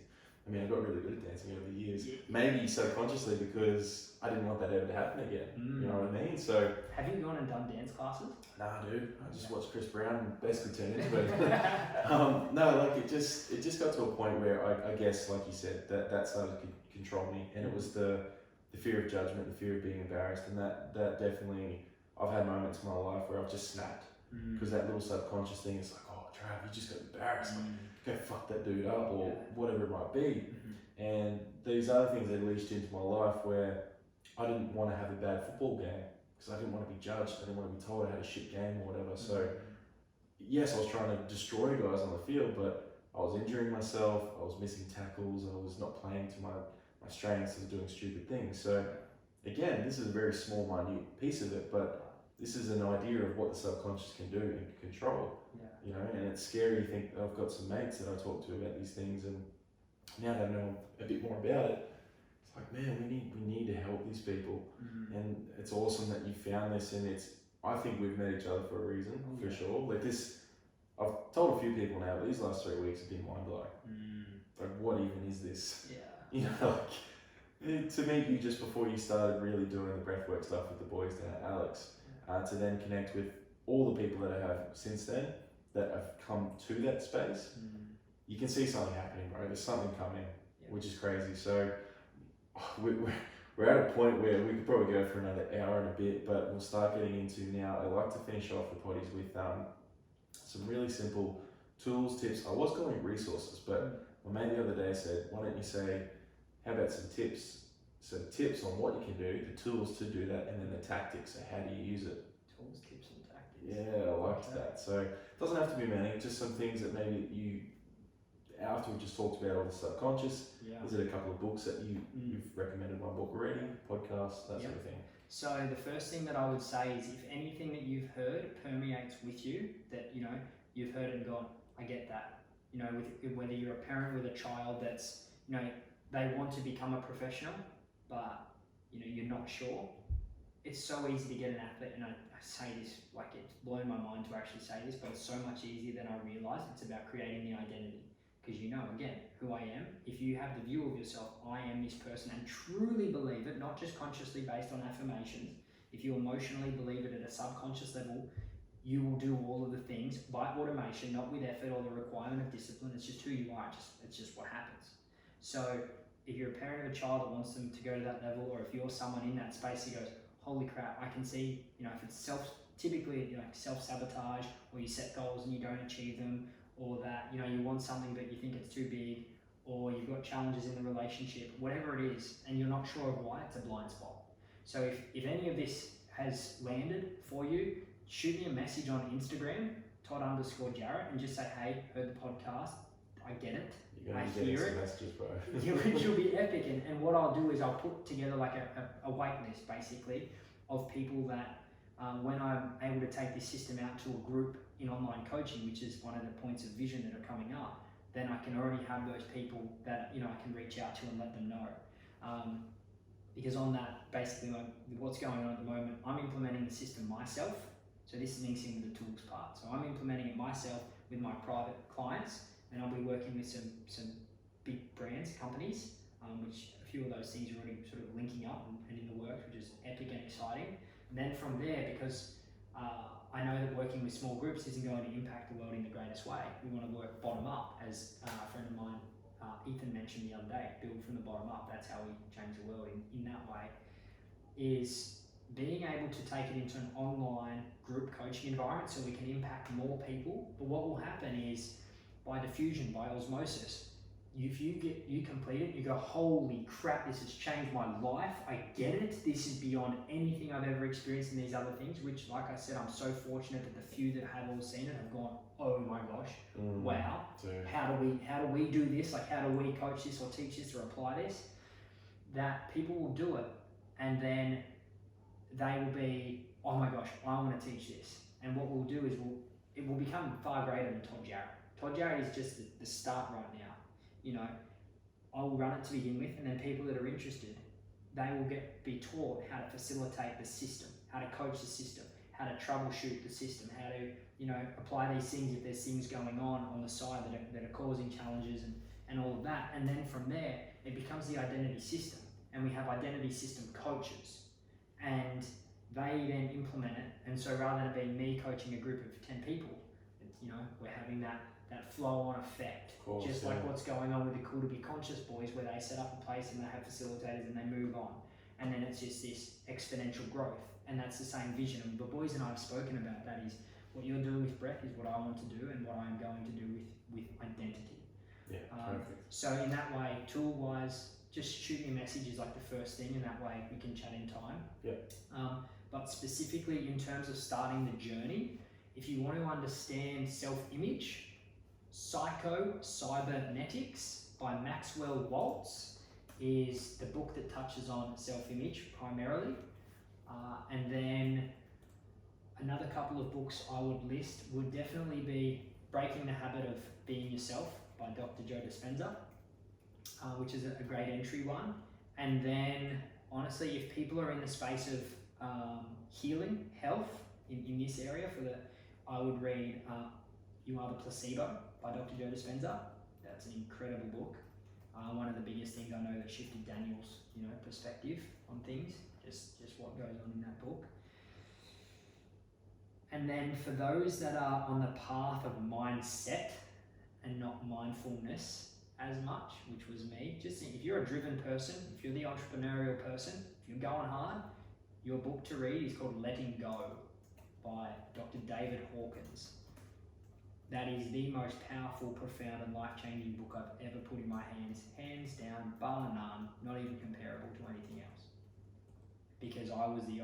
Speaker 1: I mean, I got really good at dancing over the years. Maybe subconsciously because I didn't want that ever to happen again. You know what I mean? So
Speaker 2: have you gone and done dance classes?
Speaker 1: Nah, dude. I just watched Chris Brown and basically turned into it. No, like it just got to a point where I guess, like you said, that started to control me, and it was the fear of judgment, the fear of being embarrassed, and that definitely, I've had moments in my life where I've just snapped because that little subconscious thing is like, oh, Trav, you just got embarrassed. Like, go fuck that dude up, or whatever it might be. And these other things that leached into my life where I didn't want to have a bad football game because I didn't want to be judged. I didn't want to be told I had a shit game or whatever. So yes, I was trying to destroy guys on the field, but I was injuring myself. I was missing tackles. I was not playing to my strengths and doing stupid things. So again, this is a very small, minute piece of it, but this is an idea of what the subconscious can do and control. You know, and it's scary to think. I've got some mates that I talk to about these things, and now that I know a bit more about it, it's like, man, we need to help these people. And it's awesome that you found this, and I think we've met each other for a reason, for sure. Like this, I've told a few people now, but these last 3 weeks have been mind blowing. Like, what even is this? You know, like, to meet you just before you started really doing the breathwork stuff with the boys down at Alex, to then connect with all the people that I have since then that have come to that space, you can see something happening, bro. There's something coming, which is crazy. So we're at a point where we could probably go for another hour and a bit, but we'll start getting into now. I like to finish off the potties with some really simple tools, tips. I was calling it resources, but my mate the other day said, why don't you say, how about some tips? So tips on what you can do, the tools to do that, and then the tactics. So how do you use it?
Speaker 2: Tools, tips, and tactics.
Speaker 1: Yeah, I liked that. So it doesn't have to be many, just some things that maybe you, after we just talked about all the subconscious, is it a couple of books that you've recommended one book already, podcasts, that sort of thing?
Speaker 2: So the first thing that I would say is, if anything that you've heard permeates with you, that, you know, you've heard it and gone, I get that. You know, with whether you're a parent with a child that's, you know, they want to become a professional, but, you know, you're not sure. It's so easy to get an athlete, and I say this, like, it's blown my mind to actually say this, but it's so much easier than I realised. It's about creating the identity. Because you know, again, who I am. If you have the view of yourself, I am this person, and truly believe it, not just consciously based on affirmations, if you emotionally believe it at a subconscious level, you will do all of the things by automation, not with effort or the requirement of discipline. It's just who you are. It's just what happens. So if you're a parent of a child that wants them to go to that level, or if you're someone in that space who goes, holy crap, I can see, you know, if it's typically, you know, self-sabotage, or you set goals and you don't achieve them, or that, you know, you want something but you think it's too big, or you've got challenges in the relationship, whatever it is, and you're not sure of why, it's a blind spot. So if any of this has landed for you, shoot me a message on Instagram, Todd_Jarratt, and just say, hey, heard the podcast, I get it, I hear it.
Speaker 1: Messages, bro.
Speaker 2: Which will be epic. And what I'll do is I'll put together like a wait list, basically, of people that when I'm able to take this system out to a group in online coaching, which is one of the points of vision that are coming up, then I can already have those people that I can reach out to and let them know. Because on that, basically, what's going on at the moment, I'm implementing the system myself. So this links in with the tools part. So I'm implementing it myself with my private clients, and I'll be working with some big brands, companies, which a few of those things are already sort of linking up and in the works, which is epic and exciting. And then from there, because I know that working with small groups isn't going to impact the world in the greatest way. We want to work bottom up, as a friend of mine, Ethan, mentioned the other day, build from the bottom up. That's how we change the world in that way, is being able to take it into an online group coaching environment so we can impact more people. But what will happen is, by diffusion, by osmosis, if you complete it, you go, holy crap, this has changed my life. I get it. This is beyond anything I've ever experienced in these other things, which, like I said, I'm so fortunate that the few that have all seen it have gone, oh my gosh, wow.
Speaker 1: Dude.
Speaker 2: How do we do this? Like, how do we coach this or teach this or apply this? That people will do it, and then they will be, oh my gosh, I want to teach this. And what we'll do is it will become far greater than Todd Jarratt. Todd Jarratt is just the start right now. I will run it to begin with, and then people that are interested, they will be taught how to facilitate the system, how to coach the system, how to troubleshoot the system, how to apply these things if there's things going on the side that are causing challenges and all of that. And then from there, it becomes the identity system, and we have identity system coaches, and they then implement it. And so rather than it being me coaching a group of 10 people, we're having that flow-on effect, just like what's going on with the Cool to Be Conscious boys, where they set up a place and they have facilitators and they move on, and then it's just this exponential growth. And that's the same vision. And the boys and I have spoken about that, is what you're doing with breath is what I want to do, and what I'm going to do with identity.
Speaker 1: Yeah, perfect.
Speaker 2: So in that way, tool-wise, just shoot me a message is like the first thing, and that way we can chat in time.
Speaker 1: Yeah.
Speaker 2: But specifically in terms of starting the journey, if you want to understand self-image, Psycho-Cybernetics by Maxwell Waltz is the book that touches on self-image primarily. And then another couple of books I would list would definitely be Breaking the Habit of Being Yourself by Dr. Joe Dispenza, which is a great entry one. And then honestly, if people are in the space of healing, health in this area, I would read You Are the Placebo by Dr. Joe Dispenza. That's an incredible book. One of the biggest things I know that shifted Daniel's perspective on things, just what goes on in that book. And then for those that are on the path of mindset and not mindfulness as much, which was me, just think, if you're a driven person, if you're the entrepreneurial person, if you're going hard, your book to read is called Letting Go by Dr. David Hawkins. That is the most powerful, profound, and life-changing book I've ever put in my hands down, bar none, not even comparable to anything else. Because I was the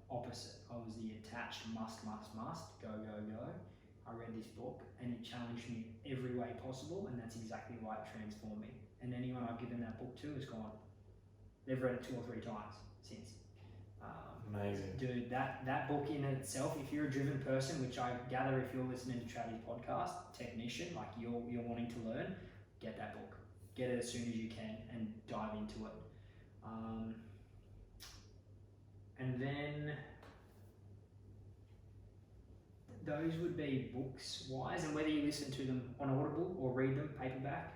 Speaker 2: opposite. I was the attached, must, go. I read this book, and it challenged me every way possible, and that's exactly why it transformed me. And anyone I've given that book to has gone, they've read it 2 or 3 times since.
Speaker 1: Amazing.
Speaker 2: Dude, that book in itself, if you're a driven person, which I gather if you're listening to Travis podcast, technician, like you're wanting to learn, get that book. Get it as soon as you can and dive into it. And then those would be books wise, and whether you listen to them on Audible or read them paperback.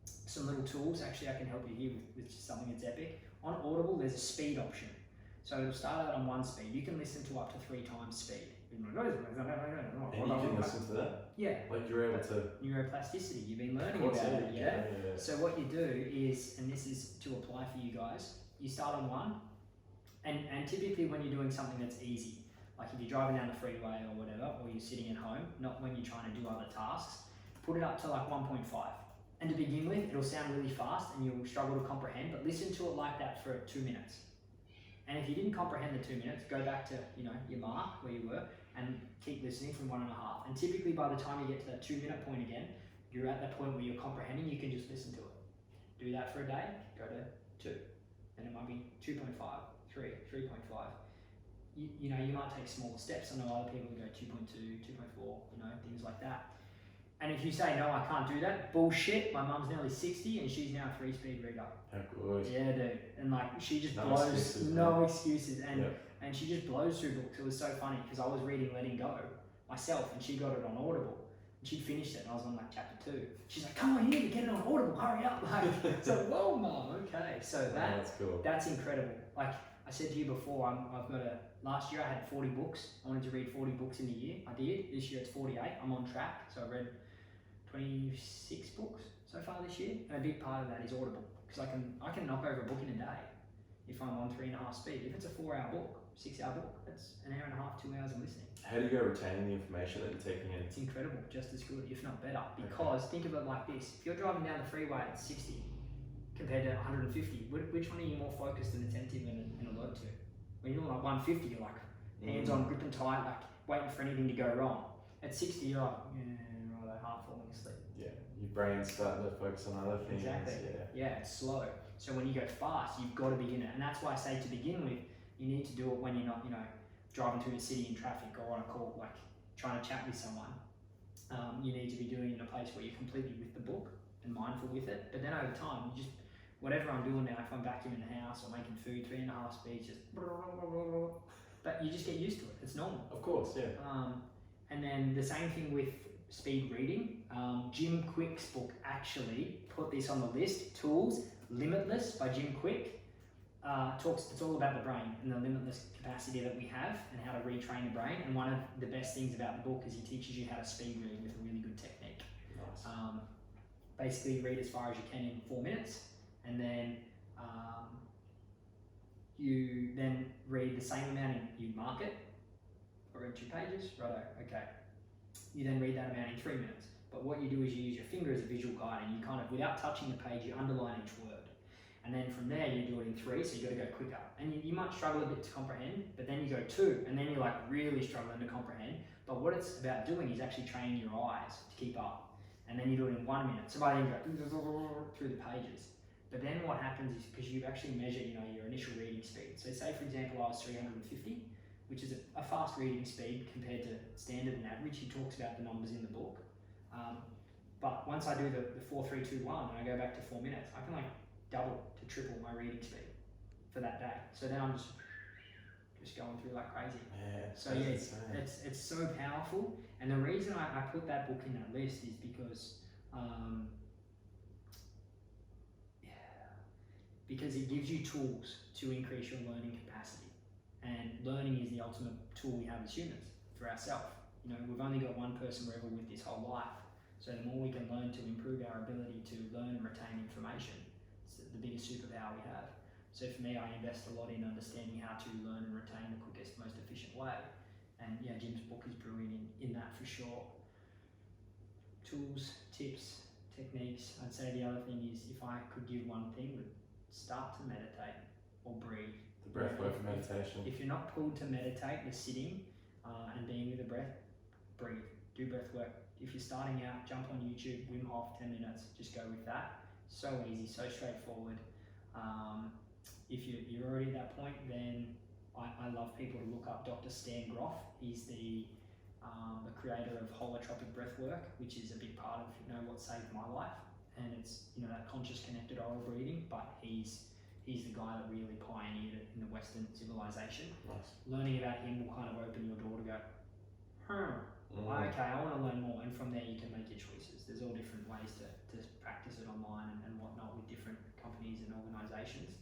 Speaker 2: Some little tools, actually I can help you here with something that's epic. On Audible there's a speed option. So it'll start out on 1 speed. You can listen to up to 3 times speed.
Speaker 1: And you can listen to that?
Speaker 2: Yeah.
Speaker 1: Like you're able to...
Speaker 2: Neuroplasticity, you've been learning about it, yeah? So what you do is, and this is to apply for you guys, you start on 1, and typically when you're doing something that's easy, like if you're driving down the freeway or whatever, or you're sitting at home, not when you're trying to do other tasks, put it up to like 1.5. And to begin with, it'll sound really fast and you'll struggle to comprehend, but listen to it like that for 2 minutes. And if you didn't comprehend the 2 minutes, go back to, you know, your mark where you were and keep listening from 1.5. And typically by the time you get to that 2 minute point again, you're at that point where you're comprehending, you can just listen to it. Do that for a day, go to 2. Then it might be 2.5, 3, 3.5. You know, you might take smaller steps. I know other people who go 2.2, 2.4, you know, things like that. And if you say, no, I can't do that, bullshit. My mum's nearly 60 and she's now a 3-speed reader.
Speaker 1: How good.
Speaker 2: Yeah, dude. And like, she just
Speaker 1: No
Speaker 2: blows,
Speaker 1: excuses,
Speaker 2: no excuses. And
Speaker 1: Yep.
Speaker 2: and she just blows through books. It was so funny because I was reading Letting Go myself and she got it on Audible. And she'd finished it and I was on like chapter 2. She's like, come on, you need to get it on Audible, hurry up. Like, it's like, whoa, mum, okay. So
Speaker 1: That's cool.
Speaker 2: that's incredible. Like I said to you before, I've got last year I had 40 books. I wanted to read 40 books in a year. I did. This year it's 48. I'm on track. So I read 26 books so far this year. And a big part of that is Audible. Because I can knock over a book in a day if I'm on 3.5 speed. If it's a 4-hour book, 6-hour book, that's an hour and a half, 2 hours of listening.
Speaker 1: How do you go retaining the information that you're taking in?
Speaker 2: It's incredible, just as good, if not better. Because think of it like this: if you're driving down the freeway at 60 compared to 150, which one are you more focused and attentive and alert to? When you're like 150, you're like hands on, gripping tight, like waiting for anything to go wrong. At 60, you're like, right, half falling asleep.
Speaker 1: Yeah, your brain's starting to focus on other things.
Speaker 2: Exactly. Yeah, it's slow. So when you go fast, you've got to begin it, and that's why I say to begin with, you need to do it when you're not, you know, driving through the city in traffic or on a call, like trying to chat with someone. You need to be doing it in a place where you're completely with the book and mindful with it. But then over time, you just, whatever I'm doing now, if I'm vacuuming the house or making food, 3.5 speeds, just, but you just get used to it. It's normal.
Speaker 1: Of course, yeah.
Speaker 2: And then the same thing with speed reading. Jim Quick's book actually put this on the list. Tools, Limitless by Jim Quick. It's all about the brain and the limitless capacity that we have and how to retrain the brain. And one of the best things about the book is he teaches you how to speed read with a really good technique.
Speaker 1: Nice.
Speaker 2: Basically read as far as you can in 4 minutes, and then you then read the same amount you mark it. I read 2 pages, righto, okay. You then read that amount in 3 minutes. But what you do is you use your finger as a visual guide and you kind of, without touching the page, you underline each word. And then from there you do it in 3, so you got to go quicker. And you might struggle a bit to comprehend, but then you go 2, and then you're like really struggling to comprehend. But what it's about doing is actually training your eyes to keep up. And then you do it in 1 minute. So by then you go through the pages. But then what happens is, because you actually measure, you know, your initial reading speed. So say for example I was 350, which is a fast reading speed compared to standard and average. He talks about the numbers in the book. But once I do the 4, 3, 2, 1 and I go back to 4 minutes, I can like double to triple my reading speed for that day. So then I'm just going through like crazy.
Speaker 1: Yeah,
Speaker 2: so yeah, it's so powerful. And the reason I put that book in that list is because it gives you tools to increase your learning capacity. And learning is the ultimate tool we have as humans for ourselves. You know, we've only got one person we're ever with this whole life. So the more we can learn to improve our ability to learn and retain information, it's the biggest superpower we have. So for me, I invest a lot in understanding how to learn and retain the quickest, most efficient way. And yeah, Jim's book is brilliant in that for sure. Tools, tips, techniques. I'd say the other thing is, if I could give one thing, would start to meditate or breathe.
Speaker 1: The breath work and meditation.
Speaker 2: If you're not pulled to meditate, you're sitting and being with the breath, breathe. Do breath work. If you're starting out, jump on YouTube, Wim Hof, 10 minutes, just go with that. So easy, so straightforward. If you're already at that point, then I love people to look up Dr. Stan Grof. He's the creator of holotropic breath work, which is a big part of what saved my life. And it's that conscious connected oral breathing, but he's the guy that really pioneered it in the Western civilization.
Speaker 1: Nice. Learning
Speaker 2: about him will kind of open your door to go, okay, I want to learn more, and from there you can make your choices. There's all different ways to practice it online and whatnot with different companies and organizations.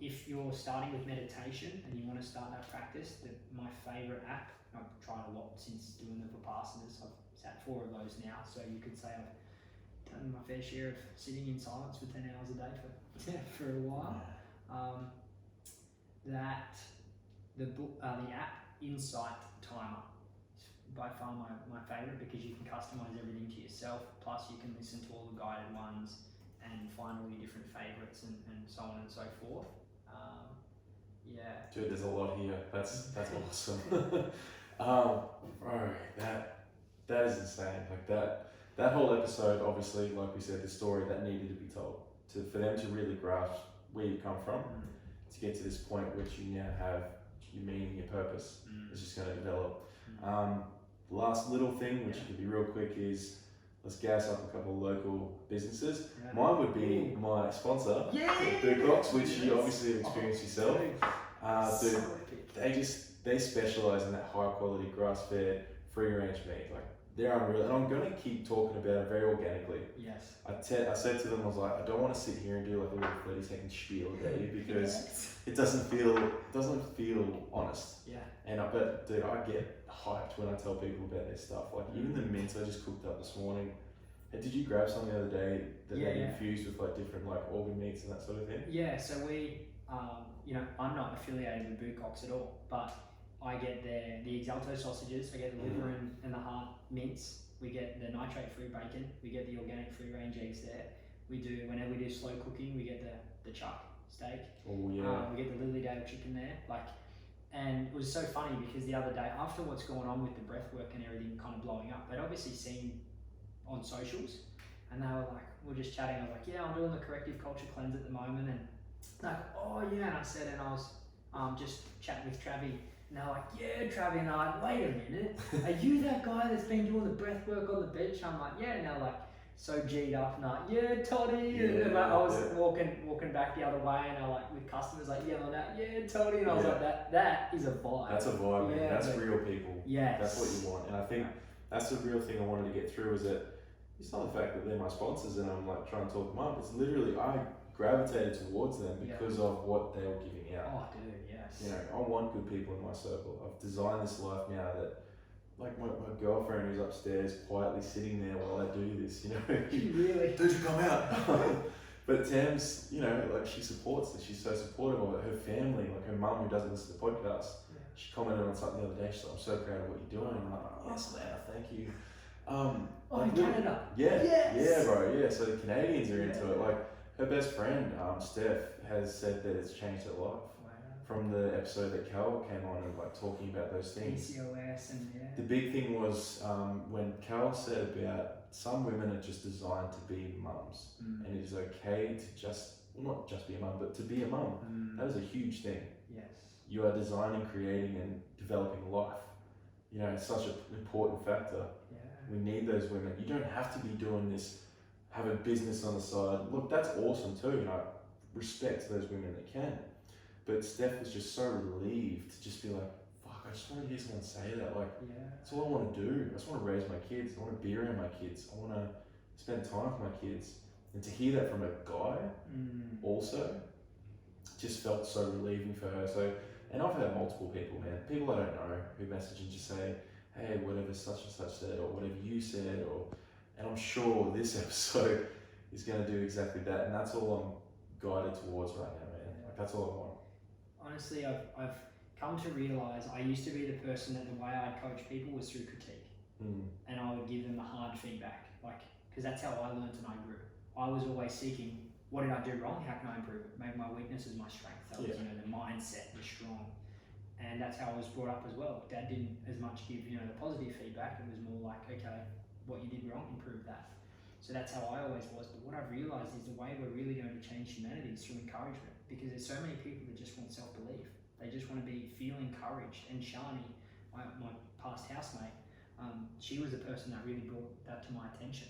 Speaker 2: If you're starting with meditation and you want to start that practice, my favorite app, I've tried a lot since doing the Vipassanas. I've sat 4 of those now, so you could say I've done my fair share of sitting in silence for 10 hours a day for a while. The app Insight Timer, by far my favourite, because you can customise everything to yourself, plus you can listen to all the guided ones and find all your different favourites and so on and so forth. Yeah.
Speaker 1: Dude, there's a lot here. That's awesome. Bro, that is insane. Like that whole episode, obviously, like we said, the story that needed to be told for them to really grasp where you come from, to get to this point which you now have your meaning, your purpose. It's just going to develop. The last little thing, which can be real quick, is let's gas up a couple of local businesses.
Speaker 2: Yeah.
Speaker 1: Mine would be my sponsor, Boot Box, which you obviously have experienced yourself. Dude, they specialise in that high quality grass fed free range meat. Like, they're unreal, and I'm going to keep talking about it very organically.
Speaker 2: Yes.
Speaker 1: I said to them, I was like, I don't want to sit here and do like a little 30-second spiel about you, because it doesn't feel honest.
Speaker 2: Yeah.
Speaker 1: And I bet, dude, I get hyped when I tell people about their stuff. Like, even the mince I just cooked up this morning. Hey, did you grab some the other day that they infused with like different like organ meats and that sort of thing?
Speaker 2: Yeah. So we, I'm not affiliated with Bootcox at all, but I get the Exalto sausages. I get the liver and the heart mince. We get the nitrate-free bacon. We get the organic free-range eggs there. We do, whenever we do slow cooking, we get the chuck steak.
Speaker 1: Oh yeah.
Speaker 2: We get the Lilydale chicken there. And it was so funny because the other day, after what's going on with the breath work and everything kind of blowing up, they'd obviously seen on socials, and they were like, we were just chatting. I was like, yeah, I'm doing the corrective culture cleanse at the moment, and like, oh yeah, and I said, and I was just chatting with Travi. And they're like, yeah, Travi, and I'm like, wait a minute, are you that guy that's been doing the breath work on the beach? I'm like, yeah, and they're like, so G'd up, and I'm like, yeah, Toddy, and I was walking back the other way, and I like with customers like yelling out, yeah, Toddy, and I was like, that is a vibe.
Speaker 1: That's a vibe, man.
Speaker 2: Yeah,
Speaker 1: That's real people.
Speaker 2: Yes.
Speaker 1: That's what you want, and I think that's the real thing I wanted to get through, is that it's not the fact that they're my sponsors and I'm like trying to talk them up. It's literally I gravitated towards them because of what they were giving out.
Speaker 2: Oh, dude, yes.
Speaker 1: You know, I want good people in my circle. I've designed this life now that, like my girlfriend who's upstairs quietly sitting there while I do this, you know.
Speaker 2: Really?
Speaker 1: Dude, you come out. But Tam's, you know, like she supports this. She's so supportive of it. Her family, like her mum who doesn't listen to podcasts, she commented on something the other day. She's like, I'm so proud of what you're doing. I'm like, yes, Lana, thank you.
Speaker 2: In Canada.
Speaker 1: Yeah,
Speaker 2: yes.
Speaker 1: Yeah, bro. Yeah, so the Canadians are into it. Like her best friend, Steph, has said that it's changed her life.
Speaker 2: Wow.
Speaker 1: From the episode that Cal came on and like talking about those things.
Speaker 2: PCOS and
Speaker 1: The big thing was when Cal said about some women are just designed to be mums, and it is okay to just, well, not just be a mum, but to be a mum. That is a huge thing.
Speaker 2: Yes.
Speaker 1: You are designing, creating, and developing life. You know, it's such an important factor.
Speaker 2: Yeah.
Speaker 1: We need those women. You don't have to be doing this, have a business on the side. Look, that's awesome too, and I respect those women that can. But Steph was just so relieved to just be like, fuck, I just want to hear someone say that. Like, that's all I want to do. I just want to raise my kids. I want to be around my kids. I want to spend time with my kids. And to hear that from a guy also just felt so relieving for her. So, and I've had multiple people, man, people I don't know who message and just say, hey, whatever such and such said, or whatever you said, and I'm sure this episode is going to do exactly that, and that's all I'm guided towards right now, man. Like, that's all I want.
Speaker 2: Honestly, I've come to realise I used to be the person that the way I'd coach people was through critique, and I would give them the hard feedback, like, because that's how I learned and I grew. I was always seeking, what did I do wrong? How can I improve it? Make my weaknesses my strength. That was, the mindset, the strong. And that's how I was brought up as well. Dad didn't as much give, the positive feedback. It was more like, okay, what you did wrong, improve that. So that's how I always was. But what I've realised is the way we're really going to change humanity is through encouragement. Because there's so many people that just want self-belief. They just want to feel encouraged. And Shani, my past housemate, she was the person that really brought that to my attention.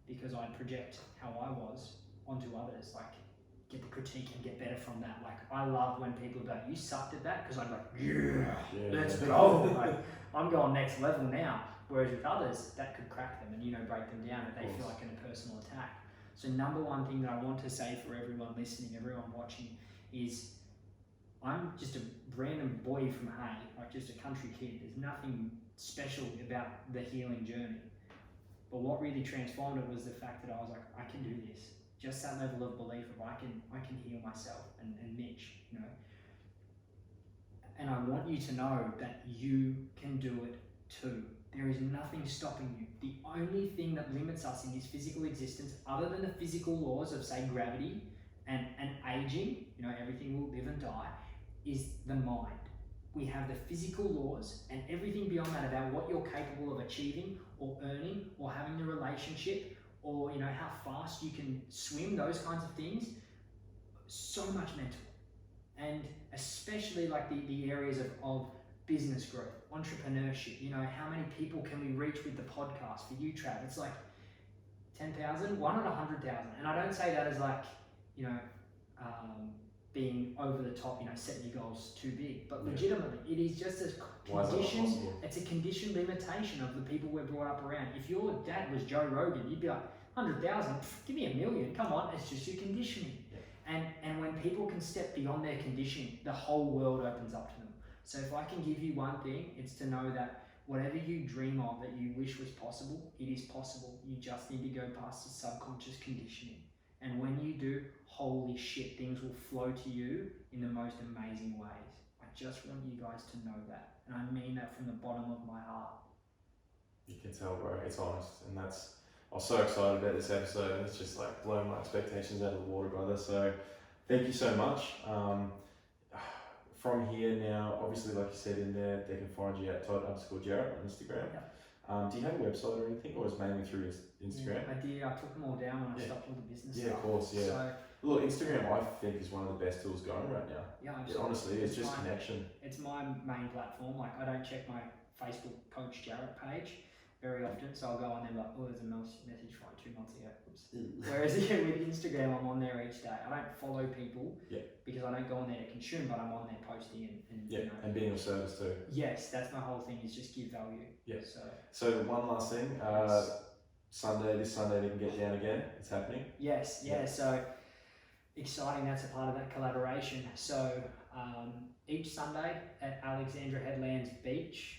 Speaker 2: Because I'd project how I was onto others. Like, get the critique and get better from that. Like, I love when people go, you sucked at that, because I'm like, let's go. Like, I'm going next level now. Whereas with others, that could crack them and, break them down if they feel like in a personal attack. So number one thing that I want to say for everyone listening, everyone watching, is I'm just a random boy from Hay, like just a country kid. There's nothing special about the healing journey. But what really transformed it was the fact that I was like, I can do this. Just that level of belief of I can heal myself and Mitch, And I want you to know that you can do it too. There is nothing stopping you. The only thing that limits us in this physical existence, other than the physical laws of, say, gravity and aging, you know, everything will live and die, is the mind. We have the physical laws, and everything beyond that about what you're capable of achieving or earning or having a relationship, or, you know, how fast you can swim, those kinds of things, so much mental. And especially like the areas of business growth, entrepreneurship, you know, how many people can we reach with the podcast? For you, Trav, it's like 10,000, 1 in 100,000. And I don't say that as like, you know, being over the top, you know, setting your goals too big, but legitimately, it is just a condition. It's a conditioned limitation of the people we're brought up around. If your dad was Joe Rogan, you'd be like, 100,000, give me 1 million, come on, it's just your conditioning. And when people can step beyond their conditioning, the whole world opens up to them. So if I can give you one thing, it's to know that whatever you dream of that you wish was possible, it is possible. You just need to go past the subconscious conditioning. And when you do, holy shit, things will flow to you in the most amazing ways. I just want you guys to know that. And I mean that from the bottom of my heart.
Speaker 1: You can tell, bro. It's honest. And that's, I was so excited about this episode, and it's just like blown my expectations out of the water, brother. So thank you so much. From here now, obviously, like you said in there, they can find you at Todd_Jarratt on Instagram.
Speaker 2: Yeah.
Speaker 1: Do you have a website or anything, or is it mainly through Instagram?
Speaker 2: Yeah, I did. I took them all down when I stopped all the business stuff.
Speaker 1: Yeah, of course, yeah.
Speaker 2: So,
Speaker 1: look, Instagram, I think, is one of the best tools going right now.
Speaker 2: Yeah,
Speaker 1: honestly, it's just connection.
Speaker 2: It's my main platform. Like, I don't check my Facebook Coach Jarratt page very often, so I'll go on there like, oh, there's a message from 2 months ago. Oops. Whereas with Instagram, I'm on there each day. I don't follow people because I don't go on there to consume, but I'm on there posting and you know,
Speaker 1: and being of service too.
Speaker 2: Yes, that's my whole thing, is just give value.
Speaker 1: Yeah.
Speaker 2: So
Speaker 1: one last thing, this Sunday they can get down again. It's happening.
Speaker 2: Yes, yeah. So exciting. That's a part of that collaboration. So each Sunday at Alexandra Headlands Beach,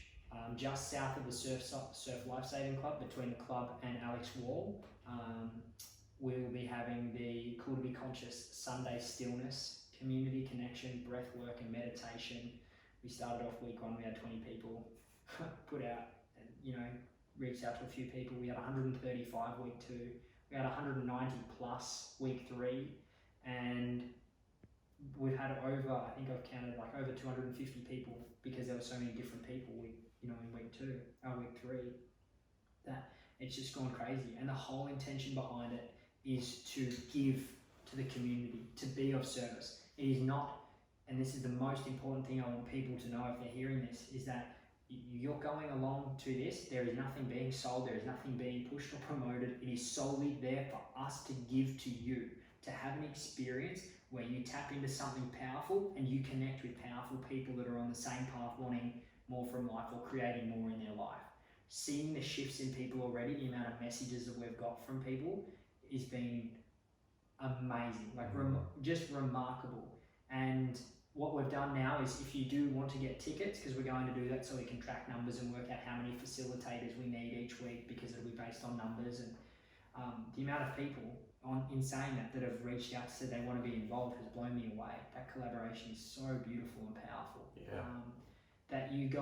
Speaker 2: just south of the Surf Lifesaving Club, between the club and Alex Wall, we will be having the Cool to Be Conscious Sunday Stillness, Community Connection, Breath Work and Meditation. We started off week 1, we had 20 people put out, and, you know, reached out to a few people. We had 135 week 2, we had 190 plus week 3, and we've had over, I think I've counted like over 250 people, because there were so many different people in week 3, that it's just gone crazy. And the whole intention behind it is to give to the community, to be of service. It is not, and this is the most important thing I want people to know if they're hearing this, is that you're going along to this, there is nothing being sold, there is nothing being pushed or promoted. It is solely there for us to give to you, to have an experience where you tap into something powerful and you connect with powerful people that are on the same path, wanting more from life or creating more in their life. Seeing the shifts in people already, the amount of messages that we've got from people is been amazing, like just remarkable. And what we've done now is, if you do want to get tickets, because we're going to do that so we can track numbers and work out how many facilitators we need each week, because it'll be based on numbers, and the amount of people in saying that have reached out and said they want to be involved has blown me away. That collaboration is so beautiful and powerful. That you can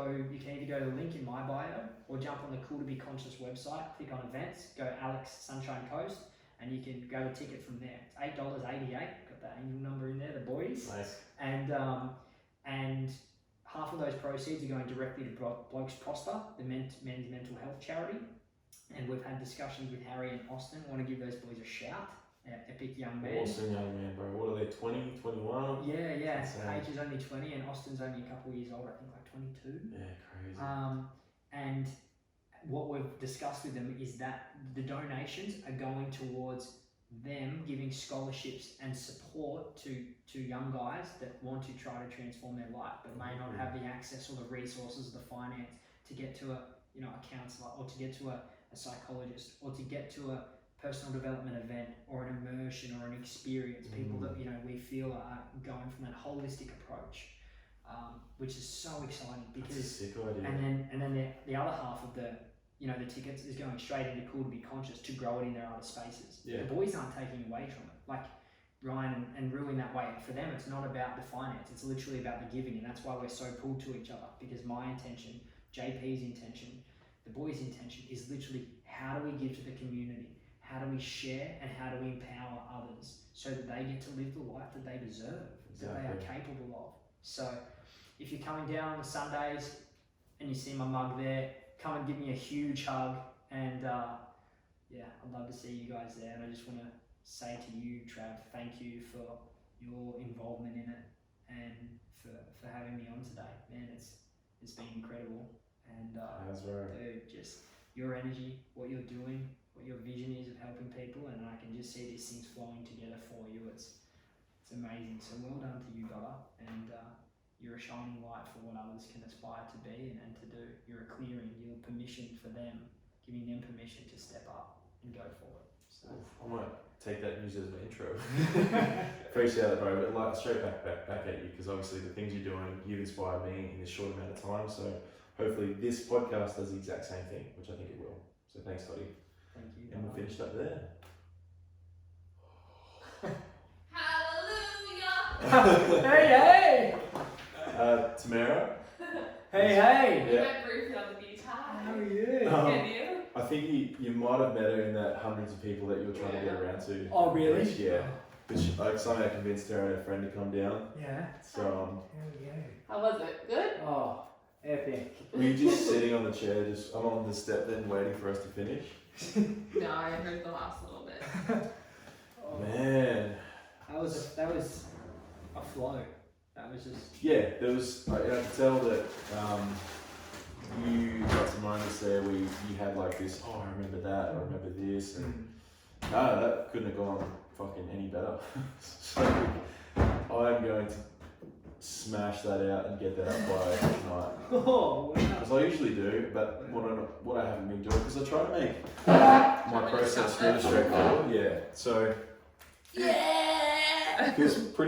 Speaker 2: either go to the link in my bio or jump on the Cool to Be Conscious website, click on events, go Alex Sunshine Coast, and you can grab a ticket from there. It's $8.88. Got that angel number in there, the boys.
Speaker 1: Nice.
Speaker 2: And half of those proceeds are going directly to Blokes Prosper, the men's mental health charity. And we've had discussions with Harry and Austin. Want to give those boys a shout. Epic young man.
Speaker 1: Awesome young man, bro. What are they, 20, 21?
Speaker 2: Yeah. Paige is only 20 and Austin's only a couple of years older, I think like 22.
Speaker 1: Yeah, crazy.
Speaker 2: And what we've discussed with them is that the donations are going towards them giving scholarships and support to young guys that want to try to transform their life but may not have the access or the resources or the finance to get to a counselor, or to get to a psychologist, or to get to a personal development event or an immersion or an experience. People that we feel are going from that holistic approach, which is so exciting, because
Speaker 1: that's a sick idea.
Speaker 2: and then the other half of the tickets is going straight into Cool to Be Conscious to grow it in their other spaces. The boys aren't taking away from it, like Ryan and Rue in that way. For them, it's not about the finance, it's literally about the giving, and that's why we're so pulled to each other, because my intention, JP's intention, The boys' intention is literally, how do we give to the community? How do we share and how do we empower others so that they get to live the life that they deserve, that they are capable of? So if you're coming down on the Sundays and you see my mug there, come and give me a huge hug. And yeah, I'd love to see you guys there. And I just want to say to you, Trav, thank you for your involvement in it and for having me on today. Man, it's been incredible. And
Speaker 1: That's right.
Speaker 2: dude, just your energy, what you're doing, what your vision is of helping people, and I can just see these things flowing together for you. It's amazing. So well done to you, brother. And you're a shining light for what others can aspire to be and to do. You're a clearing. You're permission for them, giving them permission to step up and go forward. So
Speaker 1: I might take that news as an intro. Appreciate it, bro. But like straight back at you, because obviously the things you're doing, you've inspired me in this short amount of time. So hopefully this podcast does the exact same thing, which I think it will. So thanks, Toddy.
Speaker 2: thank you.
Speaker 1: And we'll finish up there.
Speaker 3: Hallelujah!
Speaker 2: Hey,
Speaker 1: Tamara?
Speaker 2: hey!
Speaker 3: We
Speaker 1: Yeah.
Speaker 3: met briefly on the beach. Hi.
Speaker 2: How are you?
Speaker 3: Can you?
Speaker 1: I think you might have met her in that hundreds of people that you were trying to get around to.
Speaker 2: Oh, really?
Speaker 1: Yeah. But I somehow convinced her and a friend to come down.
Speaker 2: Yeah.
Speaker 1: So
Speaker 2: Hell yeah.
Speaker 3: How was it? Good?
Speaker 2: Oh, epic.
Speaker 1: were you just sitting on the chair, I'm on the step then waiting for us to finish?
Speaker 3: No, I heard the last little bit.
Speaker 2: Oh,
Speaker 1: Man.
Speaker 2: that was a flow. That was just.
Speaker 1: Yeah, there was, I could tell that you got some moments there where you had like this, oh, I remember that, I remember this, and no, that couldn't have gone fucking any better. So I'm going to smash that out and get that up by tonight.
Speaker 2: Oh, wow.
Speaker 1: As I usually do, but what I haven't been doing, because I try to make my process really straightforward. Yeah, so
Speaker 3: Yeah!
Speaker 1: it was pretty